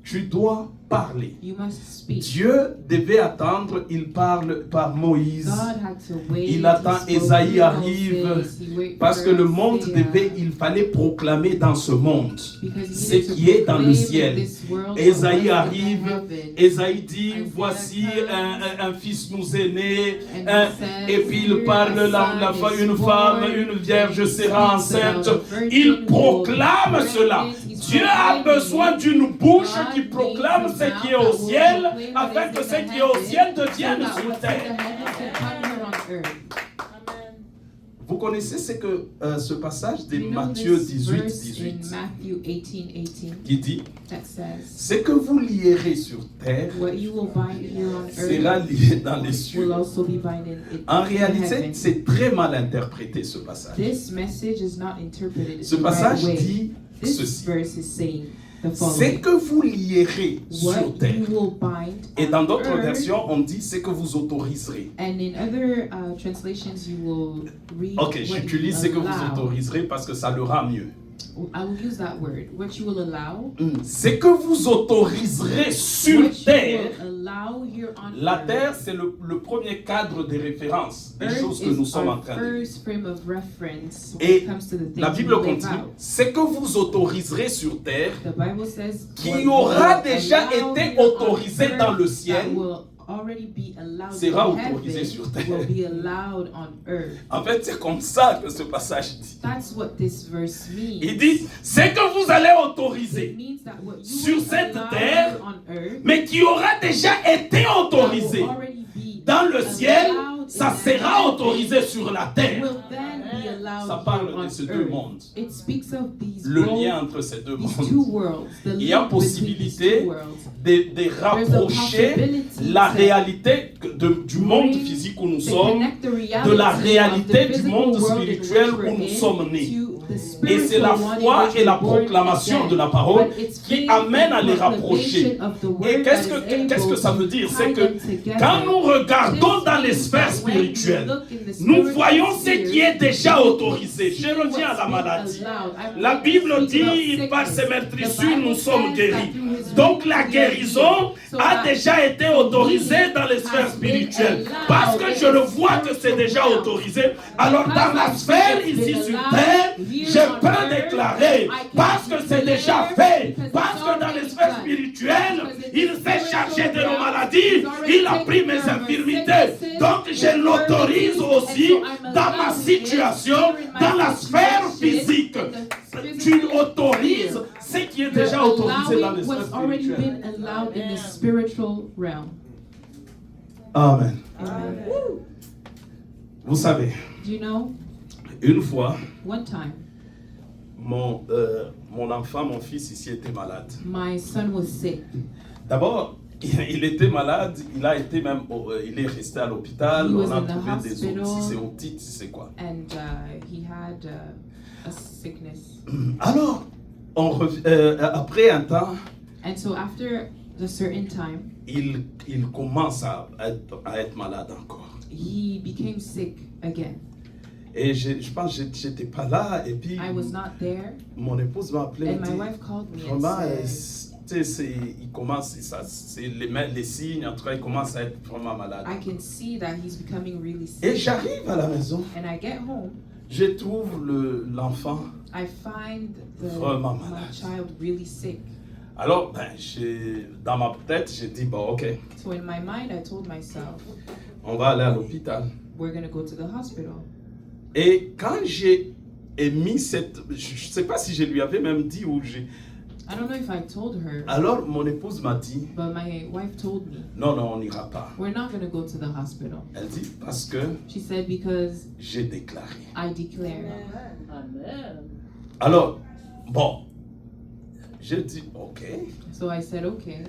Speaker 1: tu dois parler.
Speaker 2: You must speak.
Speaker 1: Dieu devait attendre, il parle par Moïse.
Speaker 2: God had to wait.
Speaker 1: Il attend,
Speaker 2: He spoke
Speaker 1: Ésaïe
Speaker 2: through
Speaker 1: arrive,
Speaker 2: Moses. He waited
Speaker 1: parce que
Speaker 2: for
Speaker 1: le monde
Speaker 2: Isaiah,
Speaker 1: il fallait proclamer dans ce monde
Speaker 2: because he
Speaker 1: ce
Speaker 2: needed to
Speaker 1: qui est dans le
Speaker 2: proclaim
Speaker 1: ciel.
Speaker 2: in this world
Speaker 1: Ésaïe
Speaker 2: what was in
Speaker 1: arrive,
Speaker 2: heaven.
Speaker 1: Ésaïe dit,
Speaker 2: Isaiah
Speaker 1: voici
Speaker 2: comes,
Speaker 1: un fils nous est né,
Speaker 2: and
Speaker 1: un-
Speaker 2: he says,
Speaker 1: et puis il
Speaker 2: "Here
Speaker 1: parle,
Speaker 2: a son is
Speaker 1: une
Speaker 2: born,
Speaker 1: femme, une vierge
Speaker 2: and he
Speaker 1: sera
Speaker 2: speaks about
Speaker 1: enceinte.
Speaker 2: a virgin
Speaker 1: Il
Speaker 2: who will
Speaker 1: proclame
Speaker 2: be
Speaker 1: cela.
Speaker 2: pregnant. He's
Speaker 1: Dieu a
Speaker 2: proclaiming
Speaker 1: besoin
Speaker 2: it.
Speaker 1: d'une bouche
Speaker 2: God
Speaker 1: qui proclame
Speaker 2: needs
Speaker 1: ce
Speaker 2: a
Speaker 1: qui est
Speaker 2: mouth
Speaker 1: au
Speaker 2: that will
Speaker 1: ciel,
Speaker 2: proclaim what
Speaker 1: afin
Speaker 2: is
Speaker 1: que
Speaker 2: in
Speaker 1: ce
Speaker 2: the
Speaker 1: qui est au
Speaker 2: heaven,
Speaker 1: ciel
Speaker 2: so
Speaker 1: devienne
Speaker 2: that
Speaker 1: sur
Speaker 2: what's in
Speaker 1: terre.
Speaker 2: the heavens can come here on earth.
Speaker 3: Amen.
Speaker 1: Vous connaissez ce passage de
Speaker 2: You know
Speaker 1: Matthieu
Speaker 2: this
Speaker 1: 18,
Speaker 2: verse
Speaker 1: 18
Speaker 2: in Matthew 18:18
Speaker 1: qui dit,
Speaker 2: that says,
Speaker 1: ce que vous lierez sur terre
Speaker 2: "What you will bind here on
Speaker 1: sera
Speaker 2: earth
Speaker 1: lié dans les cieux.
Speaker 2: will also be binded in
Speaker 1: En
Speaker 2: in
Speaker 1: réalité,
Speaker 2: heaven."
Speaker 1: c'est très mal interprété ce passage.
Speaker 2: This message is not interpreted
Speaker 1: Ce
Speaker 2: the
Speaker 1: passage
Speaker 2: right way.
Speaker 1: dit
Speaker 2: This
Speaker 1: ceci.
Speaker 2: verse is saying the
Speaker 1: Ce
Speaker 2: following:
Speaker 1: que vous lierez sur
Speaker 2: "What
Speaker 1: terre.
Speaker 2: you will bind
Speaker 1: Et dans
Speaker 2: on
Speaker 1: d'autres
Speaker 2: earth."
Speaker 1: versions, on dit ce que vous autoriserez.
Speaker 2: And in other translations, you will read
Speaker 1: Ok,
Speaker 2: what
Speaker 1: j'utilise ce
Speaker 2: you
Speaker 1: que vous
Speaker 2: allow.
Speaker 1: autoriserez parce que ça le rend mieux.
Speaker 2: I will use that word. What you will allow.
Speaker 1: Ce que vous autoriserez sur
Speaker 2: What you
Speaker 1: terre.
Speaker 2: will allow here on
Speaker 1: La
Speaker 2: earth.
Speaker 1: terre, c'est le premier cadre de référence des
Speaker 2: Earth
Speaker 1: choses que nous
Speaker 2: is
Speaker 1: sommes en
Speaker 2: our
Speaker 1: train de vivre.
Speaker 2: first frame of reference when
Speaker 1: Et
Speaker 2: it comes to the things
Speaker 1: la Bible
Speaker 2: we live
Speaker 1: continue.
Speaker 2: out.
Speaker 1: Ce que vous autoriserez sur terre,
Speaker 2: The Bible says
Speaker 1: qui
Speaker 2: what you
Speaker 1: aura
Speaker 2: will
Speaker 1: déjà
Speaker 2: allow
Speaker 1: été
Speaker 2: here on
Speaker 1: autorisé
Speaker 2: earth
Speaker 1: dans le
Speaker 2: that
Speaker 1: ciel,
Speaker 2: will already be allowed
Speaker 1: sera
Speaker 2: in
Speaker 1: autorisé
Speaker 2: heaven
Speaker 1: sur terre.
Speaker 2: will be allowed on earth.
Speaker 1: En fait, c'est comme ça que ce passage dit.
Speaker 2: That's what this verse means.
Speaker 1: Il dit, ce que vous allez
Speaker 2: It
Speaker 1: autoriser,
Speaker 2: means that what you
Speaker 1: sur
Speaker 2: will
Speaker 1: cette
Speaker 2: allow
Speaker 1: terre,
Speaker 2: here on earth
Speaker 1: mais qui aura déjà été autorisé
Speaker 2: that will already be
Speaker 1: dans le ciel,
Speaker 2: allowed
Speaker 1: ça
Speaker 2: in
Speaker 1: sera
Speaker 2: heaven
Speaker 1: autorisé sur la terre.
Speaker 2: will then be allowed
Speaker 1: Ça parle
Speaker 2: here on
Speaker 1: de ces deux
Speaker 2: earth.
Speaker 1: mondes.
Speaker 2: It speaks of these
Speaker 1: Le
Speaker 2: both-
Speaker 1: lien entre ces deux
Speaker 2: these two
Speaker 1: mondes.
Speaker 2: worlds, the
Speaker 1: Il y a
Speaker 2: link between these
Speaker 1: possibilité
Speaker 2: two worlds.
Speaker 1: de rapprocher la réalité du monde physique où nous
Speaker 2: To
Speaker 1: sommes
Speaker 2: connect the reality
Speaker 1: de la
Speaker 2: of
Speaker 1: réalité
Speaker 2: the
Speaker 1: du
Speaker 2: physical
Speaker 1: monde
Speaker 2: world in
Speaker 1: spirituel
Speaker 2: which we're
Speaker 1: où nous
Speaker 2: in
Speaker 1: sommes nés.
Speaker 2: to the
Speaker 1: Et c'est la
Speaker 2: spiritual one in
Speaker 1: foi
Speaker 2: which
Speaker 1: et la
Speaker 2: we're born
Speaker 1: proclamation
Speaker 2: again.
Speaker 1: de la parole
Speaker 2: But it's
Speaker 1: qui
Speaker 2: faith
Speaker 1: amènent à
Speaker 2: and
Speaker 1: les rapprocher.
Speaker 2: proclamation of the word
Speaker 1: Et qu'est-ce
Speaker 2: that is
Speaker 1: que
Speaker 2: able
Speaker 1: ça
Speaker 2: to
Speaker 1: veut dire?
Speaker 2: tie
Speaker 1: C'est que
Speaker 2: them together.
Speaker 1: quand nous regardons
Speaker 2: This
Speaker 1: dans les
Speaker 2: means
Speaker 1: sphères
Speaker 2: that when we
Speaker 1: spirituelles,
Speaker 2: look in the
Speaker 1: nous
Speaker 2: spiritual
Speaker 1: voyons ce
Speaker 2: sphere,
Speaker 1: qui est déjà
Speaker 2: we
Speaker 1: autorisé. Je
Speaker 2: see
Speaker 1: reviens à
Speaker 2: what's
Speaker 1: la
Speaker 2: been
Speaker 1: maladie.
Speaker 2: allowed. I'm
Speaker 1: La
Speaker 2: going to
Speaker 1: Bible
Speaker 2: speak
Speaker 1: dit,
Speaker 2: about
Speaker 1: par
Speaker 2: sickness.
Speaker 1: ses meurtrissures,
Speaker 2: The Bible
Speaker 1: nous sommes
Speaker 2: says that
Speaker 1: guéris.
Speaker 2: through his
Speaker 1: Donc la
Speaker 2: wounds we are
Speaker 1: guérison
Speaker 2: healed. So
Speaker 1: a
Speaker 2: that
Speaker 1: déjà été autorisée dans les sphères spirituelles. Parce que je le vois que c'est déjà autorisé. Alors dans la sphère ici sur terre, je peux déclarer, parce que c'est déjà fait, parce que dans les sphères spirituelles, il s'est chargé de nos maladies, il a pris mes infirmités. Donc je l'autorise aussi dans ma situation, dans la sphère physique. Tu autorises ce qui est déjà autorisé dans les sphères
Speaker 2: what's already
Speaker 1: spirituelles.
Speaker 2: been allowed in the spiritual realm.
Speaker 1: Amen.
Speaker 2: Amen.
Speaker 1: Vous savez,
Speaker 2: Do you know?
Speaker 1: une fois,
Speaker 2: One time,
Speaker 1: mon enfant, mon fils ici était malade.
Speaker 2: my son was sick.
Speaker 1: D'abord, il était malade, il a été même, il est resté à l'hôpital,
Speaker 2: He was
Speaker 1: on a
Speaker 2: in the
Speaker 1: trouvé des
Speaker 2: hospital.
Speaker 1: autres, si c'est otite, si c'est quoi.
Speaker 2: And he had a sickness.
Speaker 1: Alors, après un temps,
Speaker 2: And so after a certain time,
Speaker 1: il commence à être malade encore.
Speaker 2: he became sick again.
Speaker 1: Et je pense que j'étais pas là, et puis
Speaker 2: I was not there.
Speaker 1: mon épouse m'a appelé.
Speaker 2: And my
Speaker 1: Elle dit,
Speaker 2: wife called me and
Speaker 1: vraiment,
Speaker 2: said,
Speaker 1: il commence, c'est les signes, en tout cas, il commence à être vraiment malade.
Speaker 2: I can see that he's becoming really
Speaker 1: Et
Speaker 2: sick.
Speaker 1: j'arrive à la maison,
Speaker 2: And I get home,
Speaker 1: je trouve l'enfant.
Speaker 2: I find
Speaker 1: Vraiment
Speaker 2: my
Speaker 1: malade.
Speaker 2: child really sick.
Speaker 1: Alors, dans ma tête, j'ai dit, bon, ok,
Speaker 2: So in my mind, I told myself,
Speaker 1: on va aller à l'hôpital.
Speaker 2: we're going to go to the hospital.
Speaker 1: Et quand j'ai émis cette... Je ne sais pas si je lui avais même dit ou j'ai...
Speaker 2: I don't know if I told her,
Speaker 1: Alors, mon épouse m'a dit,
Speaker 2: but my wife told me,
Speaker 1: non, on n'ira pas.
Speaker 2: we're not going to go to the hospital.
Speaker 1: Elle dit, parce que
Speaker 2: She said, because
Speaker 1: j'ai déclaré.
Speaker 2: I declare.
Speaker 3: Amen.
Speaker 1: Alors, bon, j'ai dit, ok,
Speaker 2: So I said, okay.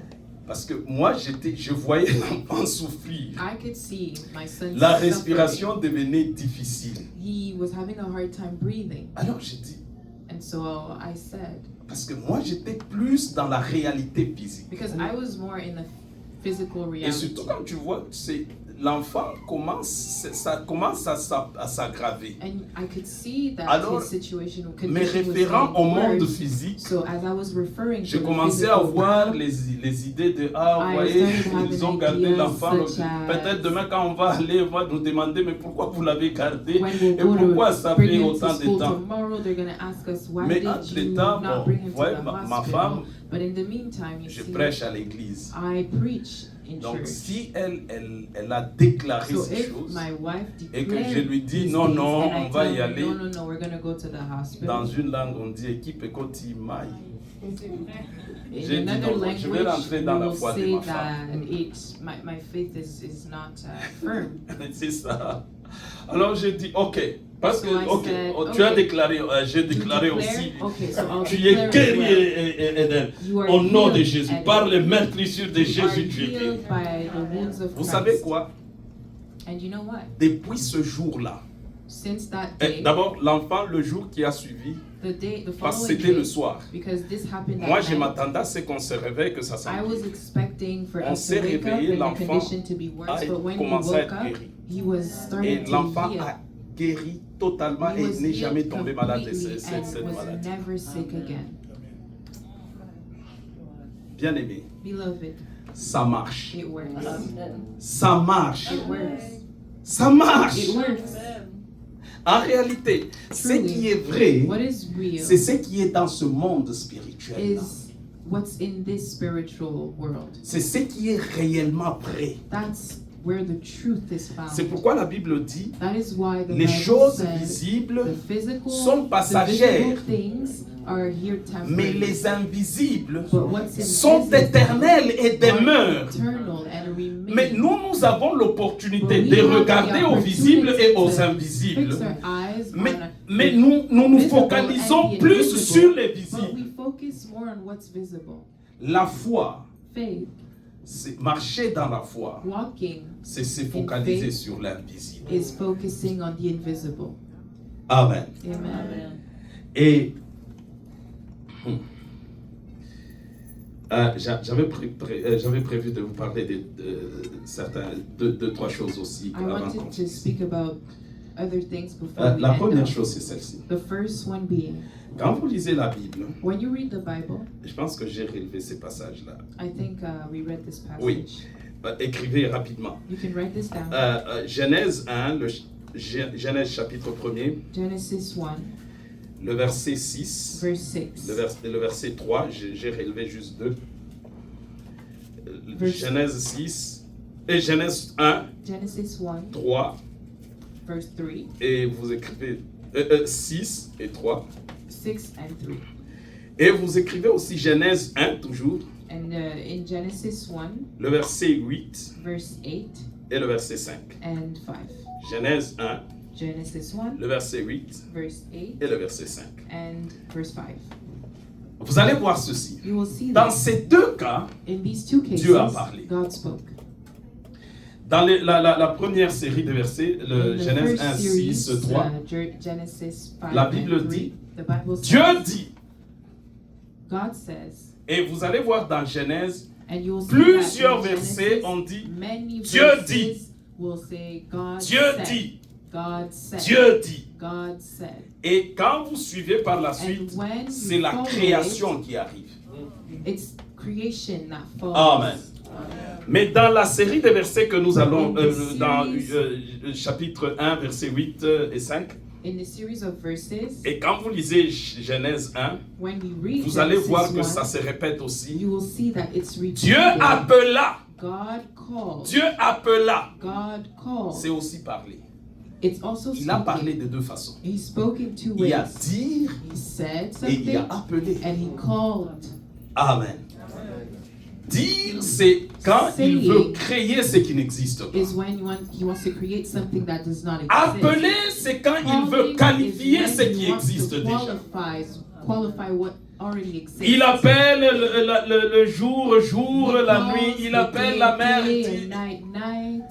Speaker 1: parce que moi, je voyais l'enfant souffrir.
Speaker 2: I could see my son
Speaker 1: La
Speaker 2: suffering.
Speaker 1: respiration devenait difficile.
Speaker 2: He was having a hard time breathing.
Speaker 1: Alors, j'ai dit,
Speaker 2: And so I said,
Speaker 1: parce que moi, j'étais plus dans la réalité physique.
Speaker 2: because I was more in the physical
Speaker 1: Et
Speaker 2: reality.
Speaker 1: surtout, comme tu vois, c'est l'enfant ça commence à s'aggraver.
Speaker 2: And I could see that
Speaker 1: Alors,
Speaker 2: his situation
Speaker 1: Mais
Speaker 2: condition was
Speaker 1: référant au
Speaker 2: getting
Speaker 1: monde
Speaker 2: worse.
Speaker 1: physique,
Speaker 2: So as I was referring
Speaker 1: j'ai
Speaker 2: to the
Speaker 1: commencé à
Speaker 2: physical
Speaker 1: voir
Speaker 2: world,
Speaker 1: les idées de ah, vous
Speaker 2: I
Speaker 1: voyez,
Speaker 2: started having
Speaker 1: ils ont gardé
Speaker 2: ideas
Speaker 1: l'enfant.
Speaker 2: such as-
Speaker 1: Peut-être demain quand on va aller, on va nous demander mais pourquoi vous l'avez gardé
Speaker 2: when we'll
Speaker 1: et
Speaker 2: go
Speaker 1: pourquoi
Speaker 2: to
Speaker 1: ça
Speaker 2: bring
Speaker 1: fait
Speaker 2: him to
Speaker 1: autant de
Speaker 2: school
Speaker 1: temps.
Speaker 2: tomorrow, they're going to ask us, why
Speaker 1: Mais
Speaker 2: did
Speaker 1: entre
Speaker 2: you
Speaker 1: les temps,
Speaker 2: not
Speaker 1: bon,
Speaker 2: bring him to
Speaker 1: ouais,
Speaker 2: the
Speaker 1: ma
Speaker 2: hospital?
Speaker 1: femme,
Speaker 2: But in the meantime, you
Speaker 1: je
Speaker 2: see,
Speaker 1: prêche à l'église.
Speaker 2: I preach in
Speaker 1: Donc
Speaker 2: church.
Speaker 1: si elle a déclaré
Speaker 2: So
Speaker 1: ces
Speaker 2: if
Speaker 1: choses
Speaker 2: my wife
Speaker 1: et que
Speaker 2: declared
Speaker 1: je lui dis
Speaker 2: these
Speaker 1: non,
Speaker 2: things
Speaker 1: non,
Speaker 2: and I
Speaker 1: on va
Speaker 2: tell
Speaker 1: y
Speaker 2: her,
Speaker 1: aller,
Speaker 2: no, we're going to go to the hospital.
Speaker 1: dans une langue on dit équipe écoute maille. J'ai
Speaker 2: In
Speaker 1: dit
Speaker 2: another
Speaker 1: non, je vais
Speaker 2: language,
Speaker 1: rentrer
Speaker 2: we
Speaker 1: dans la
Speaker 2: will
Speaker 1: foi de
Speaker 2: say
Speaker 1: ma femme.
Speaker 2: that my faith is not firm.
Speaker 1: C'est ça. Alors j'ai dit ok, parce que
Speaker 2: So I
Speaker 1: ok,
Speaker 2: said,
Speaker 1: tu as
Speaker 2: okay.
Speaker 1: déclaré, j'ai
Speaker 2: You
Speaker 1: déclaré
Speaker 2: declare?
Speaker 1: aussi.
Speaker 2: Okay, so I'll
Speaker 1: Tu
Speaker 2: declare
Speaker 1: es
Speaker 2: as
Speaker 1: guéri,
Speaker 2: well.
Speaker 1: Eden.
Speaker 2: You are
Speaker 1: Au nom de
Speaker 2: healed,
Speaker 1: Jésus,
Speaker 2: Eden.
Speaker 1: par les meurtrissures de
Speaker 2: You are
Speaker 1: Jésus, tu es guéri.
Speaker 2: healed by the wounds of
Speaker 1: Vous
Speaker 2: Christ.
Speaker 1: savez quoi?
Speaker 2: And you know what?
Speaker 1: Depuis ce jour-là,
Speaker 2: Since that day,
Speaker 1: d'abord l'enfant, le jour qui a suivi,
Speaker 2: the
Speaker 1: parce que
Speaker 2: following
Speaker 1: c'était le
Speaker 2: day,
Speaker 1: soir.
Speaker 2: because this happened
Speaker 1: Moi,
Speaker 2: that
Speaker 1: je
Speaker 2: night,
Speaker 1: m'attendais à ce qu'on se réveille, que ça
Speaker 2: I
Speaker 1: s'en
Speaker 2: was expecting for
Speaker 1: On
Speaker 2: us
Speaker 1: s'est
Speaker 2: to wake up
Speaker 1: réveillé,
Speaker 2: and the
Speaker 1: l'enfant
Speaker 2: condition to be
Speaker 1: a
Speaker 2: worse, but when we
Speaker 1: commencé à
Speaker 2: woke
Speaker 1: être
Speaker 2: up,
Speaker 1: guéri.
Speaker 2: he was
Speaker 1: Et
Speaker 2: starting to
Speaker 1: l'enfant
Speaker 2: heal.
Speaker 1: a guéri totalement
Speaker 2: He
Speaker 1: et
Speaker 2: was
Speaker 1: n'est
Speaker 2: healed
Speaker 1: jamais tombé malade de
Speaker 2: completely
Speaker 1: cette
Speaker 2: and was
Speaker 1: maladie.
Speaker 2: never sick again.
Speaker 1: Bien aimé,
Speaker 2: Beloved,
Speaker 1: ça marche.
Speaker 2: it works.
Speaker 3: Amen.
Speaker 1: Ça marche.
Speaker 2: It works.
Speaker 1: Ça marche.
Speaker 2: It works.
Speaker 3: Amen.
Speaker 1: En réalité, ce
Speaker 2: Truly,
Speaker 1: qui est vrai,
Speaker 2: what is real
Speaker 1: c'est ce qui est dans ce monde spirituel.
Speaker 2: is what's in this spiritual world.
Speaker 1: C'est ce qui est réellement vrai.
Speaker 2: That's where the truth is
Speaker 1: C'est
Speaker 2: found.
Speaker 1: pourquoi la Bible dit
Speaker 2: That is why the
Speaker 1: les
Speaker 2: Bible
Speaker 1: choses
Speaker 2: says
Speaker 1: visibles
Speaker 2: the physical,
Speaker 1: sont
Speaker 2: the
Speaker 1: passagères,
Speaker 2: visible things are here
Speaker 1: mais
Speaker 2: temporary.
Speaker 1: les invisibles
Speaker 2: But what's
Speaker 1: sont
Speaker 2: invisible
Speaker 1: éternels et
Speaker 2: are
Speaker 1: demeurent.
Speaker 2: eternal and remain.
Speaker 1: Mais nous avons l'opportunité
Speaker 2: But
Speaker 1: de
Speaker 2: we have
Speaker 1: regarder
Speaker 2: the
Speaker 1: aux visibles et aux
Speaker 2: opportunity to
Speaker 1: invisibles.
Speaker 2: fix our eyes
Speaker 1: Mais,
Speaker 2: on
Speaker 1: mais nous
Speaker 2: visible
Speaker 1: focalisons
Speaker 2: and the
Speaker 1: plus
Speaker 2: invisible,
Speaker 1: sur les
Speaker 2: but
Speaker 1: visibles.
Speaker 2: we focus more on what's visible.
Speaker 1: La foi,
Speaker 2: Faith,
Speaker 1: c'est marcher dans la foi,
Speaker 2: walking,
Speaker 1: c'est se focaliser
Speaker 2: faith
Speaker 1: sur l'invisible.
Speaker 2: is focusing on the invisible.
Speaker 1: Amen.
Speaker 2: Amen.
Speaker 3: Amen.
Speaker 1: Et j'avais prévu de vous parler de trois choses aussi.
Speaker 2: I
Speaker 1: avant
Speaker 2: wanted
Speaker 1: qu'on-
Speaker 2: to speak about other things before we
Speaker 1: La
Speaker 2: end
Speaker 1: première
Speaker 2: up.
Speaker 1: chose, c'est celle-ci.
Speaker 2: The first one being,
Speaker 1: Quand vous lisez la Bible,
Speaker 2: when you read the Bible,
Speaker 1: je pense que j'ai relevé ces passages-là.
Speaker 2: I think we read this passage.
Speaker 1: Oui. Écrivez rapidement.
Speaker 2: You can write this down.
Speaker 1: Genèse 1, Genèse chapitre 1er,
Speaker 2: Genesis 1,
Speaker 1: le verset 6,
Speaker 2: verse 6.
Speaker 1: le verset 3, j'ai relevé juste 2.
Speaker 2: Verse-
Speaker 1: Genèse 6, et Genèse 1,
Speaker 2: Genesis 1,
Speaker 1: 3,
Speaker 2: verse 3,
Speaker 1: et vous écrivez 6 et 3.
Speaker 2: 6 and 3.
Speaker 1: Et vous écrivez aussi Genèse 1, toujours,
Speaker 2: And in Genesis 1,
Speaker 1: le verset 8
Speaker 2: verse 8
Speaker 1: et le verset 5.
Speaker 2: and 5.
Speaker 1: Genèse 1,
Speaker 2: Genesis 1,
Speaker 1: le verset 8
Speaker 2: verse 8
Speaker 1: et le verset 5.
Speaker 2: and verse 5.
Speaker 1: Vous allez voir ceci.
Speaker 2: You will see
Speaker 1: Dans
Speaker 2: that
Speaker 1: ces deux cas,
Speaker 2: in these two cases,
Speaker 1: Dieu a parlé.
Speaker 2: God spoke.
Speaker 1: dans la première série de versets, le
Speaker 2: In the
Speaker 1: Genèse
Speaker 2: first
Speaker 1: 1, 6,
Speaker 2: series,
Speaker 1: 3,
Speaker 2: Genesis 5
Speaker 1: La
Speaker 2: and
Speaker 1: Bible
Speaker 2: 3,
Speaker 1: dit,
Speaker 2: the Bible
Speaker 1: Dieu
Speaker 2: says,
Speaker 1: dit,
Speaker 2: God says,
Speaker 1: et vous allez voir dans Genèse,
Speaker 2: and you will see
Speaker 1: plusieurs
Speaker 2: that in
Speaker 1: versets
Speaker 2: Genesis,
Speaker 1: ont dit,
Speaker 2: many
Speaker 1: Dieu
Speaker 2: verses
Speaker 1: dit.
Speaker 2: will say, God
Speaker 1: Dieu
Speaker 2: said,
Speaker 1: dit,
Speaker 2: God said,
Speaker 1: Dieu dit.
Speaker 2: God said.
Speaker 1: Et quand vous suivez par la suite,
Speaker 2: And when
Speaker 1: c'est
Speaker 2: you
Speaker 1: la
Speaker 2: follow
Speaker 1: création qui arrive.
Speaker 2: It's creation that follows.
Speaker 1: Amen. Mais dans la série de versets que nous allons,
Speaker 2: In the
Speaker 1: dans
Speaker 2: series-
Speaker 1: chapitre 1, versets 8 et 5,
Speaker 2: In the series of verses,
Speaker 1: et quand vous lisez Genèse 1,
Speaker 2: when we read
Speaker 1: vous allez
Speaker 2: Genesis
Speaker 1: voir que
Speaker 2: 1,
Speaker 1: ça se répète aussi.
Speaker 2: you will see that it's repeated.
Speaker 1: Dieu appela,
Speaker 2: God called.
Speaker 1: Dieu appela,
Speaker 2: God called.
Speaker 1: c'est aussi parler.
Speaker 2: It's also
Speaker 1: Il a parlé
Speaker 2: speaking.
Speaker 1: de deux façons.
Speaker 2: He spoke in two
Speaker 1: Il
Speaker 2: ways.
Speaker 1: a dit
Speaker 2: He said
Speaker 1: et il
Speaker 2: something
Speaker 1: a appelé.
Speaker 2: and he called.
Speaker 1: Amen. Dire, c'est quand il veut créer ce qui n'existe pas.
Speaker 2: Is when he wants to create something that does not exist.
Speaker 1: Appeler, c'est quand il veut
Speaker 2: Calling
Speaker 1: qualifier
Speaker 2: is
Speaker 1: ce
Speaker 2: when
Speaker 1: qui
Speaker 2: he wants to
Speaker 1: existe déjà.
Speaker 2: qualify what already exists.
Speaker 1: Il appelle le jour,
Speaker 2: He
Speaker 1: la
Speaker 2: calls
Speaker 1: nuit, il
Speaker 2: the
Speaker 1: appelle
Speaker 2: day,
Speaker 1: la mer.
Speaker 2: day and night.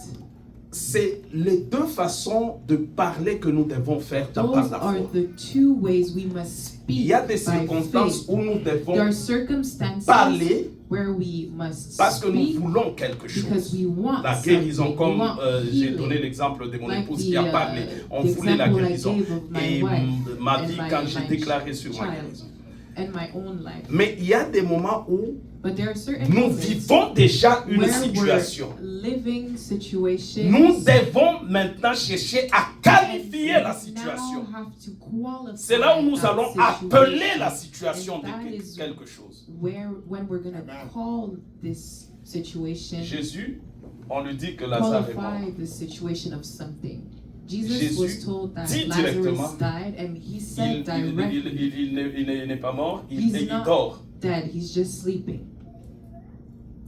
Speaker 1: C'est les deux façons de parler que nous devons faire par
Speaker 2: Those
Speaker 1: la
Speaker 2: are
Speaker 1: foi.
Speaker 2: the two ways we must speak.
Speaker 1: Il y a des
Speaker 2: by
Speaker 1: circonstances
Speaker 2: faith.
Speaker 1: où nous
Speaker 2: There
Speaker 1: devons
Speaker 2: are circumstances
Speaker 1: parler
Speaker 2: where we must
Speaker 1: Parce que nous
Speaker 2: speak
Speaker 1: voulons quelque
Speaker 2: because
Speaker 1: chose.
Speaker 2: we want
Speaker 1: La guérison,
Speaker 2: something.
Speaker 1: comme
Speaker 2: We want
Speaker 1: j'ai
Speaker 2: healing.
Speaker 1: donné l'exemple de mon
Speaker 2: Like
Speaker 1: épouse
Speaker 2: the,
Speaker 1: qui a parlé, on
Speaker 2: the
Speaker 1: voulait la
Speaker 2: example I
Speaker 1: guérison.
Speaker 2: gave of my
Speaker 1: Et
Speaker 2: wife
Speaker 1: ma
Speaker 2: and
Speaker 1: vie,
Speaker 2: my-
Speaker 1: quand j'ai
Speaker 2: my
Speaker 1: déclaré sur ma
Speaker 2: child.
Speaker 1: guérison.
Speaker 2: And my own life.
Speaker 1: Mais il y a des moments où
Speaker 2: But there are certain
Speaker 1: nous
Speaker 2: moments
Speaker 1: vivons déjà une
Speaker 2: where
Speaker 1: situation.
Speaker 2: we're living situations.
Speaker 1: Nous devons maintenant chercher à qualifier la
Speaker 2: and
Speaker 1: situation.
Speaker 2: now have to qualify
Speaker 1: C'est là où nous
Speaker 2: that
Speaker 1: allons
Speaker 2: situation.
Speaker 1: appeler la situation
Speaker 2: And
Speaker 1: de
Speaker 2: that is
Speaker 1: quelque chose.
Speaker 2: when we're going to call this situation,
Speaker 1: Jésus, on lui dit que Lazare est mort.
Speaker 2: qualify the situation of something. Jesus
Speaker 1: Jésus
Speaker 2: was told that
Speaker 1: dit
Speaker 2: Lazarus
Speaker 1: directement,
Speaker 2: died, and he said
Speaker 1: Il
Speaker 2: directly,
Speaker 1: n'est pas mort,
Speaker 2: He's
Speaker 1: il
Speaker 2: not
Speaker 1: dort.
Speaker 2: dead, he's just sleeping.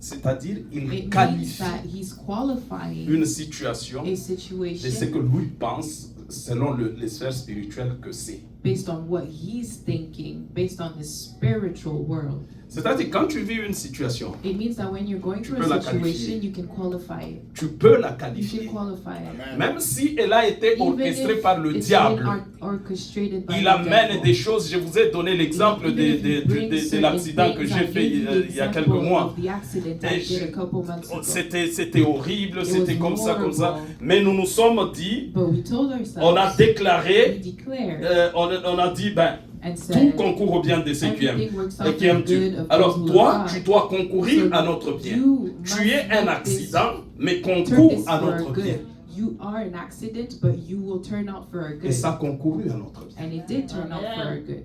Speaker 1: C'est-à-dire, il
Speaker 2: It means
Speaker 1: qualifie
Speaker 2: that he's qualifying
Speaker 1: une situation
Speaker 2: a
Speaker 1: de ce
Speaker 2: situation
Speaker 1: que lui pense, selon les sphères spirituelles que c'est.
Speaker 2: based on what he's thinking, based on his spiritual world.
Speaker 1: C'est-à-dire, quand tu vis une situation,
Speaker 2: It means that when you're going
Speaker 1: Tu
Speaker 2: through
Speaker 1: peux la
Speaker 2: a situation,
Speaker 1: qualifier.
Speaker 2: you can qualify it.
Speaker 1: tu peux la
Speaker 2: You can
Speaker 1: qualifier.
Speaker 2: qualify it.
Speaker 1: Même si elle a été
Speaker 2: Even
Speaker 1: orchestrée
Speaker 2: if
Speaker 1: par le
Speaker 2: it's
Speaker 1: diable,
Speaker 2: been orchestrated by
Speaker 1: il
Speaker 2: the
Speaker 1: amène
Speaker 2: devil.
Speaker 1: des choses. Je vous ai donné l'exemple
Speaker 2: Even if he brings
Speaker 1: de
Speaker 2: certain
Speaker 1: l'accident que
Speaker 2: things,
Speaker 1: j'ai
Speaker 2: I
Speaker 1: fait
Speaker 2: gave you the
Speaker 1: il y a quelques
Speaker 2: example
Speaker 1: mois.
Speaker 2: of the accident
Speaker 1: Et
Speaker 2: I did a couple months ago.
Speaker 1: C'était horrible, c'était
Speaker 2: was
Speaker 1: comme ça.
Speaker 2: horrible.
Speaker 1: Mais nous nous sommes dit,
Speaker 2: But we told ourselves,
Speaker 1: on a
Speaker 2: we
Speaker 1: déclaré,
Speaker 2: declared
Speaker 1: on a dit, ben,
Speaker 2: and
Speaker 1: tout
Speaker 2: said,
Speaker 1: concourt au bien de ceux qui aiment
Speaker 2: everything works
Speaker 1: et
Speaker 2: out
Speaker 1: qui
Speaker 2: for
Speaker 1: aiment
Speaker 2: the
Speaker 1: Dieu.
Speaker 2: good of
Speaker 1: Alors
Speaker 2: those who
Speaker 1: toi,
Speaker 2: love
Speaker 1: tu
Speaker 2: God.
Speaker 1: dois concourir
Speaker 2: So
Speaker 1: à notre bien.
Speaker 2: you
Speaker 1: Tu
Speaker 2: must
Speaker 1: es un
Speaker 2: make this-
Speaker 1: accident, mais
Speaker 2: turn
Speaker 1: concours
Speaker 2: this
Speaker 1: à
Speaker 2: for our
Speaker 1: notre bien.
Speaker 2: good. You are an accident, but you will turn out for our
Speaker 1: Et
Speaker 2: good.
Speaker 1: ça concouru à notre bien.
Speaker 2: And it did turn out for our good.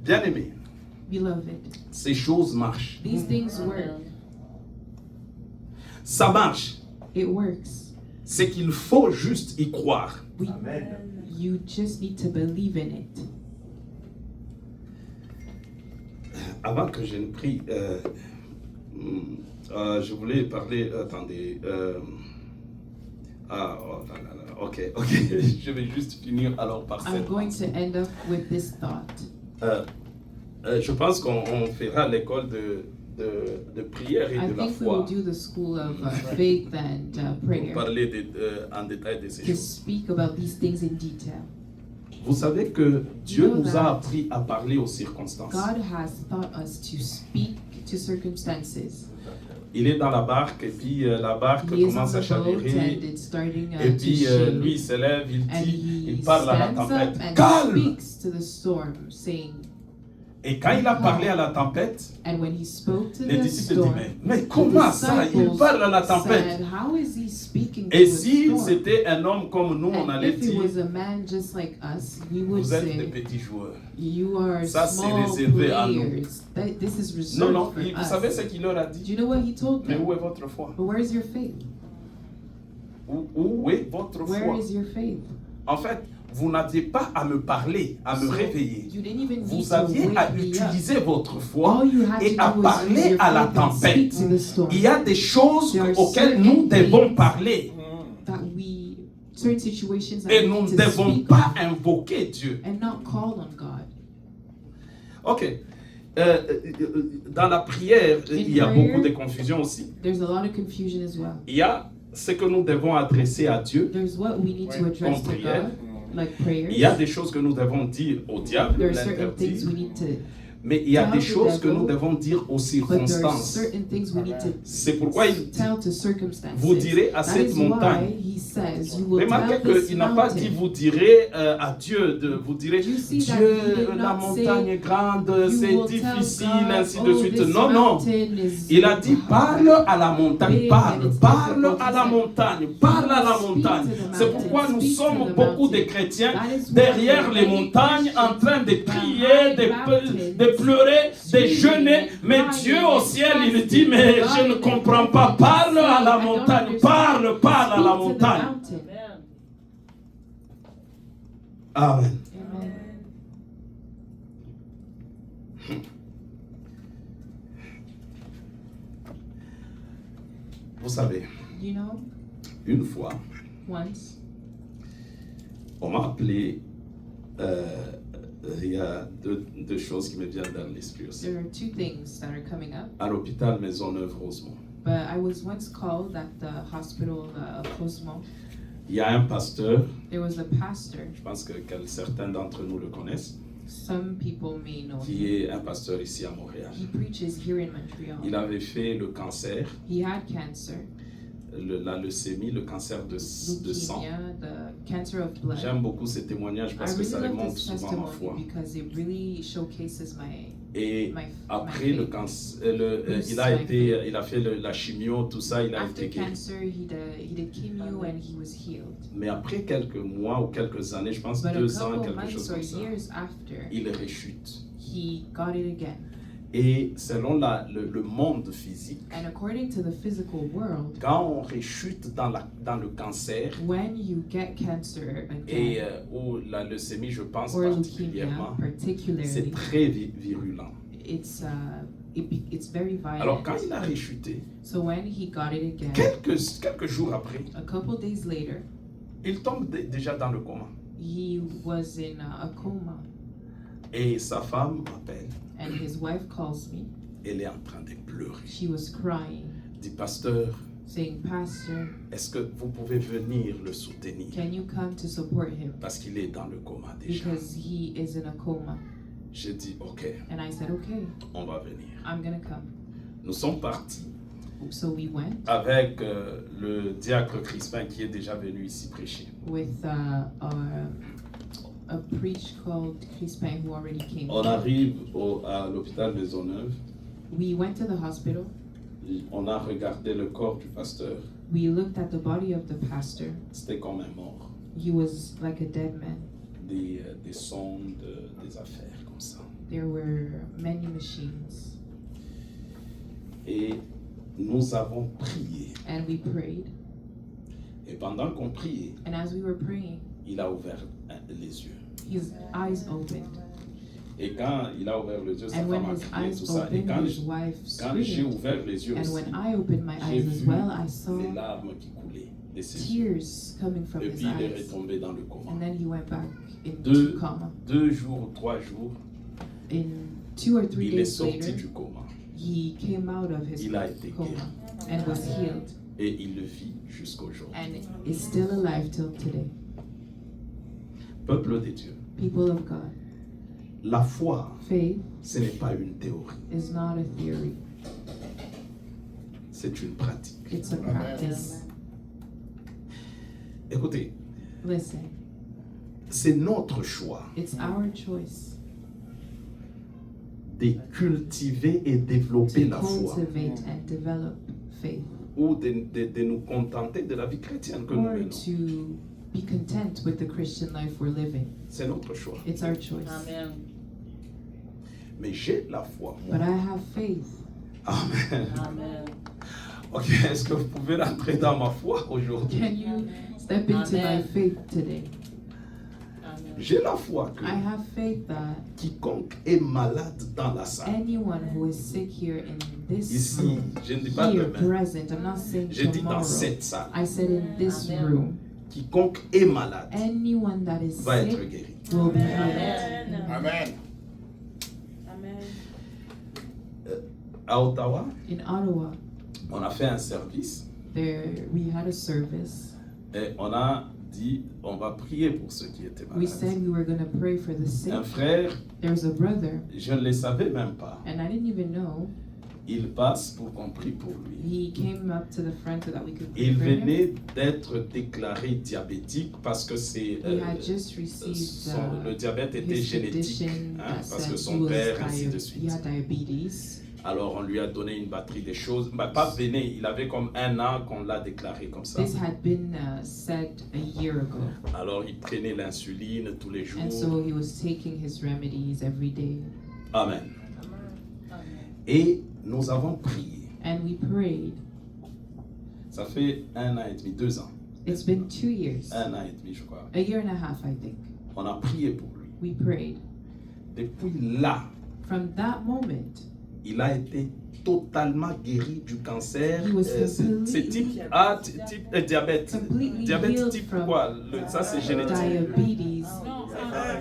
Speaker 1: Bien aimé,
Speaker 2: Beloved,
Speaker 1: ces choses marchent.
Speaker 2: these things work.
Speaker 1: Ça marche.
Speaker 2: It works.
Speaker 1: C'est qu'il faut juste y croire.
Speaker 2: You just need to believe in it.
Speaker 1: Avant que je ne prie, je voulais parler. Attendez. Oh là là, ok. Je vais juste finir alors par
Speaker 2: I'm
Speaker 1: cette.
Speaker 2: going to end up with this thought.
Speaker 1: Je pense qu'on fera l'école de prière et
Speaker 2: I
Speaker 1: de la
Speaker 2: think we will
Speaker 1: foi
Speaker 2: do the school of faith and
Speaker 1: pour
Speaker 2: prayer
Speaker 1: parler en détail de ces
Speaker 2: to
Speaker 1: choses.
Speaker 2: speak about these things in detail.
Speaker 1: Vous savez que Dieu
Speaker 2: know
Speaker 1: nous a
Speaker 2: that
Speaker 1: appris à parler aux circonstances.
Speaker 2: God has taught us to speak to circumstances.
Speaker 1: Il est dans la barque et puis la barque
Speaker 2: He is on
Speaker 1: commence à
Speaker 2: the boat
Speaker 1: chavirer.
Speaker 2: and it's starting
Speaker 1: Et
Speaker 2: to
Speaker 1: puis
Speaker 2: shake.
Speaker 1: lui il se lève, il
Speaker 2: And
Speaker 1: dit,
Speaker 2: he
Speaker 1: il parle à la
Speaker 2: stands up
Speaker 1: tempête.
Speaker 2: and
Speaker 1: Calme!
Speaker 2: speaks to the storm, saying,
Speaker 1: Et quand il a parlé à la tempête,
Speaker 2: and when he spoke to
Speaker 1: les
Speaker 2: the
Speaker 1: disciples
Speaker 2: storm,
Speaker 1: disent, mais comment ça? Il parle à la tempête.
Speaker 2: said, how is he speaking to
Speaker 1: Et
Speaker 2: the
Speaker 1: si
Speaker 2: storm?
Speaker 1: c'était un homme comme nous, on
Speaker 2: And
Speaker 1: allait
Speaker 2: if it
Speaker 1: dire,
Speaker 2: was a man just like us, we would
Speaker 1: vous êtes des
Speaker 2: say,
Speaker 1: petits joueurs.
Speaker 2: you are
Speaker 1: Ça, c'est
Speaker 2: small
Speaker 1: réservé à nous.
Speaker 2: players. This is
Speaker 1: Non,
Speaker 2: reserved
Speaker 1: non,
Speaker 2: for
Speaker 1: vous savez
Speaker 2: us.
Speaker 1: ce qu'il leur a
Speaker 2: Do
Speaker 1: dit?
Speaker 2: you know what he told
Speaker 1: Mais
Speaker 2: them?
Speaker 1: où est votre foi?
Speaker 2: But where's your faith?
Speaker 1: Où est votre
Speaker 2: Where
Speaker 1: foi?
Speaker 2: is your faith?
Speaker 1: En fait, vous n'aviez pas à me parler, à me
Speaker 2: So,
Speaker 1: réveiller.
Speaker 2: you didn't even need
Speaker 1: Vous
Speaker 2: to
Speaker 1: aviez à
Speaker 2: wake me up.
Speaker 1: utiliser votre foi
Speaker 2: All you had
Speaker 1: et
Speaker 2: to
Speaker 1: à
Speaker 2: do was use
Speaker 1: parler
Speaker 2: your
Speaker 1: à la
Speaker 2: faith and speak
Speaker 1: tempête.
Speaker 2: to the storm.
Speaker 1: Il y a des choses
Speaker 2: There are
Speaker 1: auxquelles
Speaker 2: certain
Speaker 1: nous devons
Speaker 2: things
Speaker 1: parler
Speaker 2: certain situations that
Speaker 1: et
Speaker 2: we
Speaker 1: nous
Speaker 2: need
Speaker 1: ne
Speaker 2: to
Speaker 1: devons
Speaker 2: speak
Speaker 1: pas
Speaker 2: of
Speaker 1: invoquer Dieu.
Speaker 2: and not call on God.
Speaker 1: Ok. Dans la prière, il y a
Speaker 2: prayer,
Speaker 1: beaucoup de confusion aussi.
Speaker 2: There's a lot of confusion as well.
Speaker 1: Il y a ce que nous devons adresser à Dieu.
Speaker 2: There's what we need to address
Speaker 1: En
Speaker 2: to
Speaker 1: prière.
Speaker 2: God, like prayers.
Speaker 1: Il y a des choses que nous devons dire au diable,
Speaker 2: There are certain things
Speaker 1: l'interdire.
Speaker 2: we need to,
Speaker 1: Mais il y a
Speaker 2: tell
Speaker 1: des
Speaker 2: the
Speaker 1: choses que
Speaker 2: devil,
Speaker 1: nous devons dire aux
Speaker 2: but there are
Speaker 1: circonstances.
Speaker 2: certain things we need to
Speaker 1: C'est pourquoi il dit,
Speaker 2: tell to circumstances.
Speaker 1: vous direz à
Speaker 2: That
Speaker 1: cette
Speaker 2: is
Speaker 1: montagne.
Speaker 2: why he says, you will
Speaker 1: Remarquez
Speaker 2: tell this
Speaker 1: qu'il n'a pas dit
Speaker 2: mountain.
Speaker 1: vous direz à Dieu, vous direz
Speaker 2: You see that
Speaker 1: Dieu,
Speaker 2: he did
Speaker 1: la
Speaker 2: not
Speaker 1: montagne
Speaker 2: say,
Speaker 1: est grande,
Speaker 2: You
Speaker 1: c'est
Speaker 2: will tell
Speaker 1: difficile,
Speaker 2: God,
Speaker 1: ainsi de
Speaker 2: oh,
Speaker 1: suite.
Speaker 2: this
Speaker 1: Non, non.
Speaker 2: mountain is
Speaker 1: Il a dit
Speaker 2: hard.
Speaker 1: parle à la montagne,
Speaker 2: Big
Speaker 1: parle,
Speaker 2: and it's
Speaker 1: parle
Speaker 2: difficult.
Speaker 1: à la
Speaker 2: He said,
Speaker 1: montagne, parle à la
Speaker 2: speak
Speaker 1: montagne.
Speaker 2: to the
Speaker 1: C'est
Speaker 2: mountain,
Speaker 1: pourquoi nous
Speaker 2: speak to
Speaker 1: sommes
Speaker 2: the
Speaker 1: beaucoup de
Speaker 2: mountain.
Speaker 1: chrétiens
Speaker 2: That is why
Speaker 1: derrière
Speaker 2: there
Speaker 1: les
Speaker 2: are many
Speaker 1: montagnes en train de
Speaker 2: Christians
Speaker 1: prier,
Speaker 2: behind
Speaker 1: de pleurer, de
Speaker 2: screaming,
Speaker 1: jeûner. Mais
Speaker 2: crying,
Speaker 1: Dieu au ciel, il dit, mais
Speaker 2: fasting,
Speaker 1: je ne comprends pas. Parle à la montagne, parle, parle à la
Speaker 2: Speak to the
Speaker 1: montagne.
Speaker 2: mountain.
Speaker 1: Amen.
Speaker 2: Amen.
Speaker 1: Vous savez,
Speaker 2: You know,
Speaker 1: une fois,
Speaker 2: once
Speaker 1: on m'a appelé, il y a deux choses qui me viennent dans l'esprit aussi.
Speaker 2: there are two things that are coming up.
Speaker 1: À l'hôpital Maisonneuve-Rosemont,
Speaker 2: But I was once called at the hospital of Rosemont.
Speaker 1: il y a un pasteur,
Speaker 2: There was a pastor.
Speaker 1: je pense que certains d'entre nous le connaissent,
Speaker 2: Some people may know
Speaker 1: qui
Speaker 2: him.
Speaker 1: est un pasteur ici à Montréal.
Speaker 2: He preaches here in Montreal.
Speaker 1: Il avait fait le cancer,
Speaker 2: He had cancer,
Speaker 1: la leucémie, le cancer de sang.
Speaker 2: leukemia, the cancer of blood.
Speaker 1: J'aime beaucoup ces témoignages
Speaker 2: I
Speaker 1: parce que ça
Speaker 2: really love
Speaker 1: remonte
Speaker 2: this
Speaker 1: souvent ma foi.
Speaker 2: testimony because it really showcases
Speaker 1: Et
Speaker 2: my
Speaker 1: après le
Speaker 2: faith.
Speaker 1: cancer, il a fait la chimio, tout ça, il a
Speaker 2: After
Speaker 1: été guéri.
Speaker 2: cancer, he did chemo and he was healed.
Speaker 1: Mais après quelques mois ou quelques années, je pense
Speaker 2: But a
Speaker 1: 2 ans,
Speaker 2: couple
Speaker 1: quelque
Speaker 2: months
Speaker 1: chose
Speaker 2: or
Speaker 1: comme ça,
Speaker 2: years after,
Speaker 1: il rechute.
Speaker 2: he got it again.
Speaker 1: Et selon le monde physique,
Speaker 2: And according to the physical world,
Speaker 1: quand on rechute dans le cancer
Speaker 2: when you get cancer
Speaker 1: et
Speaker 2: again,
Speaker 1: ou la leucémie, je pense
Speaker 2: or leukemia
Speaker 1: particulièrement, c'est
Speaker 2: particularly,
Speaker 1: très virulent.
Speaker 2: it's very
Speaker 1: Alors quand
Speaker 2: violent.
Speaker 1: il a rechuté,
Speaker 2: So when he got it again,
Speaker 1: quelques jours après,
Speaker 2: a couple days later,
Speaker 1: il tombe déjà dans le coma.
Speaker 2: he was in a coma,
Speaker 1: Et sa femme m'appelle.
Speaker 2: and his wife calls me.
Speaker 1: Elle est en train de pleurer.
Speaker 2: She was crying,
Speaker 1: Dit, pasteur,
Speaker 2: saying, "Pastor,
Speaker 1: est-ce que vous pouvez venir le soutenir?
Speaker 2: can you come to support him?
Speaker 1: Parce qu'il est dans le coma déjà.
Speaker 2: Because he is in a coma."
Speaker 1: J'ai dit, ok,
Speaker 2: And I said, "Okay,
Speaker 1: on va venir.
Speaker 2: I'm gonna come."
Speaker 1: Nous sommes partis
Speaker 2: So we went
Speaker 1: avec le diacre Crispin qui est déjà venu ici prêcher.
Speaker 2: with a preach called Crispin who already came.
Speaker 1: On arrive à l'hôpital Maisonneuve.
Speaker 2: We went to the hospital.
Speaker 1: On a regardé le corps du pasteur.
Speaker 2: We looked at the body of the pastor.
Speaker 1: C'était comme un mort.
Speaker 2: He was like a dead man.
Speaker 1: Des sondes, des affaires comme ça.
Speaker 2: There were many machines.
Speaker 1: Et nous avons prié.
Speaker 2: And we prayed.
Speaker 1: Et pendant qu'on priait,
Speaker 2: And as we were praying,
Speaker 1: il a ouvert les yeux.
Speaker 2: his eyes opened.
Speaker 1: Et quand il a ouvert les yeux, sa
Speaker 2: And when
Speaker 1: femme a
Speaker 2: his
Speaker 1: crié
Speaker 2: eyes
Speaker 1: tout ça. Et
Speaker 2: opened, his wife
Speaker 1: quand j'ai
Speaker 2: screamed.
Speaker 1: ouvert les yeux
Speaker 2: And
Speaker 1: aussi,
Speaker 2: when I opened my
Speaker 1: j'ai
Speaker 2: eyes as
Speaker 1: vu
Speaker 2: well, I saw
Speaker 1: les larmes qui coulaient de ses yeux.
Speaker 2: tears coming from
Speaker 1: Et
Speaker 2: his
Speaker 1: puis il est
Speaker 2: eyes.
Speaker 1: retombé dans le coma.
Speaker 2: And then he went back
Speaker 1: Deux-
Speaker 2: into coma.
Speaker 1: 2 jours, 3 jours,
Speaker 2: In 2 or 3
Speaker 1: il est
Speaker 2: days
Speaker 1: sorti
Speaker 2: later,
Speaker 1: du coma.
Speaker 2: he came out of his
Speaker 1: Il a été
Speaker 2: coma
Speaker 1: guéri.
Speaker 2: and was healed
Speaker 1: Et il le vit jusqu'aujourd'hui.
Speaker 2: and is still alive till today.
Speaker 1: Peuple de Dieu,
Speaker 2: People of God,
Speaker 1: la foi,
Speaker 2: faith
Speaker 1: ce n'est pas une théorie,
Speaker 2: is not a theory,
Speaker 1: c'est une pratique.
Speaker 2: it's a practice.
Speaker 1: Écoutez,
Speaker 2: Listen,
Speaker 1: c'est notre choix
Speaker 2: it's our choice
Speaker 1: de cultiver et développer
Speaker 2: to
Speaker 1: la foi
Speaker 2: cultivate and develop faith
Speaker 1: ou de nous contenter de la vie chrétienne que nous
Speaker 2: or
Speaker 1: menons.
Speaker 2: to be content with the Christian life we're living.
Speaker 1: C'est notre choix.
Speaker 2: It's our choice.
Speaker 3: Amen.
Speaker 1: Mais j'ai la foi, moi.
Speaker 2: But I have faith.
Speaker 1: Amen.
Speaker 3: Amen.
Speaker 1: Ok, est-ce que vous pouvez rentrer dans ma foi aujourd'hui?
Speaker 2: Can you step into my
Speaker 3: Amen.
Speaker 2: faith today?
Speaker 3: Amen.
Speaker 1: J'ai la foi que
Speaker 2: I have faith that
Speaker 1: quiconque est malade dans la salle,
Speaker 2: anyone who is sick here in this
Speaker 1: ici,
Speaker 2: room,
Speaker 1: je ne dis pas
Speaker 2: here
Speaker 1: demain,
Speaker 2: present, I'm not saying
Speaker 1: je dis dans
Speaker 2: tomorrow,
Speaker 1: cette salle,
Speaker 2: I said in this
Speaker 3: Amen.
Speaker 2: room,
Speaker 1: quiconque est malade
Speaker 2: anyone that is
Speaker 1: va être
Speaker 2: sick
Speaker 1: guéri.
Speaker 2: will be healed.
Speaker 3: Amen.
Speaker 6: Amen.
Speaker 3: Amen.
Speaker 1: À Ottawa,
Speaker 2: In Ottawa,
Speaker 1: on a fait un service
Speaker 2: we had a service.
Speaker 1: et on a dit on va prier pour ceux qui étaient
Speaker 2: We
Speaker 1: malades.
Speaker 2: said we were going to pray for the sick.
Speaker 1: Un frère,
Speaker 2: There's a brother,
Speaker 1: je ne le savais même pas,
Speaker 2: and I didn't even know.
Speaker 1: il passe pour qu'on prie pour lui.
Speaker 2: He came up to the front so that we could pray
Speaker 1: Il
Speaker 2: for him.
Speaker 1: venait d'être déclaré diabétique parce que c'est
Speaker 2: He had just received
Speaker 1: le diabète était
Speaker 2: his
Speaker 1: génétique,
Speaker 2: condition
Speaker 1: hein,
Speaker 2: that
Speaker 1: parce
Speaker 2: said
Speaker 1: que
Speaker 2: he
Speaker 1: son
Speaker 2: was
Speaker 1: père ainsi de
Speaker 2: he
Speaker 1: suite.
Speaker 2: had diabetes.
Speaker 1: Alors on lui a donné une batterie de choses, bah, pas venait, il avait comme 1 an qu'on l'a déclaré comme ça.
Speaker 2: This had been said a year ago,
Speaker 1: Alors il prenait l'insuline tous les jours.
Speaker 2: and so he was taking his remedies every day.
Speaker 1: Amen.
Speaker 3: Amen.
Speaker 1: Et nous avons prié.
Speaker 2: And we prayed.
Speaker 1: Ça fait 1 an et demi, 2 ans.
Speaker 2: It's been 2 years,
Speaker 1: 1 an et demi, je crois.
Speaker 2: a year and a half, I think.
Speaker 1: On a prié pour lui.
Speaker 2: We prayed.
Speaker 1: Depuis là,
Speaker 2: From that moment,
Speaker 1: il a été totalement guéri du cancer.
Speaker 2: He was
Speaker 1: C'est type A, type diabète.
Speaker 2: completely
Speaker 1: Diabète
Speaker 2: healed
Speaker 1: type
Speaker 2: from
Speaker 1: quoi? Ça c'est génétique.
Speaker 2: diabetes,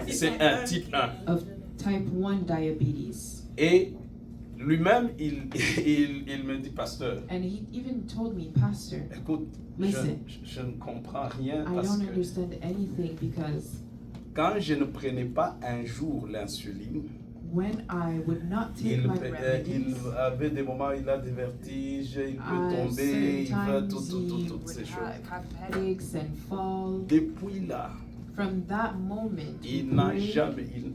Speaker 1: C'est un type 1.
Speaker 2: of type 1 diabetes.
Speaker 1: Et lui-même, il me dit, pasteur,
Speaker 2: And he even told me, Pastor,
Speaker 1: écoute,
Speaker 2: Listen.
Speaker 1: je ne comprends rien
Speaker 2: I
Speaker 1: parce
Speaker 2: don't
Speaker 1: que
Speaker 2: understand anything because
Speaker 1: quand je ne prenais pas un jour l'insuline,
Speaker 2: when I would not take
Speaker 1: il
Speaker 2: my remedies,
Speaker 1: avait des moments où il a des vertiges, il peut
Speaker 2: certain
Speaker 1: tomber, il veut
Speaker 2: times he
Speaker 1: toutes
Speaker 2: would
Speaker 1: ces choses.
Speaker 2: have headaches and fall.
Speaker 1: Depuis là,
Speaker 2: From that moment,
Speaker 1: il n'a jamais, il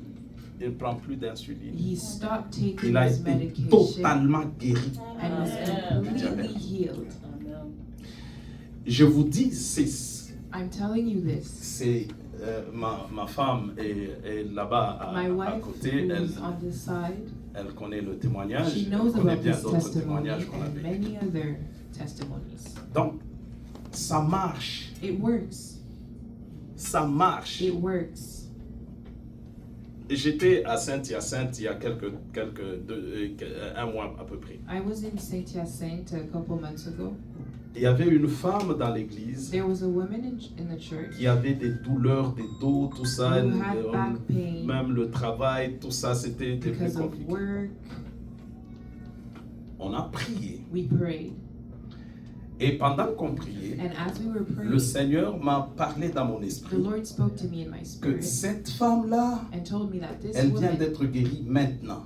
Speaker 1: ne prend plus d'insuline.
Speaker 2: he stopped taking
Speaker 1: Il a
Speaker 2: his
Speaker 1: été
Speaker 2: medication
Speaker 1: totalement guéri.
Speaker 2: and was completely healed.
Speaker 3: Amen.
Speaker 1: Je vous dis,
Speaker 2: I'm telling you this.
Speaker 1: c'est ma femme est là-bas
Speaker 2: My
Speaker 1: à
Speaker 2: wife,
Speaker 1: côté.
Speaker 2: who's on this side,
Speaker 1: Elle connaît le témoignage.
Speaker 2: she
Speaker 1: Elle
Speaker 2: knows
Speaker 1: connaît
Speaker 2: about
Speaker 1: bien
Speaker 2: this
Speaker 1: d'autres
Speaker 2: testimony
Speaker 1: témoignages qu'on a
Speaker 2: and
Speaker 1: vécu.
Speaker 2: many other testimonies.
Speaker 1: Donc, ça marche.
Speaker 2: It works.
Speaker 1: Ça marche.
Speaker 2: It works.
Speaker 1: J'étais à Saint-Hyacinthe il y a un mois à peu près.
Speaker 2: I was in Saint-Hyacinthe a couple months ago.
Speaker 1: Il y avait une femme dans l'église
Speaker 2: There was a woman in the church
Speaker 1: qui avait des douleurs des dos, tout ça.
Speaker 2: who had back pain
Speaker 1: Même le travail, tout ça, c'était plus
Speaker 2: because of
Speaker 1: compliqué.
Speaker 2: work.
Speaker 1: On a prié.
Speaker 2: We prayed.
Speaker 1: Et pendant qu'on priait,
Speaker 2: And as we were
Speaker 1: le
Speaker 2: praying,
Speaker 1: Seigneur m'a parlé dans mon
Speaker 2: the
Speaker 1: esprit
Speaker 2: Lord spoke to me in my
Speaker 1: que
Speaker 2: spirit
Speaker 1: cette femme-là,
Speaker 2: and told me that this
Speaker 1: elle vient
Speaker 2: woman
Speaker 1: d'être guérie maintenant.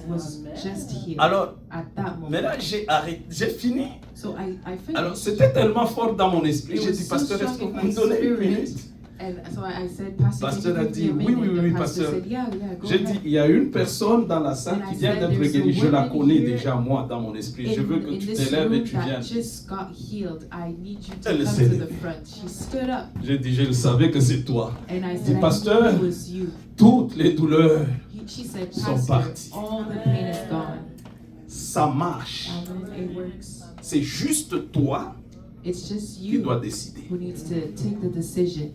Speaker 2: was just healed
Speaker 1: Alors,
Speaker 2: at that
Speaker 1: mais
Speaker 2: moment.
Speaker 1: là, j'ai fini.
Speaker 2: So I
Speaker 1: Alors,
Speaker 2: finished.
Speaker 1: c'était tellement fort dans mon esprit.
Speaker 2: It
Speaker 1: J'ai
Speaker 2: was
Speaker 1: dit,
Speaker 2: so
Speaker 1: pasteur, est-ce que
Speaker 2: strong
Speaker 1: vous
Speaker 2: in
Speaker 1: me
Speaker 2: my
Speaker 1: donnez une
Speaker 2: spirit.
Speaker 1: minute?
Speaker 2: And so I said, Pastor,
Speaker 1: Pasteur a
Speaker 2: can you
Speaker 1: dit,
Speaker 2: give me a
Speaker 1: oui,
Speaker 2: minute?
Speaker 1: oui, oui,
Speaker 2: The pastor
Speaker 1: pasteur.
Speaker 2: said, yeah, go
Speaker 1: J'ai dit,
Speaker 2: ahead.
Speaker 1: il y a une personne dans la salle
Speaker 2: And
Speaker 1: qui
Speaker 2: I
Speaker 1: vient
Speaker 2: said,
Speaker 1: d'être
Speaker 2: there's a
Speaker 1: guérie. Je la
Speaker 2: woman
Speaker 1: connais
Speaker 2: here
Speaker 1: déjà, moi, dans mon esprit. Je veux que
Speaker 2: in
Speaker 1: tu
Speaker 2: this
Speaker 1: t'élèves et
Speaker 2: room
Speaker 1: tu
Speaker 2: that
Speaker 1: viennes.
Speaker 2: just got healed. I need you to
Speaker 1: Elle
Speaker 2: come
Speaker 1: s'est
Speaker 2: to the
Speaker 1: levée.
Speaker 2: front. She stood up
Speaker 1: J'ai dit, je le savais que c'est toi.
Speaker 2: and I
Speaker 1: Dis,
Speaker 2: said, I
Speaker 1: pasteur,
Speaker 2: knew it was you.
Speaker 1: toutes les douleurs,
Speaker 2: She said,
Speaker 1: sont
Speaker 2: Pastor,
Speaker 1: parties.
Speaker 2: all the pain is gone.
Speaker 1: ça marche.
Speaker 2: Amen. It works.
Speaker 1: C'est juste toi
Speaker 2: It's just
Speaker 1: qui
Speaker 2: you
Speaker 1: dois décider.
Speaker 2: who needs to take the decision.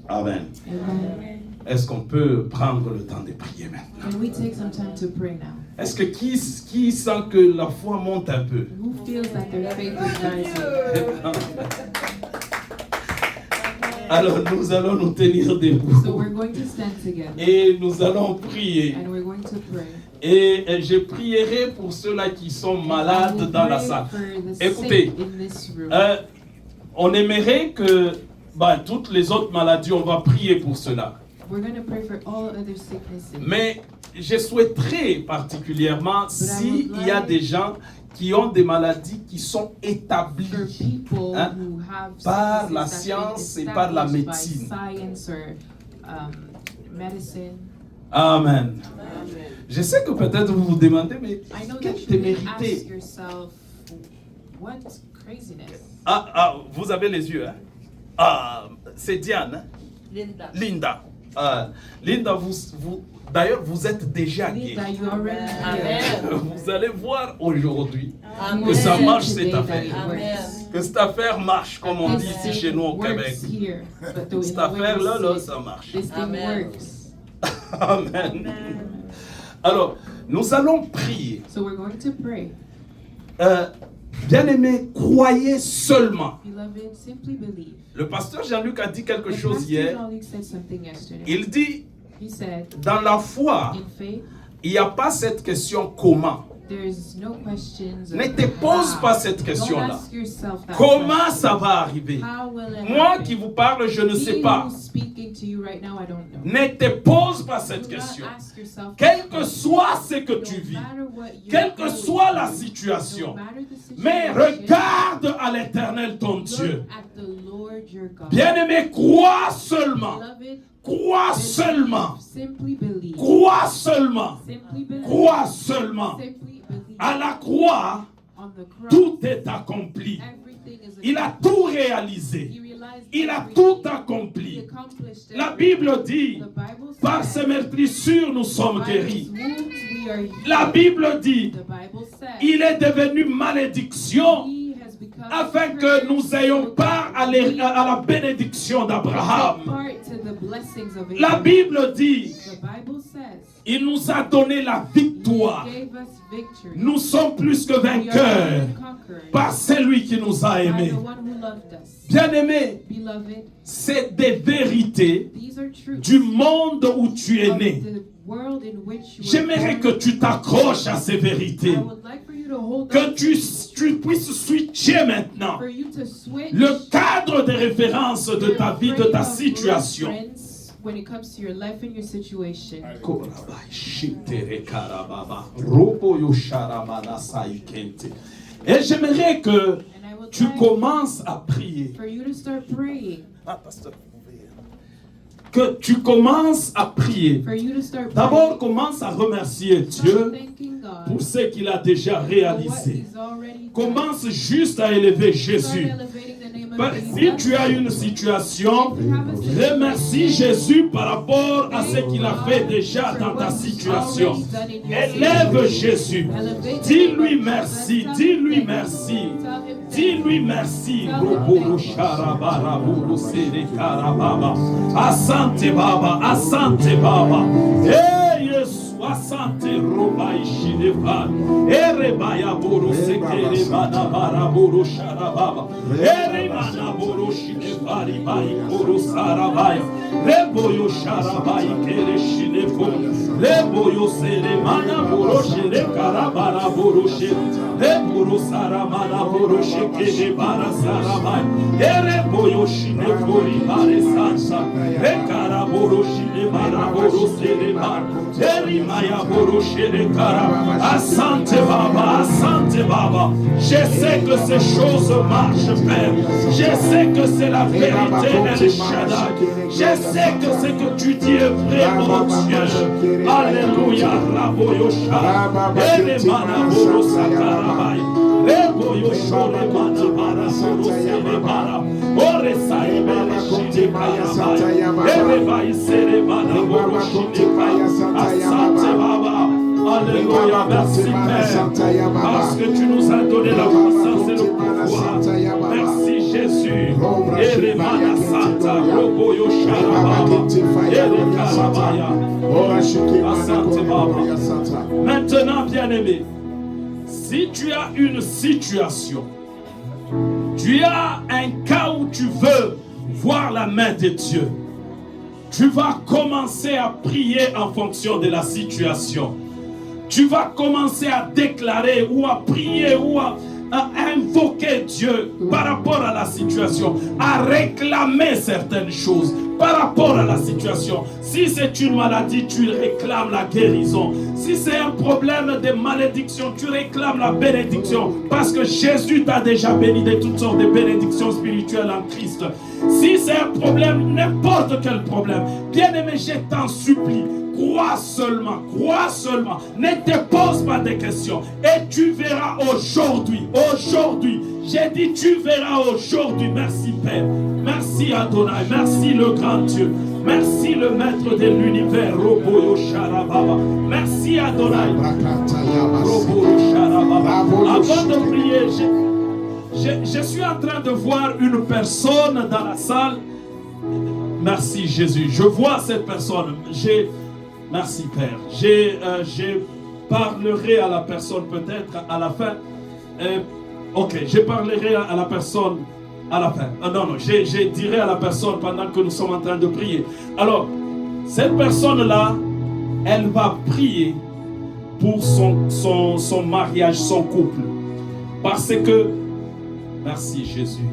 Speaker 1: Amen.
Speaker 2: Amen.
Speaker 1: Est-ce qu'on peut prendre le temps de prier maintenant?
Speaker 2: Can we take some time to pray now?
Speaker 1: Est-ce que qui sent que la foi monte un peu?
Speaker 2: Who feels that their faith is rising?
Speaker 1: Alors nous allons nous tenir
Speaker 2: So
Speaker 1: debout
Speaker 2: we're going to stand together
Speaker 1: et nous allons prier.
Speaker 2: and we're going to pray.
Speaker 1: Et je prierai pour ceux-là qui sont
Speaker 2: I will
Speaker 1: malades dans la
Speaker 2: pray
Speaker 1: salle.
Speaker 2: for the
Speaker 1: Écoutez,
Speaker 2: sick in this room.
Speaker 1: On aimerait que toutes les autres maladies, on va prier pour cela.
Speaker 2: We're going to pray for all other sicknesses.
Speaker 1: Mais je souhaiterais particulièrement s'il y a
Speaker 2: like
Speaker 1: des gens qui ont des maladies qui sont
Speaker 2: For
Speaker 1: établies
Speaker 2: people
Speaker 1: Hein?
Speaker 2: who have
Speaker 1: Par
Speaker 2: sicknesses
Speaker 1: la
Speaker 2: that have been
Speaker 1: science et par la
Speaker 2: established by
Speaker 1: médecine.
Speaker 2: science or medicine.
Speaker 1: Amen. Je sais que peut-être vous vous demandez, mais
Speaker 2: I know
Speaker 1: quelle
Speaker 2: that you may ask
Speaker 1: témérité.
Speaker 2: yourself, what craziness?
Speaker 1: Vous avez les yeux, hein? C'est Diane, hein?
Speaker 3: Linda.
Speaker 1: Linda. Linda, d'ailleurs, vous êtes déjà guérie.
Speaker 2: Linda, you already
Speaker 3: Amen.
Speaker 2: healed.
Speaker 1: Vous allez voir aujourd'hui
Speaker 3: Amen.
Speaker 1: que ça marche
Speaker 2: Today
Speaker 1: cette
Speaker 2: that
Speaker 1: affaire.
Speaker 2: it
Speaker 3: Amen.
Speaker 2: works.
Speaker 1: Que cette affaire marche, comme on dit
Speaker 2: This
Speaker 1: ici chez nous au
Speaker 2: thing
Speaker 1: Québec.
Speaker 2: works here, but the
Speaker 1: Cette
Speaker 2: way we
Speaker 1: affaire-là, là,
Speaker 2: see
Speaker 1: ça marche.
Speaker 2: it, this thing
Speaker 3: Amen.
Speaker 2: works.
Speaker 1: Amen. Alors, nous allons prier.
Speaker 2: So we're going to pray.
Speaker 1: Bien-aimés, croyez seulement.
Speaker 2: Beloved, simply believe.
Speaker 1: Le pasteur Jean-Luc a dit quelque
Speaker 2: The
Speaker 1: chose
Speaker 2: pastor
Speaker 1: hier.
Speaker 2: Jean-Luc said something yesterday.
Speaker 1: Il dit,
Speaker 2: He said,
Speaker 1: dans la foi,
Speaker 2: in faith,
Speaker 1: il n'y a pas cette question comment.
Speaker 2: there's no questions.
Speaker 1: Ne
Speaker 2: of
Speaker 1: te pose
Speaker 2: how.
Speaker 1: pas cette
Speaker 2: Don't
Speaker 1: question-là.
Speaker 2: ask yourself that
Speaker 1: Comment
Speaker 2: question.
Speaker 1: ça va arriver?
Speaker 2: How will it
Speaker 1: Moi
Speaker 2: happen?
Speaker 1: qui vous parle, je ne
Speaker 2: Me
Speaker 1: sais pas.
Speaker 2: who's speaking to you right now, I don't know.
Speaker 1: Ne te pose pas cette
Speaker 2: Do not
Speaker 1: question.
Speaker 2: ask yourself
Speaker 1: Quel
Speaker 2: that
Speaker 1: que
Speaker 2: question.
Speaker 1: soit ce que
Speaker 2: No
Speaker 1: tu vis,
Speaker 2: matter what you're
Speaker 1: quelle que
Speaker 2: going
Speaker 1: soit la
Speaker 2: through,
Speaker 1: situation,
Speaker 2: no matter the situation,
Speaker 1: mais regarde à l'Éternel ton Dieu.
Speaker 2: look at the Lord your God.
Speaker 1: Bien-aimé, crois seulement.
Speaker 2: Beloved,
Speaker 1: Crois
Speaker 2: believe.
Speaker 1: seulement.
Speaker 2: Simply believe.
Speaker 1: Crois seulement.
Speaker 2: Simply believe.
Speaker 1: Crois seulement.
Speaker 2: Simply believe.
Speaker 1: À la croix,
Speaker 2: On the cross,
Speaker 1: tout est accompli.
Speaker 2: everything is
Speaker 1: Il a
Speaker 2: accomplished.
Speaker 1: tout réalisé.
Speaker 2: He realized
Speaker 1: Il a
Speaker 2: everything.
Speaker 1: tout
Speaker 2: He
Speaker 1: accompli.
Speaker 2: accomplished
Speaker 1: La
Speaker 2: everything.
Speaker 1: Bible dit,
Speaker 2: The Bible
Speaker 1: par
Speaker 2: says,
Speaker 1: ses meurtrissures, nous sommes
Speaker 2: by his
Speaker 1: guéris.
Speaker 2: wounds we are healed.
Speaker 1: La Bible dit,
Speaker 2: The Bible says,
Speaker 1: il est devenu malédiction
Speaker 2: he has become
Speaker 1: afin que
Speaker 2: cursed
Speaker 1: nous ayons
Speaker 2: so
Speaker 1: part
Speaker 2: that
Speaker 1: à
Speaker 2: we
Speaker 1: la bénédiction
Speaker 2: take
Speaker 1: d'Abraham.
Speaker 2: part to the blessings of
Speaker 1: La
Speaker 2: Abraham.
Speaker 1: Bible dit,
Speaker 2: The Bible says,
Speaker 1: il nous a donné la victoire.
Speaker 2: he gave us victory.
Speaker 1: Nous sommes plus que
Speaker 2: We are
Speaker 1: vainqueurs
Speaker 2: more than conquerors
Speaker 1: par celui qui nous a
Speaker 2: by
Speaker 1: aimés.
Speaker 2: the one who loved us.
Speaker 1: Bien-aimés,
Speaker 2: Beloved,
Speaker 1: c'est des vérités
Speaker 2: these are truths
Speaker 1: du monde où tu es
Speaker 2: of
Speaker 1: né.
Speaker 2: the world in which you were
Speaker 1: J'aimerais
Speaker 2: born.
Speaker 1: que tu t'accroches à ces vérités.
Speaker 2: I would like for you to hold
Speaker 1: Que
Speaker 2: on to
Speaker 1: tu
Speaker 2: these
Speaker 1: tu puisses switcher maintenant
Speaker 2: for you to switch
Speaker 1: le cadre de référence de ta vie, de ta
Speaker 2: frame of
Speaker 1: situation.
Speaker 2: reference when it comes to your life and your situation.
Speaker 1: Et j'aimerais que
Speaker 2: And I would
Speaker 1: tu
Speaker 2: like
Speaker 1: commences à prier.
Speaker 2: for you to start praying.
Speaker 1: Ah, pasteur, que tu commences à prier.
Speaker 2: For you to start
Speaker 1: D'abord,
Speaker 2: praying.
Speaker 1: commence à remercier
Speaker 2: Start
Speaker 1: Dieu
Speaker 2: thanking God
Speaker 1: pour ce qu'il a déjà
Speaker 2: for what
Speaker 1: réalisé.
Speaker 2: He's already done.
Speaker 1: Commence juste à élever
Speaker 2: Start
Speaker 1: Jésus.
Speaker 2: elevating the name of
Speaker 1: Ben,
Speaker 2: Jesus.
Speaker 1: si tu as une situation, remercie Jésus par rapport à ce qu'il a fait déjà dans ta situation. Élève Jésus. Dis-lui merci. Dis-lui merci. Dis-lui merci. Asante Baba. Asante Baba. Hey Yesu. Asante Roba Ishidefan. Erebaya Boro Sekere Manabara Boro Sharababa. Erimana Boro Shidefari Bai Boro Sarabaya. Reboyo Sharabai Kere Shidefon. Reboyo Seremana Boro Shede Karabara Boro Shede. Reboro Saramana Boro Shekede Bara Sarabai. Ereboyo Shidefori Bare Sansa. Rekara Boro Shide Bara Boro Sereba. Erimaya Boro Shede Kara. Asante Baba, Asante Baba. Je sais que ces choses marchent, Père. Je sais que c'est la vérité, El Shaddai. Je sais que ce que tu dis est vrai, mon Dieu. Alléluia, Raboyosha. Elemana Boro Sakarabai. Reboyosho Remana Bara Boro Serebara. Oresa Ebele Shide Karabai. Erebai Serebana Boro Shide Karabai. Asante Baba. Alléluia, merci Père, parce que tu nous as donné la puissance et le pouvoir. Merci Jésus. Eremana Santa, Roboyo Sharababa, Erekarabaya. Asante Baba. Maintenant, bien-aimé, si tu as une situation, tu as un cas où tu veux voir la main de Dieu, tu vas commencer à prier en fonction de la situation. Tu vas commencer à déclarer ou à prier ou à invoquer Dieu par rapport à la situation, à réclamer certaines choses par rapport à la situation. Si c'est une maladie, tu réclames la guérison. Si c'est un problème de malédiction, tu réclames la bénédiction parce que Jésus t'a déjà béni de toutes sortes de bénédictions spirituelles en Christ. Si c'est un problème, n'importe quel problème, bien-aimé, je t'en supplie, crois seulement, ne te pose pas de questions et tu verras aujourd'hui, j'ai dit tu verras aujourd'hui. Merci Père, merci Adonai, merci le grand Dieu, merci le maître de l'univers, Roboyo Sharababa, merci Adonai, Roboyo Sharababa. Avant de prier, je suis en train de voir une personne dans la salle. Merci Jésus, je vois cette personne. Merci Père. Je parlerai à la personne peut-être à la fin. Ok, je parlerai à la personne à la fin. Non, je dirai à la personne pendant que nous sommes en train de prier. Alors, cette personne-là, elle va prier pour son mariage, son couple. Parce que, merci Jésus,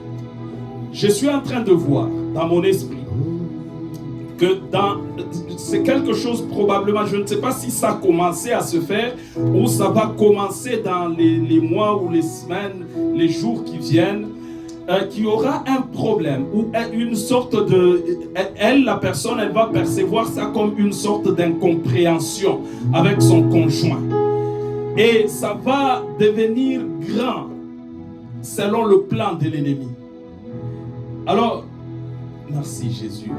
Speaker 1: je suis en train de voir dans mon esprit que c'est quelque chose probablement, je ne sais pas si ça a commencé à se faire ou ça va commencer dans les mois ou les semaines, les jours qui viennent, qu'il y aura un problème ou une sorte de... la personne, elle va percevoir ça comme une sorte d'incompréhension avec son conjoint. Et ça va devenir grand selon le plan de l'ennemi. Alors, merci Jésus.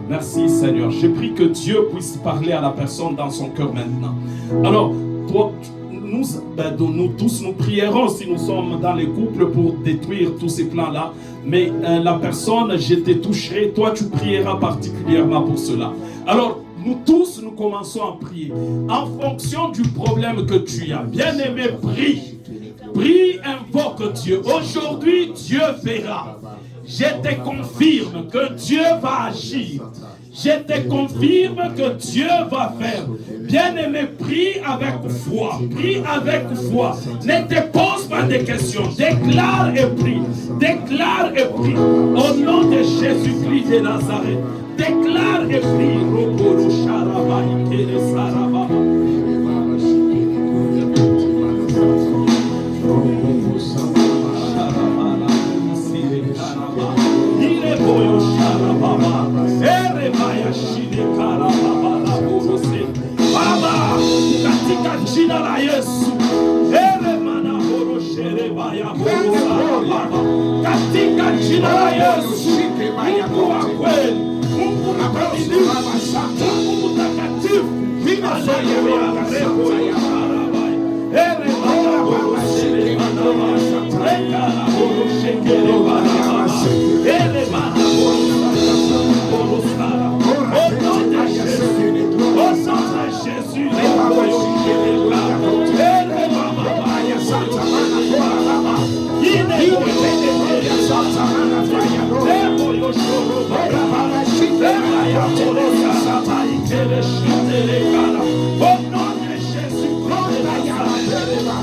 Speaker 1: Merci Seigneur. Je prie que Dieu puisse parler à la personne dans son cœur maintenant. Alors, toi, nous tous, nous prierons si nous sommes dans les couples pour détruire tous ces plans-là. Mais la personne, je te toucherai. Toi, tu prieras particulièrement pour cela. Alors, nous tous, nous commençons à prier en fonction du problème que tu as. Bien-aimé, prie. Prie, invoque Dieu. Aujourd'hui, Dieu verra. Je te confirme que Dieu va agir. Je te confirme que Dieu va faire. Bien-aimé, prie avec foi. Prie avec foi. Ne te pose pas de questions. Déclare et prie. Déclare et prie. Au nom de Jésus-Christ de Nazareth. Déclare et prie. Rokoro sharaba ikere saraba. Baba, katika jina la Yesu, katika jina la Yesu, Mungu wa kweli, Mungu mkamilifu, Mungu mtakatifu,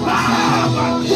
Speaker 1: Baba,